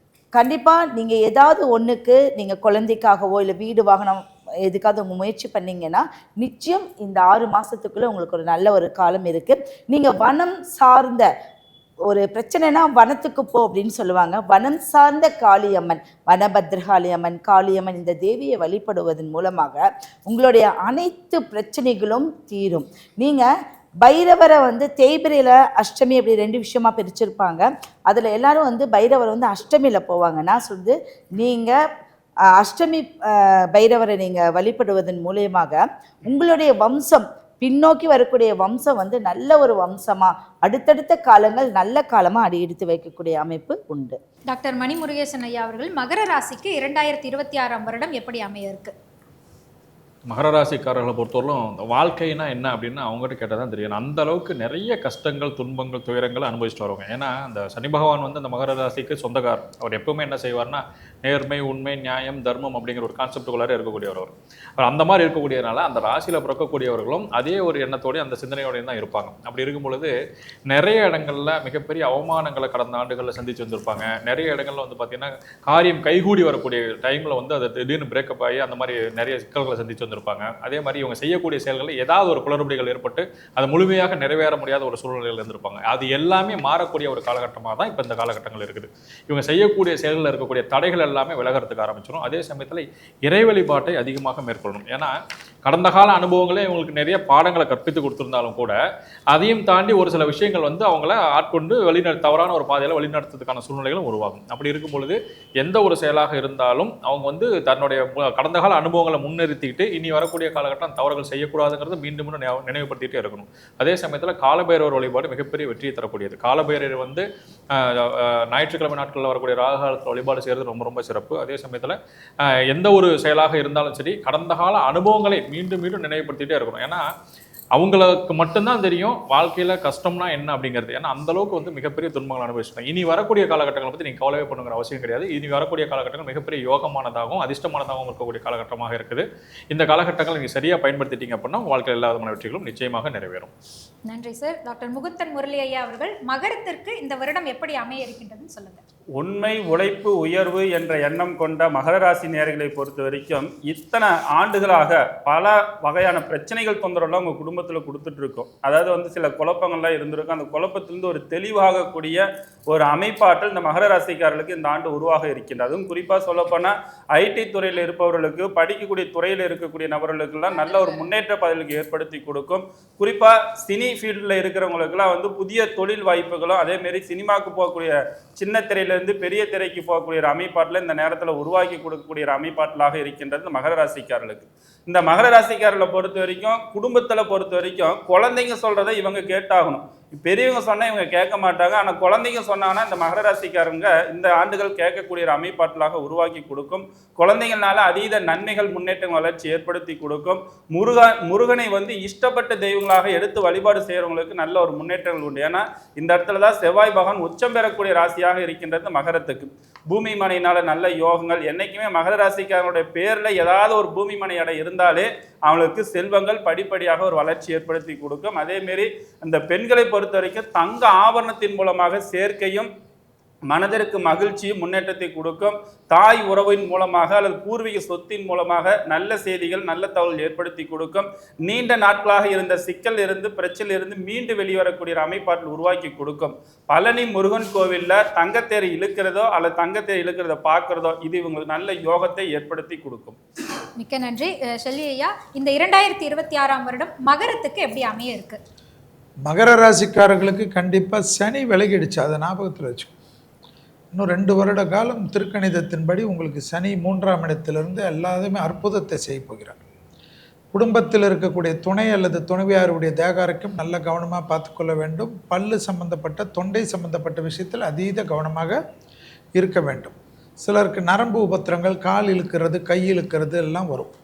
கண்டிப்பாக நீங்கள் ஏதாவது ஒன்றுக்கு நீங்கள் குழந்தைக்காகவோ இல்லை வீடு வாகனம் எதுக்காவது உங்கள் முயற்சி பண்ணிங்கன்னா நிச்சயம் இந்த 6 மாதத்துக்குள்ளே உங்களுக்கு ஒரு நல்ல ஒரு காலம் இருக்குது. நீங்கள் வனம் சார்ந்த ஒரு பிரச்சனைனா வனத்துக்கு போ அப்படின்னு சொல்லுவாங்க. வனம் சார்ந்த காளியம்மன், வனபத்ரகாளியம்மன், காளியம்மன் இந்த தேவியை வழிபடுவதன் மூலமாக உங்களுடைய அனைத்து பிரச்சனைகளும் தீரும். நீங்கள் பைரவரை தேய்பிரையில் அஷ்டமி அப்படி 2 விஷயமா பிரிச்சிருப்பாங்க. அதில் எல்லாரும் பைரவர் அஷ்டமியில் போவாங்க. நான் சொல்லுது நீங்கள் அஷ்டமி பைரவரை நீங்கள் வழிபடுவதன் மூலயமாக உங்களுடைய வம்சம் பின்னோக்கி வரக்கூடிய வம்சம் நல்ல ஒரு வம்சமாக அடுத்தடுத்த காலங்கள் நல்ல காலமாக அடியெடுத்து வைக்கக்கூடிய அமைப்பு உண்டு. டாக்டர் மணி முருகேசன் ஐயா அவர்கள் மகர ராசிக்கு 2026ஆம் வருடம் எப்படி அமைய இருக்கு? மகர ராசிக்காரர்களை பொறுத்தவரைக்கும் இந்த வாழ்க்கைனா என்ன அப்படின்னு அவங்ககிட்ட கேட்டால் தான் தெரியும். அந்த அளவுக்கு நிறைய கஷ்டங்கள், துன்பங்கள், துயரங்கள் அனுபவிச்சுட்டு வருவாங்க. ஏன்னா அந்த சனி பகவான் அந்த மகர ராசிக்கு சொந்தக்காரர். அவர் எப்பவுமே என்ன செய்வார்னா நேர்மை, உண்மை, நியாயம், தர்மம் அப்படிங்கிற ஒரு கான்செப்டுக்குள்ளார இருக்கக்கூடியவர். அவர் அந்த மாதிரி இருக்கக்கூடியதுனால அந்த ராசியில் பிறக்கக்கூடியவர்களும் அதே ஒரு எண்ணத்தோடய அந்த சிந்தனையோடையும் தான் இருப்பாங்க. அப்படி இருக்கும் பொழுது நிறைய இடங்களில் மிகப்பெரிய அவமானங்களை கடந்த ஆண்டுகளில் சந்திச்சு வந்திருப்பாங்க. நிறைய இடங்களில் பார்த்தீங்கன்னா காரியம் கைகூடி வரக்கூடிய டைமில் அது திடீர்னு பிரேக்கப் ஆகி அந்த மாதிரி நிறைய சிக்கல்களை சந்திச்சு இருப்பாங்க. அதே மாதிரி இவங்க செய்யக்கூடிய செயல்களில் ஏதாவது ஒரு குளறுபடிகள் ஏற்பட்டு அது முழுமையாக நிறைவேற முடியாத ஒரு சூழ்நிலையில் இருந்திருப்பாங்க. அது எல்லாமே மாறக்கூடிய ஒரு காலகட்டமாக தான் இப்போ இந்த காலகட்டங்கள் இருக்குது. இவங்க செய்யக்கூடிய செயல்களில் இருக்கக்கூடிய தடைகள் எல்லாமே விலகிறதுக்கு ஆரம்பிச்சிடும். அதே சமயத்தில் இறை வழிபாட்டை அதிகமாக மேற்கொள்ளணும். ஏன்னா கடந்த கால அனுபவங்களே இவங்களுக்கு நிறைய பாடங்களை கற்பித்து கொடுத்துருந்தாலும் கூட அதையும் தாண்டி ஒரு சில விஷயங்கள் அவங்கள ஆட்கொண்டு தவறான ஒரு பாதையில் வழிநடத்துறதுக்கான சூழ்நிலைகளும் உருவாகும். அப்படி இருக்கும் பொழுது எந்த ஒரு செயலாக இருந்தாலும் அவங்க தன்னுடைய கடந்த கால அனுபவங்களை முன்னிறுத்திக்கிட்டு இனி வரக்கூடிய காலகட்டம் தவறுகள் செய்யக்கூடாதுங்கிறது மீண்டும் நினைவுபடுத்திட்டே இருக்கணும். அதே சமயத்தில் காலபைரவர் வழிபாடு மிகப்பெரிய வெற்றியை தரக்கூடியது. காலபைரவர் ஞாயிற்றுக்கிழமை நாட்களில் வரக்கூடிய ராகு காலத்தில் வழிபாடு செய்கிறது ரொம்ப ரொம்ப சிறப்பு. அதே சமயத்தில் எந்த ஒரு செயலாக இருந்தாலும் சரி கடந்த கால அனுபவங்களை மீண்டும் நினைவுபடுத்திட்டே இருக்கணும். ஏன்னா அவங்களுக்கு மட்டும்தான் தெரியும் வாழ்க்கையில் கஷ்டம்னா என்ன அப்படிங்கிறது. ஏன்னா அந்த அளவுக்கு வந்து மிகப்பெரிய துன்பங்கள் அனுபவிச்சிட்டாங்க. இனி வரக்கூடிய காலகட்டங்களை பற்றி நீங்கள் கவலையே பண்ணுங்கிற அவசியம் கிடையாது. இனி வரக்கூடிய காலகட்டங்கள் மிகப்பெரிய யோகமானதாகவும் அதிர்ஷ்டமானதாகவும் இருக்கக்கூடிய காலகட்டமாக இருக்குது. இந்த காலகட்டங்களை நீங்கள் சரியாக பயன்படுத்திட்டீங்க அப்படின்னா உங்கள் வாழ்க்கையில் எல்லா விதமான வெற்றிகளும் நிச்சயமாக நிறைவேறும். நன்றி சார். டாக்டர் முகுந்தன் முரளி ஐயா அவர்கள் மகரத்திற்கு இந்த வருடம் எப்படி அமைய இருக்கின்றதுன்னு சொல்லுங்க. உண்மை, உழைப்பு, உயர்வு என்ற எண்ணம் கொண்ட மகர ராசி நேயர்களை பொறுத்த வரைக்கும் இத்தனை ஆண்டுகளாக பல வகையான பிரச்சனைகள் தொந்தரவுலாம் உங்கள் குடும்பத்தில் கொடுத்துட்டு இருக்கோம். அதாவது வந்து சில குழப்பங்கள்லாம் இருந்திருக்கும். அந்த குழப்பத்திலிருந்து ஒரு தெளிவாகக்கூடிய ஒரு அமைப்பாற்றல் இந்த மகர ராசிக்காரர்களுக்கு இந்த ஆண்டு உருவாக இருக்கின்றது. அதுவும் குறிப்பாக சொல்லப்போனால் ஐடி துறையில் இருப்பவர்களுக்கு, படிக்கக்கூடிய துறையில் இருக்கக்கூடிய நபர்களுக்கெல்லாம் நல்ல ஒரு முன்னேற்ற பதவிக்கு ஏற்படுத்தி கொடுக்கும். குறிப்பாக சினி ஃபீல்டில் இருக்கிறவங்களுக்கெல்லாம் வந்து புதிய தொழில் வாய்ப்புகளும், அதேமாரி சினிமாவுக்கு போகக்கூடிய சின்ன திரையிலிருந்து பெரிய திரைக்கு போகக்கூடிய ஒரு அமைப்பாட்டில் இந்த நேரத்தில் உருவாக்கி கொடுக்கக்கூடிய ஒரு அமைப்பாட்டலாக இருக்கின்றது இந்த மகர ராசிக்காரர்களுக்கு. இந்த மகர ராசிக்காரர்களை பொறுத்த வரைக்கும், குடும்பத்தில் பொறுத்த வரைக்கும் குழந்தைங்க சொல்றதை இவங்க கேட்டாகணும். பெரியவங்க சொன்னா இவங்க கேட்க மாட்டாங்க. ஆனால் குழந்தைங்க சொன்னாங்கன்னா இந்த மகர ராசிக்காரங்க இந்த ஆண்டுகள் கேட்கக்கூடிய ஒரு அமைப்பாட்டலாக உருவாக்கி கொடுக்கும். குழந்தைங்களால அதீத நன்மைகள், முன்னேற்றம், வளர்ச்சி ஏற்படுத்தி கொடுக்கும். முருகனை வந்து இஷ்டப்பட்ட தெய்வங்களாக எடுத்து வழிபாடு செய்யறவங்களுக்கு நல்ல ஒரு முன்னேற்றங்கள் உண்டு. ஏன்னா இந்த இடத்துல தான் செவ்வாய் பகவான் உச்சம் பெறக்கூடிய ராசியாக இருக்கின்றது மகரத்துக்கு. பூமி மனையினால நல்ல யோகங்கள். என்னைக்குமே மகர ராசிக்காரனுடைய பேர்ல ஏதாவது ஒரு பூமி மனை இடம் இருந்தாலே அவங்களுக்கு செல்வங்கள் படிப்படியாக ஒரு வளர்ச்சி ஏற்படுத்தி கொடுக்கும். அதேமாரி அந்த பெண்களை பொறுத்த வரைக்கும் தங்க ஆபரணத்தின் மூலமாக சேர்க்கையும், மனதிற்கு மகிழ்ச்சியும், முன்னேற்றத்தை கொடுக்கும். தாய் உறவின் மூலமாக அல்லது பூர்வீக சொத்தின் மூலமாக நல்ல செய்திகள், நல்ல தகவல் ஏற்படுத்தி கொடுக்கும். நீண்ட நாட்களாக இருந்த சிக்கல் இருந்து, பிரச்சனையில் இருந்து மீண்டு வெளிவரக்கூடிய அமைப்பாட்டில் உருவாக்கி கொடுக்கும். பழனி முருகன் கோவிலில் தங்கத்தேரை இழுக்கிறதோ அல்லது தங்கத்தேரை இழுக்கிறத பார்க்கிறதோ இது இவங்களுக்கு நல்ல யோகத்தை ஏற்படுத்தி கொடுக்கும். மிக்க நன்றி ஷெல்லி ஐயா. இந்த 2026ஆம் வருடம் மகரத்துக்கு எப்படி அமைய இருக்கு? மகர ராசிக்காரர்களுக்கு கண்டிப்பாக சனி விலகிடுச்சு, அதை ஞாபகத்தில் வச்சுக்கோ. இன்னும் 2 வருட காலம் திருக்கணிதத்தின்படி உங்களுக்கு சனி 3ஆம் இடத்திலிருந்து எல்லாத்தையுமே அற்புதத்தை செய்ய போகிறார். குடும்பத்தில் இருக்கக்கூடிய துணை அல்லது துணைவியாருடைய தேகாரக்கும் நல்ல கவனமாக பார்த்துக்கொள்ள வேண்டும். பல்லு சம்பந்தப்பட்ட, தொண்டை சம்பந்தப்பட்ட விஷயத்தில் அதீத கவனமாக இருக்க வேண்டும். சிலருக்கு நரம்பு உபத்திரங்கள், கால் இழுக்கிறது, கை இழுக்கிறது எல்லாம் வரும்.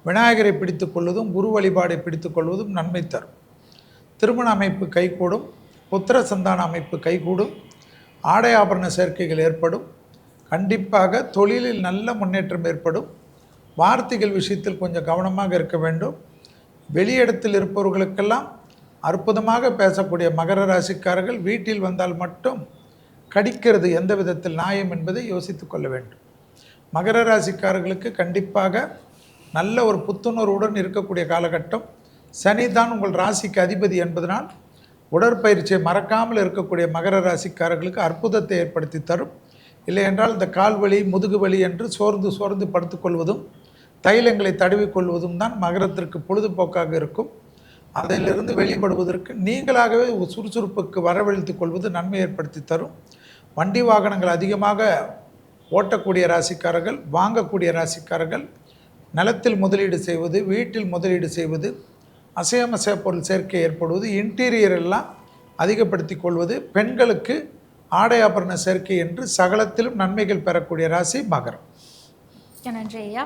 விநாயகரை பிடித்து கொள்வதும் குரு வழிபாடை பிடித்து கொள்வதும் நன்மை தரும். திருமண அமைப்பு கைகூடும், புத்திர சந்தான அமைப்பு கைகூடும், ஆடை ஆபரண சேர்க்கைகள் ஏற்படும். கண்டிப்பாக தொழிலில் நல்ல முன்னேற்றம் ஏற்படும். வார்த்தைகள் விஷயத்தில் கொஞ்சம் கவனமாக இருக்க வேண்டும். வெளியிடத்தில் இருப்பவர்களுக்கெல்லாம் அற்புதமாக பேசக்கூடிய மகர ராசிக்காரர்கள் வீட்டில் வந்தால் மட்டும் கடிக்கிறது எந்த விதத்தில் நியாயம் என்பதை யோசித்து கொள்ள வேண்டும். மகர ராசிக்காரர்களுக்கு கண்டிப்பாக நல்ல ஒரு புத்துணர்வுடன் இருக்கக்கூடிய காலகட்டம். சனி தான் உங்கள் ராசிக்கு அதிபதி என்பதனால் உடற்பயிற்சியை மறக்காமல் இருக்கக்கூடிய மகர ராசிக்காரர்களுக்கு அற்புதத்தை ஏற்படுத்தி தரும். இல்லை என்றால் இந்த கால்வலி, முதுகு வலி என்று சோர்ந்து சோர்ந்து படுத்துக்கொள்வதும் தைலங்களை தடவிக்கொள்வதும் தான் மகரத்திற்கு பொழுதுபோக்காக இருக்கும். அதிலிருந்து வெளிப்படுவதற்கு நீங்களாகவே சுறுசுறுப்புக்கு வரவழைத்துக் கொள்வது நன்மை ஏற்படுத்தி தரும். வண்டி வாகனங்கள் அதிகமாக ஓட்டக்கூடிய ராசிக்காரர்கள், வாங்கக்கூடிய ராசிக்காரர்கள், நிலத்தில் முதலீடு செய்வது, வீட்டில் முதலீடு செய்வது, அசையமசைய பொருள் சேர்க்கை ஏற்படுவது, இன்டீரியர் எல்லாம் அதிகப்படுத்தி கொள்வது, பெண்களுக்கு ஆடை ஆபரண சேர்க்கை என்று சகலத்திலும் நன்மைகள் பெறக்கூடிய ராசி மகரம். நன்றி ஐயா.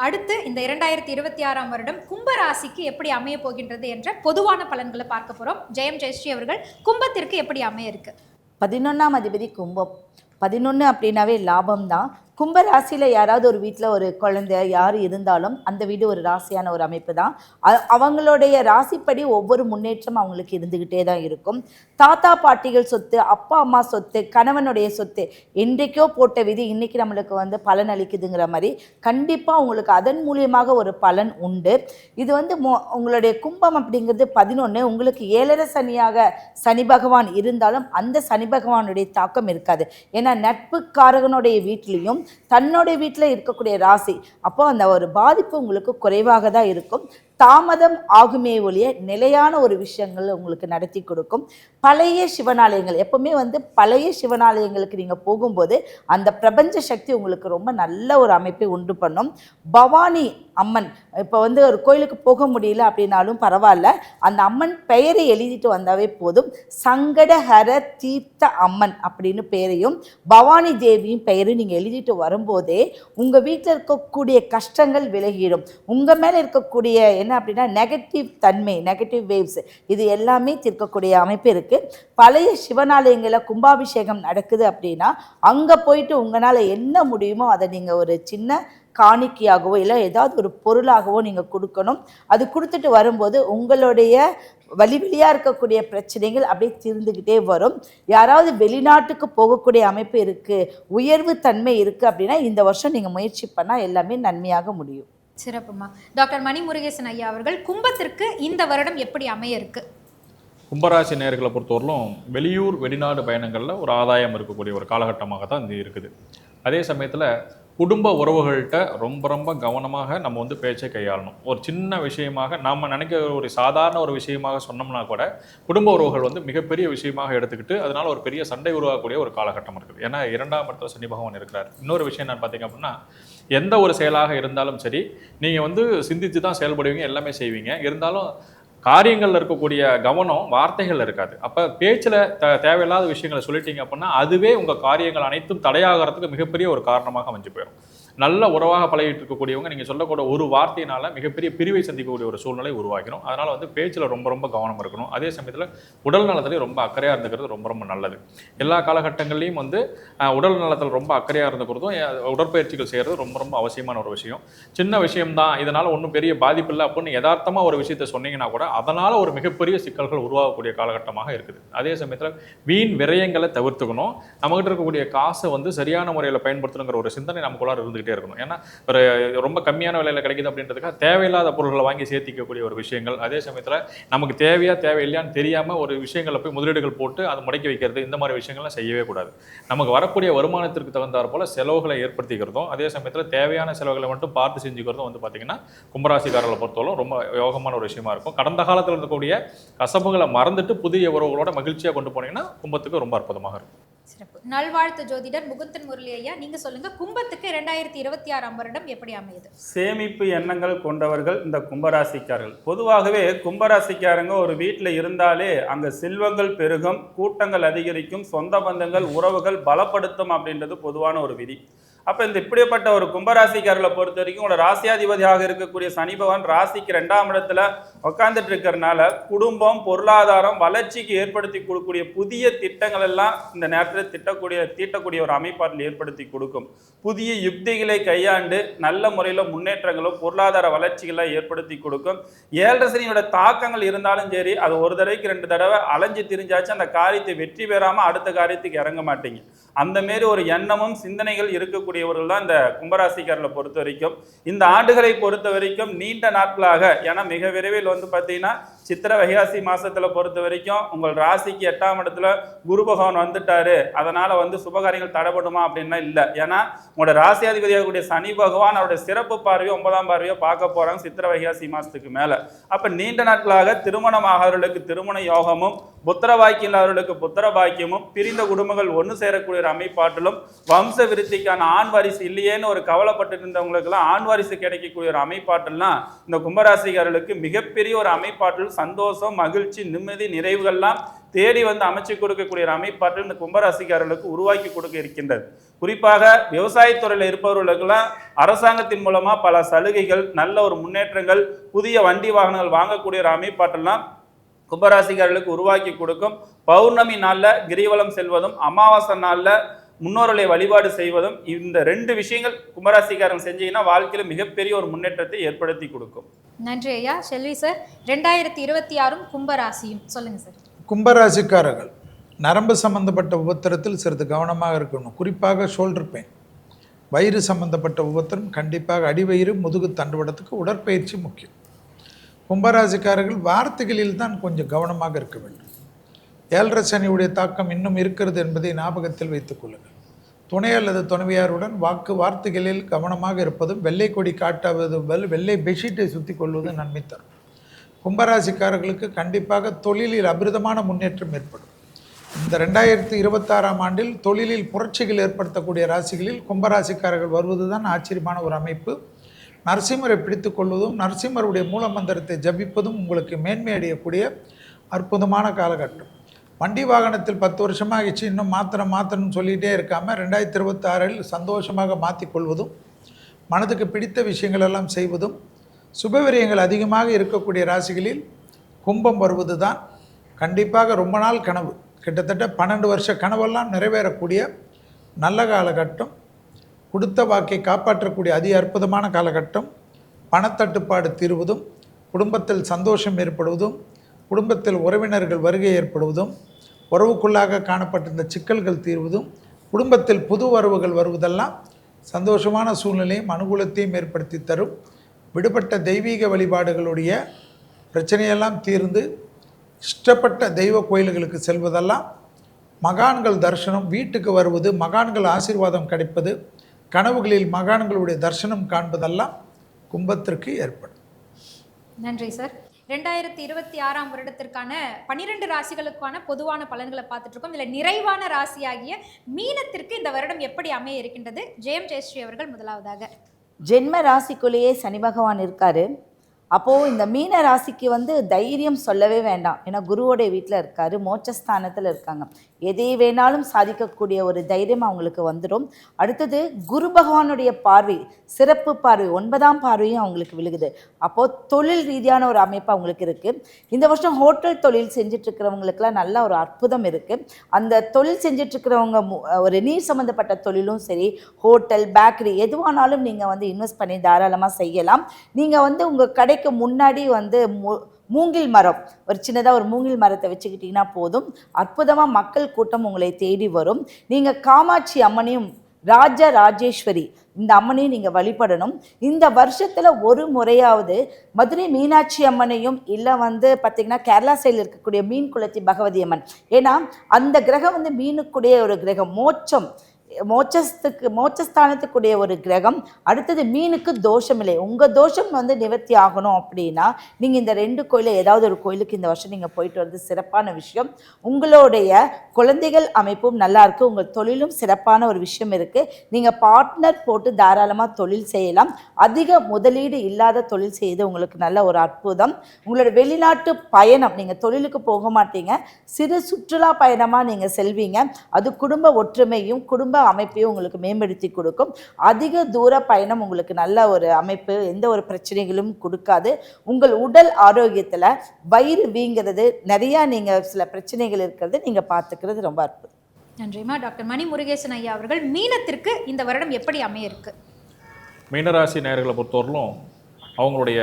அடுத்து இந்த 2026ஆம் வருடம் கும்ப ராசிக்கு எப்படி அமைய போகின்றது என்ற பொதுவான பலன்களை பார்க்க போகிறோம். ஜெயம் ஜெயஸ்ரீ அவர்கள், கும்பத்திற்கு எப்படி அமைய இருக்கு? 11ஆம் அதிபதி கும்பம். 11 அப்படின்னாவே லாபம் தான். கும்ப ராசியில் யாராவது ஒரு வீட்டில் ஒரு குழந்தை யார் இருந்தாலும் அந்த வீடு ஒரு ராசியான ஒரு அமைப்பு தான். அவங்களுடைய ராசிப்படி ஒவ்வொரு முன்னேற்றம் அவங்களுக்கு இருந்துக்கிட்டே தான் இருக்கும். தாத்தா பாட்டிகள் சொத்து, அப்பா அம்மா சொத்து, கணவனுடைய சொத்து, என்றைக்கோ போட்ட விதி இன்னைக்கு நம்மளுக்கு வந்து பலன் அளிக்குதுங்கிற மாதிரி கண்டிப்பாக உங்களுக்கு அதன் மூலியமாக ஒரு பலன் உண்டு. இது வந்து உங்களுடைய கும்பம் அப்படிங்கிறது 11. உங்களுக்கு 7.5 சனியாக சனி பகவான் இருந்தாலும் அந்த சனி பகவானுடைய தாக்கம் இருக்காது. ஏன்னா நட்புக்காரகனுடைய வீட்லேயும் தன்னுடைய வீட்டில் இருக்கக்கூடிய ராசி, அப்போ அந்த ஒரு பாதிப்பு உங்களுக்கு குறைவாக தான் இருக்கும். தாமதம் ஆகுமே ஒழிய நிலையான ஒரு விஷயங்கள் உங்களுக்கு நடத்தி கொடுக்கும். பழைய சிவனாலயங்கள், எப்பவுமே வந்து பழைய சிவனாலயங்களுக்கு நீங்கள் போகும்போது அந்த பிரபஞ்ச சக்தி உங்களுக்கு ரொம்ப நல்ல ஒரு அமைப்பை உண்டு பண்ணும். பவானி அம்மன், இப்போ வந்து ஒரு கோயிலுக்கு போக முடியல அப்படின்னாலும் பரவாயில்ல, அந்த அம்மன் பெயரை எழுதிட்டு வந்தாவே போதும். சங்கடஹர தீர்த்த அம்மன் அப்படின்னு பெயரையும் பவானி தேவியும் பெயரும் நீங்கள் எழுதிட்டு வரும்போதே உங்கள் வீட்டில் இருக்கக்கூடிய கஷ்டங்கள் விலகிடும். உங்கள் மேலே இருக்கக்கூடிய என்ன அப்படின்னா நெகட்டிவ் வேவ்ஸ் இது எல்லாமே தீர்க்கக்கூடிய அமைப்பு இருக்குது. பழைய சிவனாலயங்களில் கும்பாபிஷேகம் நடக்குது அப்படின்னா அங்கே போயிட்டு உங்களால் என்ன முடியுமோ அதை நீங்கள் ஒரு சின்ன காணிக்கையாகவோ இல்லை ஏதாவது ஒரு பொருளாகவோ நீங்கள் கொடுக்கணும். அது கொடுத்துட்டு வரும்போது உங்களுடைய வழியாக இருக்கக்கூடிய பிரச்சனைகள் அப்படியே தீர்ந்துக்கிட்டே வரும். யாராவது வெளிநாட்டுக்கு போகக்கூடிய அமைப்பு இருக்குது, உயர்வு தன்மை இருக்குது அப்படின்னா இந்த வருஷம் நீங்கள் முயற்சி பண்ணால் எல்லாமே நன்மையாக முடியும். சிறப்புமா. டாக்டர் மணி முருகேசன் ஐயா அவர்கள் கும்பத்திற்கு இந்த வருடம் எப்படி அமைய இருக்கு? கும்பராசி நேயர்களை பொறுத்தவரையிலும் வெளியூர் வெளிநாடு பயணங்களில் ஒரு ஆதாயம் இருக்கக்கூடிய ஒரு காலகட்டமாக தான் இது இருக்குது. அதே சமயத்தில் குடும்ப உறவுகள்கிட்ட ரொம்ப ரொம்ப கவனமாக நம்ம வந்து பேச்சை கையாளணும். ஒரு சின்ன விஷயமாக நம்ம நினைக்கிற ஒரு சாதாரண ஒரு விஷயமாக சொன்னோம்னா கூட குடும்ப உறவுகள் வந்து மிகப்பெரிய விஷயமாக எடுத்துக்கிட்டு அதனால ஒரு பெரிய சண்டை உருவாகக்கூடிய ஒரு காலகட்டம் இருக்குது. ஏன்னா 2ஆம் இடத்துல சனி பகவான் இருக்கிறார். இன்னொரு விஷயம் என்னன்னு பார்த்தீங்க அப்படின்னா, எந்த ஒரு செயலாக இருந்தாலும் சரி நீங்கள் வந்து சிந்தித்து தான் செயல்படுவீங்க, எல்லாமே செய்வீங்க. இருந்தாலும் காரியங்களில் இருக்கக்கூடிய கவனம் வார்த்தைகள் இருக்காது. அப்போ பேச்சில் தேவையில்லாத விஷயங்களை சொல்லிட்டீங்க அப்படின்னா அதுவே உங்கள் காரியங்கள் அனைத்தும் தடையாகிறதுக்கு மிகப்பெரிய ஒரு காரணமாக அமைஞ்சு போயிடும். நல்ல உறவாக பழகிட்டு இருக்கக்கூடியவங்க நீங்கள் சொல்லக்கூட ஒரு வார்த்தையினால மிகப்பெரிய பிரிவை சந்திக்கக்கூடிய ஒரு சூழ்நிலை உருவாக்கணும். அதனால் வந்து பேச்சில் ரொம்ப ரொம்ப கவனம் இருக்கணும். அதே சமயத்தில் உடல் நலத்திலையும் ரொம்ப அக்கறையாக இருந்துக்கிறது ரொம்ப ரொம்ப நல்லது. எல்லா காலகட்டங்கள்லையும் வந்து உடல் நலத்தில் ரொம்ப அக்கறையாக இருந்துக்கிறதும் உடற்பயிற்சிகள் செய்கிறது ரொம்ப ரொம்ப அவசியமான ஒரு விஷயம். சின்ன விஷயம்தான், இதனால் ஒன்றும் பெரிய பாதிப்பு இல்லை அப்படின்னு யதார்த்தமாக ஒரு விஷயத்தை சொன்னீங்கன்னா கூட அதனால் ஒரு மிகப்பெரிய சிக்கல்கள் உருவாகக்கூடிய காலகட்டமாக இருக்குது. அதே சமயத்தில் வீண் விரயங்களை தவிர்த்துக்கணும். நம்மகிட்ட இருக்கக்கூடிய காசை வந்து சரியான முறையில் பயன்படுத்தணுங்கிற ஒரு சிந்தனை நமக்குள்ளார இருந்துகிட்டே இருக்கணும். ஏன்னா ஒரு ரொம்ப கம்மியான விலையில் கிடைக்குது அப்படின்றதுக்காக தேவையில்லாத பொருட்களை வாங்கி சேர்த்திக்கக்கூடிய ஒரு விஷயங்கள், அதே சமயத்தில் நமக்கு தேவையா தேவையில்லையான்னு தெரியாமல் ஒரு விஷயங்களை போய் முதலீடுகள் போட்டு அதை முடக்கி வைக்கிறது, இந்த மாதிரி விஷயங்கள்லாம் செய்யவே கூடாது. நமக்கு வரக்கூடிய வருமானத்திற்கு தகுந்தாற் போல செலவுகளை ஏற்படுத்திக்கிறதும் அதே சமயத்தில் தேவையான செலவுகளை மட்டும் பார்த்து செஞ்சுக்கிறதும் வந்து பார்த்தீங்கன்னா கும்பராசிக்காரர்களை பொறுத்தவரை ரொம்ப யோகமான ஒரு விஷயமா இருக்கும். கடந்த காலத்தில் இருக்கக்கூடிய கசப்புகளை மறந்துட்டு புதிய உறவுகளோட மகிழ்ச்சியாக கொண்டு போனீங்கன்னா கும்பத்துக்கு ரொம்ப அற்புதமாக இருக்கும். சிறப்பு. நல்வாழ்த்து ஜோதிடர் முகுந்தன் முரளி ஐயா, நீங்க சொல்லுங்க கும்பத்துக்கு 2026ஆம் வருடம் எப்படி அமையுது? சேமிப்பு எண்ணங்கள் கொண்டவர்கள் இந்த கும்பராசிக்காரர்கள். பொதுவாகவே கும்பராசிக்காரங்க ஒரு வீட்டில் இருந்தாலே அங்கே செல்வங்கள் பெருகும், கூட்டங்கள் அதிகரிக்கும், சொந்த பந்தங்கள் உறவுகள் பலப்படுத்தும் அப்படின்றது பொதுவான ஒரு விதி. அப்போ இந்த இப்படிப்பட்ட ஒரு கும்பராசிக்காரர்களை பொறுத்த வரைக்கும் உங்களோட ராசியாதிபதியாக இருக்கக்கூடிய சனி பகவான் ராசிக்கு 2ஆம் இடத்துல உட்காந்துட்டு இருக்கிறதுனால குடும்பம் பொருளாதாரம் வளர்ச்சிக்கு ஏற்படுத்தி கொடுக்கக்கூடிய புதிய திட்டங்கள் எல்லாம் இந்த நேரத்தில் தீட்டக்கூடிய ஒரு அமைப்பாட்டில் ஏற்படுத்தி கொடுக்கும். புதிய யுக்திகளை கையாண்டு நல்ல முறையில் முன்னேற்றங்களும் பொருளாதார வளர்ச்சிகளை ஏற்படுத்தி கொடுக்கும். 7.5 சனியோட தாக்கங்கள் இருந்தாலும் சரி, அது ஒரு தடவைக்கு 2 தடவை அலைஞ்சு திரிஞ்சாச்சு அந்த காரியத்தை வெற்றி பெறாமல் அடுத்த காரியத்துக்கு இறங்க மாட்டீங்க. அந்த மாரி ஒரு எண்ணமும் சிந்தனைகள் இருக்கக்கூடியவர்கள் தான் இந்த கும்பராசிக்காரர்களை பொறுத்த வரைக்கும். இந்த ஆண்டுகளை பொறுத்த வரைக்கும் நீண்ட நாட்களாக, ஏன்னா மிக விரைவில் வந்து பார்த்தீங்கன்னா சித்திரை வைகாசி மாசத்துல பொறுத்த வரைக்கும் உங்கள் ராசிக்கு 8ஆம் இடத்துல குரு பகவான் வந்துட்டாரு, அதனால வந்து சுபகாரியங்கள் தடைபடுமா அப்படின்னா இல்லை. ஏன்னா உங்களோட ராசியாதிபதியாக கூடிய சனி பகவான் அவருடைய சிறப்பு பார்வையோ 9ஆம் பார்வையோ பார்க்க போறாங்க சித்திரை வைகாசி மாசத்துக்கு மேல. அப்ப நீண்ட நாட்களாக திருமணமாகவர்களுக்கு திருமண யோகமும், புத்திர பாக்கியம் இல்லாதவர்களுக்கு புத்திர பாக்கியமும், பிரிந்த குடும்பங்கள் ஒன்று சேரக்கூடிய அமைப்பாட்டிலும், வம்ச விருத்திக்கான ஆண் வாரிசு இல்லையேன்னு ஒரு கவலைப்பட்டு இருந்தவங்களுக்கெல்லாம் ஆண் வாரிசு கிடைக்கக்கூடிய ஒரு அமைப்பாட்டெல்லாம் இந்த கும்பராசிக்காரர்களுக்கு மிகப்பெரிய ஒரு அமைப்பாட்டில் சந்தோஷம், மகிழ்ச்சி, நிம்மதி, நிறைவுகள்லாம் தேடி வந்து அமைச்சு கொடுக்கக்கூடிய ஒரு அமைப்பாட்டில் இந்த கும்பராசிக்காரர்களுக்கு உருவாக்கி கொடுக்க இருக்கின்றது. குறிப்பாக விவசாயத்துறையில் இருப்பவர்களுக்கெல்லாம் அரசாங்கத்தின் மூலமா பல சலுகைகள், நல்ல ஒரு முன்னேற்றங்கள், புதிய வண்டி வாகனங்கள் வாங்கக்கூடிய ஒரு அமைப்பாட்டெல்லாம் கும்பராசிக்காரர்களுக்கு உருவாக்கி கொடுக்கும். பௌர்ணமி நாளில் கிரிவலம் செல்வதும், அமாவாசை நாளில் முன்னோர்களை வழிபாடு செய்வதும், இந்த 2 விஷயங்கள் கும்பராசிக்காரங்க செஞ்சீங்கன்னா வாழ்க்கையில மிகப்பெரிய ஒரு முன்னேற்றத்தை ஏற்படுத்தி கொடுக்கும். நன்றி ஐயா. செல்வி சார், 2026 கும்பராசியும் சொல்லுங்க சார். கும்பராசிக்காரர்கள் நரம்பு சம்பந்தப்பட்ட உபத்திரத்தில் சிறிது கவனமாக இருக்கணும். குறிப்பாக ஷோல்டர் பெயின், வயிறு சம்பந்தப்பட்ட உபத்திரம் கண்டிப்பாக, அடிவயிறு முதுகு தண்டுவடத்துக்கு உடற்பயிற்சி முக்கியம். கும்பராசிக்காரர்கள் வார்த்தைகளில் தான் கொஞ்சம் கவனமாக இருக்க வேண்டும். 7.5 சனியுடைய தாக்கம் இன்னும் இருக்கிறது என்பதை ஞாபகத்தில் வைத்துக் கொள்ளுங்கள். துணை அல்லது துணைவியாருடன் வார்த்தைகளில் கவனமாக இருப்பதும், வெள்ளை கொடி காட்டாவது வெள்ளை பெட்ஷீட்டை சுற்றி கொள்வது நன்மை தரும். கும்பராசிக்காரர்களுக்கு கண்டிப்பாக தொழிலில் அபிரிதமான முன்னேற்றம் ஏற்படும். இந்த 2026ஆம் ஆண்டில் தொழிலில் புரட்சிகள் ஏற்படுத்தக்கூடிய ராசிகளில் கும்பராசிக்காரர்கள் வருவது தான் ஆச்சரியமான ஒரு அமைப்பு. நரசிம்மரை பிடித்து கொள்வதும், நரசிம்மருடைய மூல மந்திரத்தை ஜபிப்பதும் உங்களுக்கு மேன்மை அடையக்கூடிய அற்புதமான காலகட்டம். வண்டி வாகனத்தில் 10 வருஷமாகிடுச்சு, இன்னும் மாற்றணும்னு சொல்லிகிட்டே இருக்காமல் 2026இல் சந்தோஷமாக மாற்றிக்கொள்வதும், மனதுக்கு பிடித்த விஷயங்கள் எல்லாம் செய்வதும், சுபவிரயங்கள் அதிகமாக இருக்கக்கூடிய ராசிகளில் கும்பம் வருவது தான் கண்டிப்பாக ரொம்ப நாள் கனவு, கிட்டத்தட்ட 12 வருஷ கனவெல்லாம் நிறைவேறக்கூடிய நல்ல காலகட்டம். கொடுத்த வாக்கை காப்பாற்றக்கூடிய அதி அற்புதமான காலகட்டம். பணத்தட்டுப்பாடு தீர்வதும், குடும்பத்தில் சந்தோஷம் ஏற்படுவதும், குடும்பத்தில் உறவினர்கள் வருகை ஏற்படுவதும், உறவுக்குள்ளாக காணப்பட்டிருந்த சிக்கல்கள் தீர்வதும், குடும்பத்தில் புது வரவுகள் வருவதெல்லாம் சந்தோஷமான சூழ்நிலையும் அனுகூலத்தையும் ஏற்படுத்தி தரும். விடுபட்ட தெய்வீக வழிபாடுகளுடைய பிரச்சனையெல்லாம் தீர்ந்து இஷ்டப்பட்ட தெய்வ கோயில்களுக்கு செல்வதெல்லாம், மகான்கள் தரிசனம், வீட்டுக்கு வருவது, மகான்கள் ஆசீர்வாதம் கிடைப்பது, கனவுகளில் மகான்களுடைய தரிசனம் காண்பதெல்லாம் கும்பத்திற்கு ஏற்படும். நன்றி சார். 2026 வருடத்திற்கான 12 ராசிகளுக்கான பொதுவான பலன்களை பார்த்துட்டு இருக்கோம். இதில் நிறைவான ராசியாகிய மீனத்திற்கு இந்த வருடம் எப்படி அமைய இருக்கின்றது? ஜெயம் ஜெயஸ்ரீ அவர்கள் முதலாவதாக. ஜென்ம ராசிக்குள்ளேயே சனி பகவான் இருக்காரு. அப்போது இந்த மீன ராசிக்கு தைரியம் சொல்லவே வேண்டாம். ஏன்னா குருவோடைய வீட்டில் இருக்காரு, மோட்சஸ்தானத்தில் இருக்காங்க. எதை வேணாலும் சாதிக்கக்கூடிய ஒரு தைரியம் அவங்களுக்கு வந்துடும். அடுத்தது குரு பகவானுடைய பார்வை, சிறப்பு பார்வை, 9ஆம் பார்வையும் அவங்களுக்கு விழுகுது. அப்போது தொழில் ரீதியான ஒரு அமைப்பு அவங்களுக்கு இருக்குது. இந்த வருஷம் ஹோட்டல் தொழில் செஞ்சிட்ருக்கிறவங்களுக்குலாம் நல்ல ஒரு அற்புதம் இருக்குது. அந்த தொழில் செஞ்சிட்ருக்கிறவங்க ஒரு நீர் சம்மந்தப்பட்ட தொழிலும் சரி, ஹோட்டல், பேக்கரி எதுவானாலும் நீங்கள் இன்வெஸ்ட் பண்ணி தாராளமாக செய்யலாம். நீங்கள் உங்கள் கடைக்கு முன்னாடி மூங்கில் மரம், ஒரு சின்னதாக ஒரு மூங்கில் மரத்தை வச்சுக்கிட்டிங்கன்னா போதும், அற்புதமாக மக்கள் கூட்டம் உங்களை தேடி வரும். நீங்கள் காமாட்சி அம்மனையும் ராஜராஜேஸ்வரி இந்த அம்மனையும் நீங்கள் வழிபடணும். இந்த வருஷத்தில் ஒரு முறையாவது மதுரை மீனாட்சி அம்மனையும் இல்லை பார்த்திங்கன்னா கேரளா சைடில் இருக்கக்கூடிய மீன் குளத்தி பகவதி அம்மன். ஏன்னா அந்த கிரகம் மீனுக்குடைய ஒரு கிரகம், மோட்சஸ்தானத்துக்குடைய ஒரு கிரகம். அடுத்தது மீனுக்கு தோஷம் இல்லை. உங்கள் தோஷம் நிவர்த்தி ஆகணும் அப்படின்னா நீங்கள் இந்த 2 கோயிலில் ஏதாவது ஒரு கோயிலுக்கு இந்த வருஷம் நீங்கள் போயிட்டு வர்றது சிறப்பான விஷயம். உங்களுடைய குழந்தைகள் அமைப்பும் நல்லா இருக்குது, உங்கள் தொழிலும் சிறப்பான ஒரு விஷயம் இருக்குது. நீங்கள் பார்ட்னர் போட்டு தாராளமாக தொழில் செய்யலாம். அதிக முதலீடு இல்லாத தொழில் செய்து உங்களுக்கு நல்ல ஒரு அற்புதம். உங்களோட வெளிநாட்டு பயணம், நீங்கள் தொழிலுக்கு போக மாட்டீங்க, சிறு சுற்றுலா பயணமாக நீங்கள் செல்வீங்க. அது குடும்ப ஒற்றுமையும் குடும்ப அமைப்பையும் உங்களுக்கு மேம்படுத்தி கொடுக்கும். அதிக தூர பயணம் உங்களுக்கு நல்ல ஒரு அமைப்பு, எந்த ஒரு பிரச்சனைகளும் கொடுக்காது. உங்கள் உடல் ஆரோக்கியத்தில் வயிறு வீங்கிறது, நிறையா நீங்கள் சில பிரச்சனைகள் இருக்கிறது நீங்கள் பார்த்துக்கிறது ரொம்ப அற்புதம். நன்றிமா. டாக்டர் மணி முருகேசன் ஐயா அவர்கள், மீனத்திற்கு இந்த வருடம் எப்படி அமைய இருக்கு? மீனராசி நேயர்களை பொறுத்தவரையிலும் அவங்களுடைய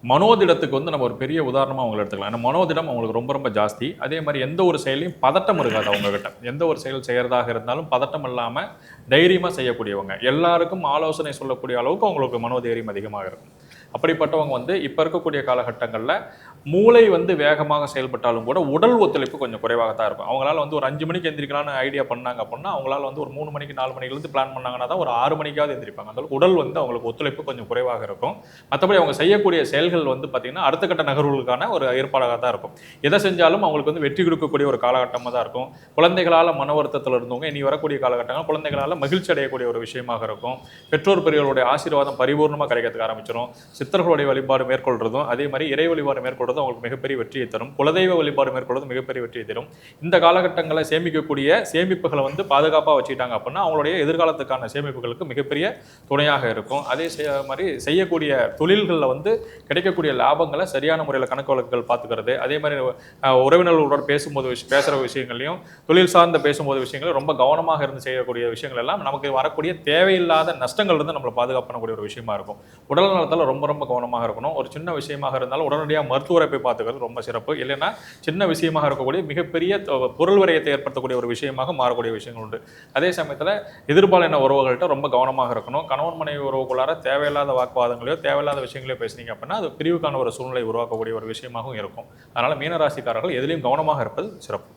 மனோதிடத்துக்கு நம்ம ஒரு பெரிய உதாரணமாக அவங்களை எடுத்துக்கலாம். ஏன்னா மனோதிடம் அவங்களுக்கு ரொம்ப ரொம்ப ஜாஸ்தி. அதே மாதிரி எந்த ஒரு செயலையும் பதட்டம் இருக்காது அவங்கக்கிட்ட. எந்த ஒரு செயல் செய்கிறதாக இருந்தாலும் பதட்டம் இல்லாமல் தைரியமாக செய்யக்கூடியவங்க. எல்லாருக்கும் ஆலோசனை சொல்லக்கூடிய அளவுக்கு அவங்களுக்கு மனோதைரியம் அதிகமாக இருக்கும். அப்படிப்பட்டவங்க இப்போ இருக்கக்கூடிய காலகட்டங்களில் மூளை வேகமாக செயல்பட்டாலும் கூட உடல் ஒத்துழைப்பு கொஞ்சம் குறைவாக தான் இருக்கும். அவங்களால ஒரு 5 மணிக்கு எந்திரிக்கலாம்னு ஐடியா பண்ணாங்க அப்படின்னா அவங்களால ஒரு 3 மணிக்கு 4 மணிலேருந்து பிளான் பண்ணாங்கன்னா தான் ஒரு 6 மணிக்காவது எந்திரிப்பாங்க. அந்த உடல் அவங்களுக்கு ஒத்துழைப்பு கொஞ்சம் குறைவாக இருக்கும். மற்றபடி அவங்க செய்யக்கூடிய செயல்கள் பார்த்தீங்கன்னா அடுத்த கட்ட நகர்வுகளுக்கான ஒரு ஏற்பாடாக தான் இருக்கும். எதை செஞ்சாலும் அவங்களுக்கு வெற்றி கொடுக்கக்கூடிய ஒரு காலகட்டமாக தான் இருக்கும். குழந்தைகளால் மன வருத்தத்தில் இருந்தவங்க இனி வரக்கூடிய காலகட்டங்கள் குழந்தைகளால் மகிழ்ச்சி அடையக்கூடிய ஒரு விஷயமாக இருக்கும். பெற்றோர் பெரியவர்களுடைய ஆசீர்வாதம் பரிபூர்ணமாக கிடைக்கிறதுக்கு ஆரம்பிச்சிடும். சித்தர்களுடைய வழிபாடு மேற்கொள்றதும் அதே மாதிரி இறை வழிபாடு மேற்கொள்றதும் அவங்களுக்கு மிகப்பெரிய வெற்றியை தரும். குலதெய்வ வழிபாடு மேற்கொள்றதும் மிகப்பெரிய வெற்றியை தரும். இந்த காலகட்டங்களை சேமிக்கக்கூடிய சேமிப்புகளை பாதுகாப்பாக வச்சுக்கிட்டாங்க அப்படின்னா அவங்களுடைய எதிர்காலத்துக்கான சேமிப்புகளுக்கு மிகப்பெரிய துணையாக இருக்கும். அதே மாதிரி செய்யக்கூடிய தொழில்களில் கிடைக்கக்கூடிய லாபங்களை சரியான முறையில் கணக்கு வழக்குகள் பார்த்துக்கிறது. அதே மாதிரி உறவினர்களுடன் பேசுகிற விஷயங்களையும் தொழில் சார்ந்த பேசும்போது விஷயங்களையும் ரொம்ப கவனமாக இருந்து செய்யக்கூடிய விஷயங்கள் எல்லாம் நமக்கு வரக்கூடிய தேவையில்லாத நஷ்டங்கள் இருந்து நம்மளை பாதுகாப்பு பண்ணக்கூடிய ஒரு விஷயமா இருக்கும். உடல் நலத்தில் ரொம்ப ரொம்ப கவனமாக இருக்கணும். ஒரு சின்ன விஷயமாக இருந்தாலும் உடனடியாக மருத்துவரை போய் பார்த்துக்கிறது ரொம்ப சிறப்பு. இல்லைன்னா சின்ன விஷயமாக இருக்கக்கூடிய மிகப்பெரிய பொருள் விரயத்தை ஏற்படுத்தக்கூடிய ஒரு விஷயமாக மாறக்கூடிய விஷயங்கள் உண்டு. அதே சமயத்தில் எதிர்பாலின உறவுகள்கிட்ட ரொம்ப கவனமாக இருக்கணும். கணவன் மனைவி உறவுக்குள்ளார தேவையில்லாத வாக்குவாதங்களையோ தேவையில்லாத விஷயங்களையோ பேசுனீங்க அப்படின்னா அது பிரிவுக்கான ஒரு சூழ்நிலை உருவாக்கக்கூடிய ஒரு விஷயமாகவும் இருக்கும். அதனால மீனராசிக்காரர்கள் எதிலையும் கவனமாக இருப்பது சிறப்பு.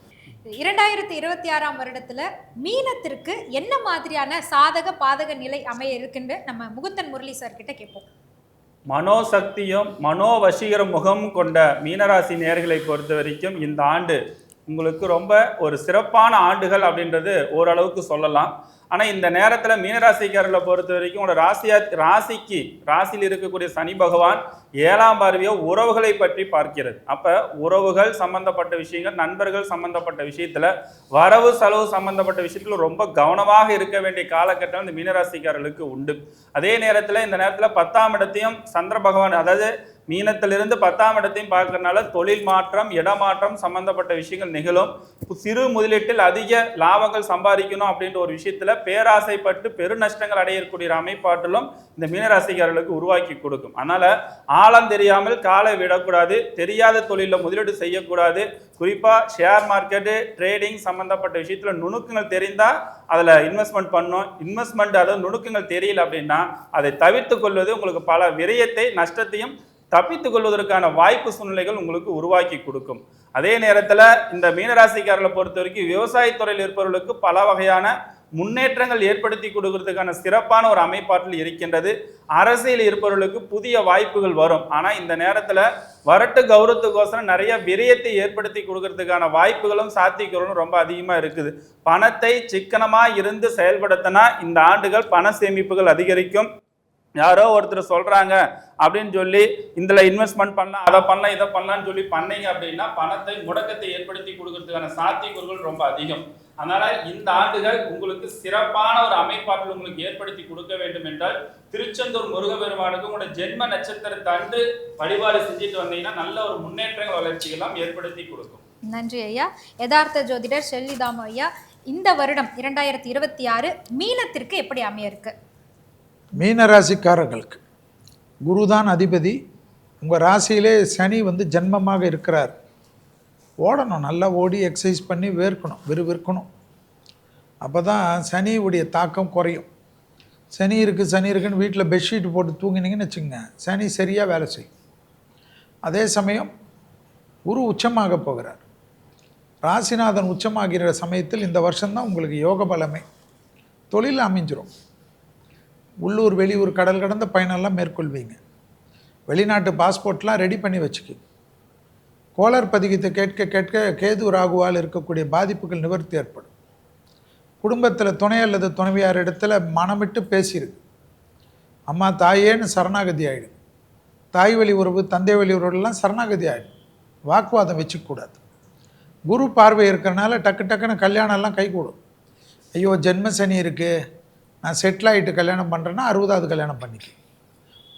2026 வருடத்துல மீனத்திற்கு என்ன மாதிரியான சாதக பாதக நிலை அமைய இருக்குன்னு நம்ம முகுந்தன் முரளி சார் கிட்ட கேட்போம். மனோசக்தியும் மனோவசீகர முகம் கொண்ட மீனராசி நேயர்களை பொறுத்த வரைக்கும் இந்த ஆண்டு உங்களுக்கு ரொம்ப ஒரு சிறப்பான ஆண்டுகள் அப்படின்றது ஓரளவுக்கு சொல்லலாம். ஆனால் இந்த நேரத்தில் மீனராசிக்காரர்களை பொறுத்த வரைக்கும் உங்களோட ராசியில் இருக்கக்கூடிய சனி பகவான் 7ஆம் பார்வையோ உறவுகளை பற்றி பார்க்கிறது. அப்போ உறவுகள் சம்பந்தப்பட்ட விஷயங்கள், நண்பர்கள் சம்பந்தப்பட்ட விஷயத்தில், வரவு செலவு சம்பந்தப்பட்ட விஷயத்தில் ரொம்ப கவனமாக இருக்க வேண்டிய காலகட்டம் இந்த மீனராசிக்காரர்களுக்கு உண்டு. அதே நேரத்தில் இந்த நேரத்தில் 10ஆம் இடத்தையும் சந்திர பகவான், அதாவது மீனத்திலிருந்து 10ஆம் இடத்தையும் பார்க்கறதுனால தொழில் மாற்றம், இடமாற்றம் சம்பந்தப்பட்ட விஷயங்கள் நிகழும். சிறு முதலீட்டில் அதிக லாபங்கள் சம்பாதிக்கணும் அப்படின்ற ஒரு விஷயத்துல பேராசைப்பட்டு பெரு நஷ்டங்கள் அடையக்கூடிய அமைப்பாட்டிலும் இந்த மீனராசிக்காரர்களுக்கு உருவாக்கி கொடுக்கும். அதனால ஆழம் தெரியாமல் காலை விடக்கூடாது, தெரியாத தொழிலில் முதலீடு செய்யக்கூடாது. குறிப்பா ஷேர் மார்க்கெட்டு, ட்ரேடிங் சம்பந்தப்பட்ட விஷயத்துல நுணுக்கங்கள் தெரிந்தா அதுல இன்வெஸ்ட்மெண்ட் பண்ணும். இன்வெஸ்ட்மெண்ட் அதாவது நுணுக்கங்கள் தெரியல அப்படின்னா அதை தவிர்த்து கொள்வது உங்களுக்கு பல விரயத்தை, நஷ்டத்தையும் தப்பித்துக் கொள்வதற்கான வாய்ப்பு சூழ்நிலைகள் உங்களுக்கு உருவாக்கி கொடுக்கும். அதே நேரத்தில் இந்த மீனராசிக்காரர்களை பொறுத்த வரைக்கும் விவசாயத்துறையில் இருப்பவர்களுக்கு பல வகையான முன்னேற்றங்கள் ஏற்படுத்தி கொடுக்கறதுக்கான சிறப்பான ஒரு அமைப்பாட்டில் இருக்கின்றது. அரசியல் இருப்பவர்களுக்கு புதிய வாய்ப்புகள் வரும். ஆனால் இந்த நேரத்தில் வரட்டு கௌரவத்துக்கோசரம் நிறைய விரயத்தை ஏற்படுத்தி கொடுக்கறதுக்கான வாய்ப்புகளும் சாத்தியங்களும் ரொம்ப அதிகமாக இருக்குது. பணத்தை சிக்கனமாக இருந்து செயல்படுத்தினா இந்த ஆண்டுகள் பண சேமிப்புகள் அதிகரிக்கும். யாரோ ஒருத்தர் சொல்றாங்க அப்படின்னு சொல்லி இதுல இன்வெஸ்ட்மெண்ட் பண்ணலாம், அதை பண்ணலாம், இதை பண்ணலாம்னு சொல்லி பண்ணீங்க அப்படின்னா பணத்தை முடக்கத்தை ஏற்படுத்தி கொடுக்கறதுக்கான சாத்தியக்கூறுகள் ரொம்ப அதிகம். அதனால இந்த ஆண்டுகள் உங்களுக்கு சிறப்பான ஒரு அமைப்பாற்றல் உங்களுக்கு ஏற்படுத்தி கொடுக்க வேண்டும் என்றால் திருச்செந்தூர் முருகப்பெருமானுக்கு உங்களோட ஜென்ம நட்சத்திரத்தை அன்று வழிபாடு செஞ்சுட்டு வந்தீங்கன்னா நல்ல ஒரு முன்னேற்றங்கள் வளர்ச்சிகள்லாம் ஏற்படுத்தி கொடுக்கும். நன்றி ஐயா. யதார்த்த ஜோதிடர் ஷெல்லிதாமு ஐயா, இந்த வருடம் 2026 மீனத்திற்கு எப்படி அமைய இருக்கு? மீனராசிக்காரர்களுக்கு குருதான் அதிபதி. உங்கள் ராசியிலே சனி ஜென்மமாக இருக்கிறார். ஓடணும், நல்லா ஓடி எக்ஸசைஸ் பண்ணி விற்கணும். அப்போ தான் சனியுடைய தாக்கம் குறையும். சனி இருக்குன்னு வீட்டில் பெட்ஷீட் போட்டு தூங்கினீங்கன்னு வச்சுக்கோங்க, சனி சரியாக வேலை செய்யும். அதே சமயம் குரு உச்சமாக போகிறார். ராசிநாதன் உச்சமாகிற சமயத்தில் இந்த வருஷம்தான் உங்களுக்கு யோக பலமே. தொழில் அமைஞ்சிரும். உள்ளூர் வெளியூர் கடல் கடந்த பயணம்லாம் மேற்கொள்வீங்க. வெளிநாட்டு பாஸ்போர்ட்லாம் ரெடி பண்ணி வச்சுக்கிங்க. கோளர் பதிகத்தை கேட்க கேது ராகுவால் இருக்கக்கூடிய பாதிப்புகள் நிவர்த்தி ஏற்படும். குடும்பத்தில் துணை அல்லது துணைவியார் இடத்துல மனமிட்டு பேசியிருக்கு. அம்மா தாயேன்னு சரணாகதி ஆகிடும். தாய் வழி உறவு, தந்தை வழி உறவுலாம் சரணாகதி ஆகிடும். வாக்குவாதம் வச்சுக்கூடாது. குரு பார்வை இருக்கிறனால டக்குன்னு கல்யாணம்லாம் கைகூடும். ஐயோ ஜென்ம சனி இருக்குது, நான் செட்டில் ஆகிட்டு கல்யாணம் பண்ணுறேன்னா 60வது கல்யாணம் பண்ணிக்க.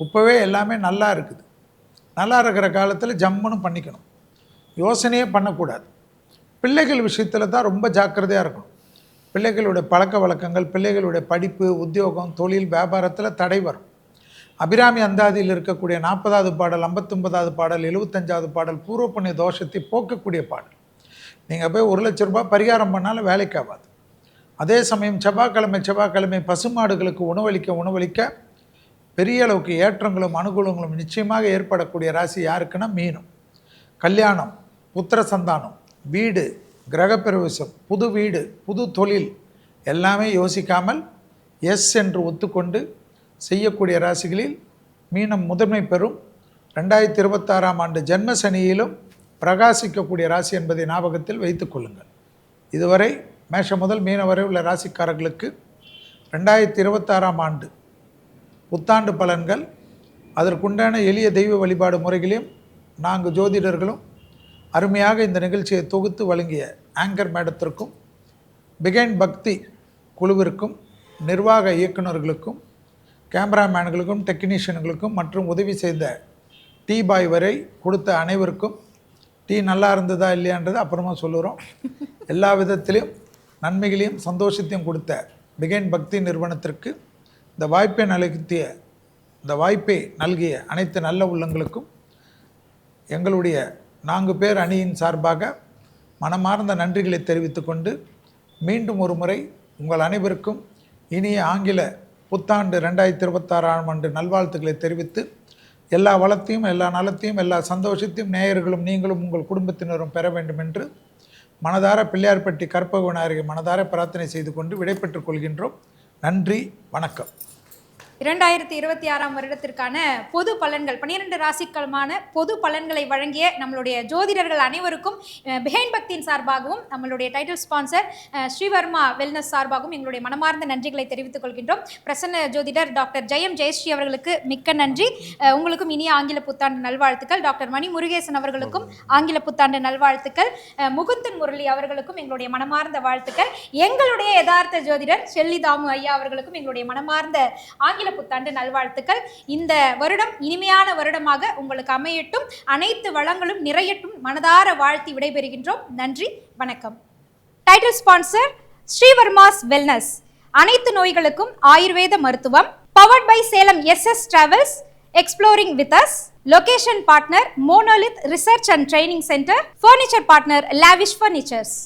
இப்போவே எல்லாமே நல்லா இருக்குது. நல்லா இருக்கிற காலத்தில் ஜம்முன்னு பண்ணிக்கணும். யோசனையே பண்ணக்கூடாது. பிள்ளைகள் விஷயத்தில் தான் ரொம்ப ஜாக்கிரதையாக இருக்கணும். பிள்ளைகளுடைய பழக்க வழக்கங்கள், பிள்ளைகளுடைய படிப்பு, உத்தியோகம், தொழில், வியாபாரத்தில் தடை வரும். அபிராமி அந்தாதியில் இருக்கக்கூடிய 40வது பாடல், 59வது பாடல், 75வது பாடல் பூர்வ புண்ணிய தோஷத்தை போக்கக்கூடிய பாடல். நீங்கள் போய் 1 லட்ச ரூபாய் பரிகாரம் பண்ணாலும் வேலைக்கு ஆகாது. அதே சமயம் செவ்வாய்க்கிழமை பசுமாடுகளுக்கு உணவளிக்க பெரிய அளவுக்கு ஏற்றங்களும் அனுகூலங்களும் நிச்சயமாக ஏற்படக்கூடிய ராசி யாருக்குன்னா மீனம். கல்யாணம், புத்திர சந்தானம், வீடு, கிரகப்பிரவேசம், புது வீடு, புது தொழில் எல்லாமே யோசிக்காமல் எஸ் என்று ஒத்துக்கொண்டு செய்யக்கூடிய ராசிகளில் மீனம் முதன்மை பெறும். 2026ஆம் ஆண்டு ஜென்ம சனியிலும் பிரகாசிக்கக்கூடிய ராசி என்பதை ஞாபகத்தில் வைத்துக் கொள்ளுங்கள். இதுவரை மேஷம் முதல் மீனம் வரை உள்ள ராசிக்காரர்களுக்கு 2026ஆம் ஆண்டு புத்தாண்டு பலன்கள், அதற்குண்டான எளிய தெய்வ வழிபாடு முறைகளையும் நாங்கள் ஜோதிடர்களும் அருமையாக இந்த நிகழ்ச்சியை தொகுத்து வழங்கிய ஆங்கர் மேடத்திற்கும், பிகைன் பக்தி குழுவிற்கும், நிர்வாக இயக்குநர்களுக்கும், கேமராமேன்களுக்கும், டெக்னீஷியன்களுக்கும் மற்றும் உதவி செய்த டீ பாய் வரை கொடுத்த அனைவருக்கும், டீ நல்லா இருந்ததா இல்லையான்றது அப்புறமா சொல்லுறோம், எல்லா விதத்திலையும் நன்மைகளையும் சந்தோஷத்தையும் கொடுத்த பிகைன் பக்தி நிறுவனத்திற்கு இந்த வாய்ப்பை நல்கிய அனைத்து நல்ல உள்ளங்களுக்கும் எங்களுடைய 4 பேர் அணியின் சார்பாக மனமார்ந்த நன்றிகளை தெரிவித்து கொண்டு மீண்டும் ஒரு முறை உங்கள் அனைவருக்கும் இனிய ஆங்கில புத்தாண்டு 2026ஆம் ஆண்டு நல்வாழ்த்துக்களை தெரிவித்து எல்லா வளத்தையும், எல்லா நலத்தையும், எல்லா சந்தோஷத்தையும் நேயர்களும் நீங்களும் உங்கள் குடும்பத்தினரும் பெற வேண்டும் என்று மனதார பிள்ளையார்பட்டி கற்பக விநாயகரை மனதார பிரார்த்தனை செய்து கொண்டு விடைபெற்றுக் கொள்கின்றோம். நன்றி, வணக்கம். 2026 வருடத்திற்கான பொது பலன்கள் 12 ராசிகளுமான பொது பலன்களை வழங்கிய நம்மளுடைய ஜோதிடர்கள் அனைவருக்கும் பிஹைண்ட் பக்தியின் சார்பாகவும் நம்மளுடைய டைட்டில் ஸ்பான்சர் ஸ்ரீவர்மா வெல்னஸ் சார்பாகவும் எங்களுடைய மனமார்ந்த நன்றிகளை தெரிவித்துக் கொள்கின்றோம். பிரசன்ன ஜோதிடர் டாக்டர் ஜெயம் ஜெயஸ்ரீ அவர்களுக்கு மிக்க நன்றி. உங்களுக்கும் இனிய ஆங்கில புத்தாண்டு நல்வாழ்த்துக்கள். டாக்டர் மணி முருகேசன் அவர்களுக்கும் ஆங்கில புத்தாண்டு நல்வாழ்த்துக்கள். முகுந்தன் முரளி அவர்களுக்கும் எங்களுடைய மனமார்ந்த வாழ்த்துக்கள். எங்களுடைய யதார்த்த ஜோதிடர் ஷெல்லி தாமு ஐயா அவர்களுக்கும் எங்களுடைய மனமார்ந்த ஆங்கில புத்தாண்டு நல்வாழ்த்துக்கள். இந்த வருடம் இனிமையான வருடமாக உங்களுக்கு அமையட்டும், அனைத்து வளங்களும் நிறையட்டும் மனதார வாழ்த்தி விடைபெறுகின்றோம். நன்றி, வணக்கம். டைட்டில் ஸ்பான்சர் ஸ்ரீவர்மாஸ் வெல்னஸ், அனைத்து நோய்களுக்கும் ஆயுர்வேத மருத்துவம். Powered by Salem SS travels, exploring with us. Location partner Monolith research and training centre. Furniture partner lavish furnitures.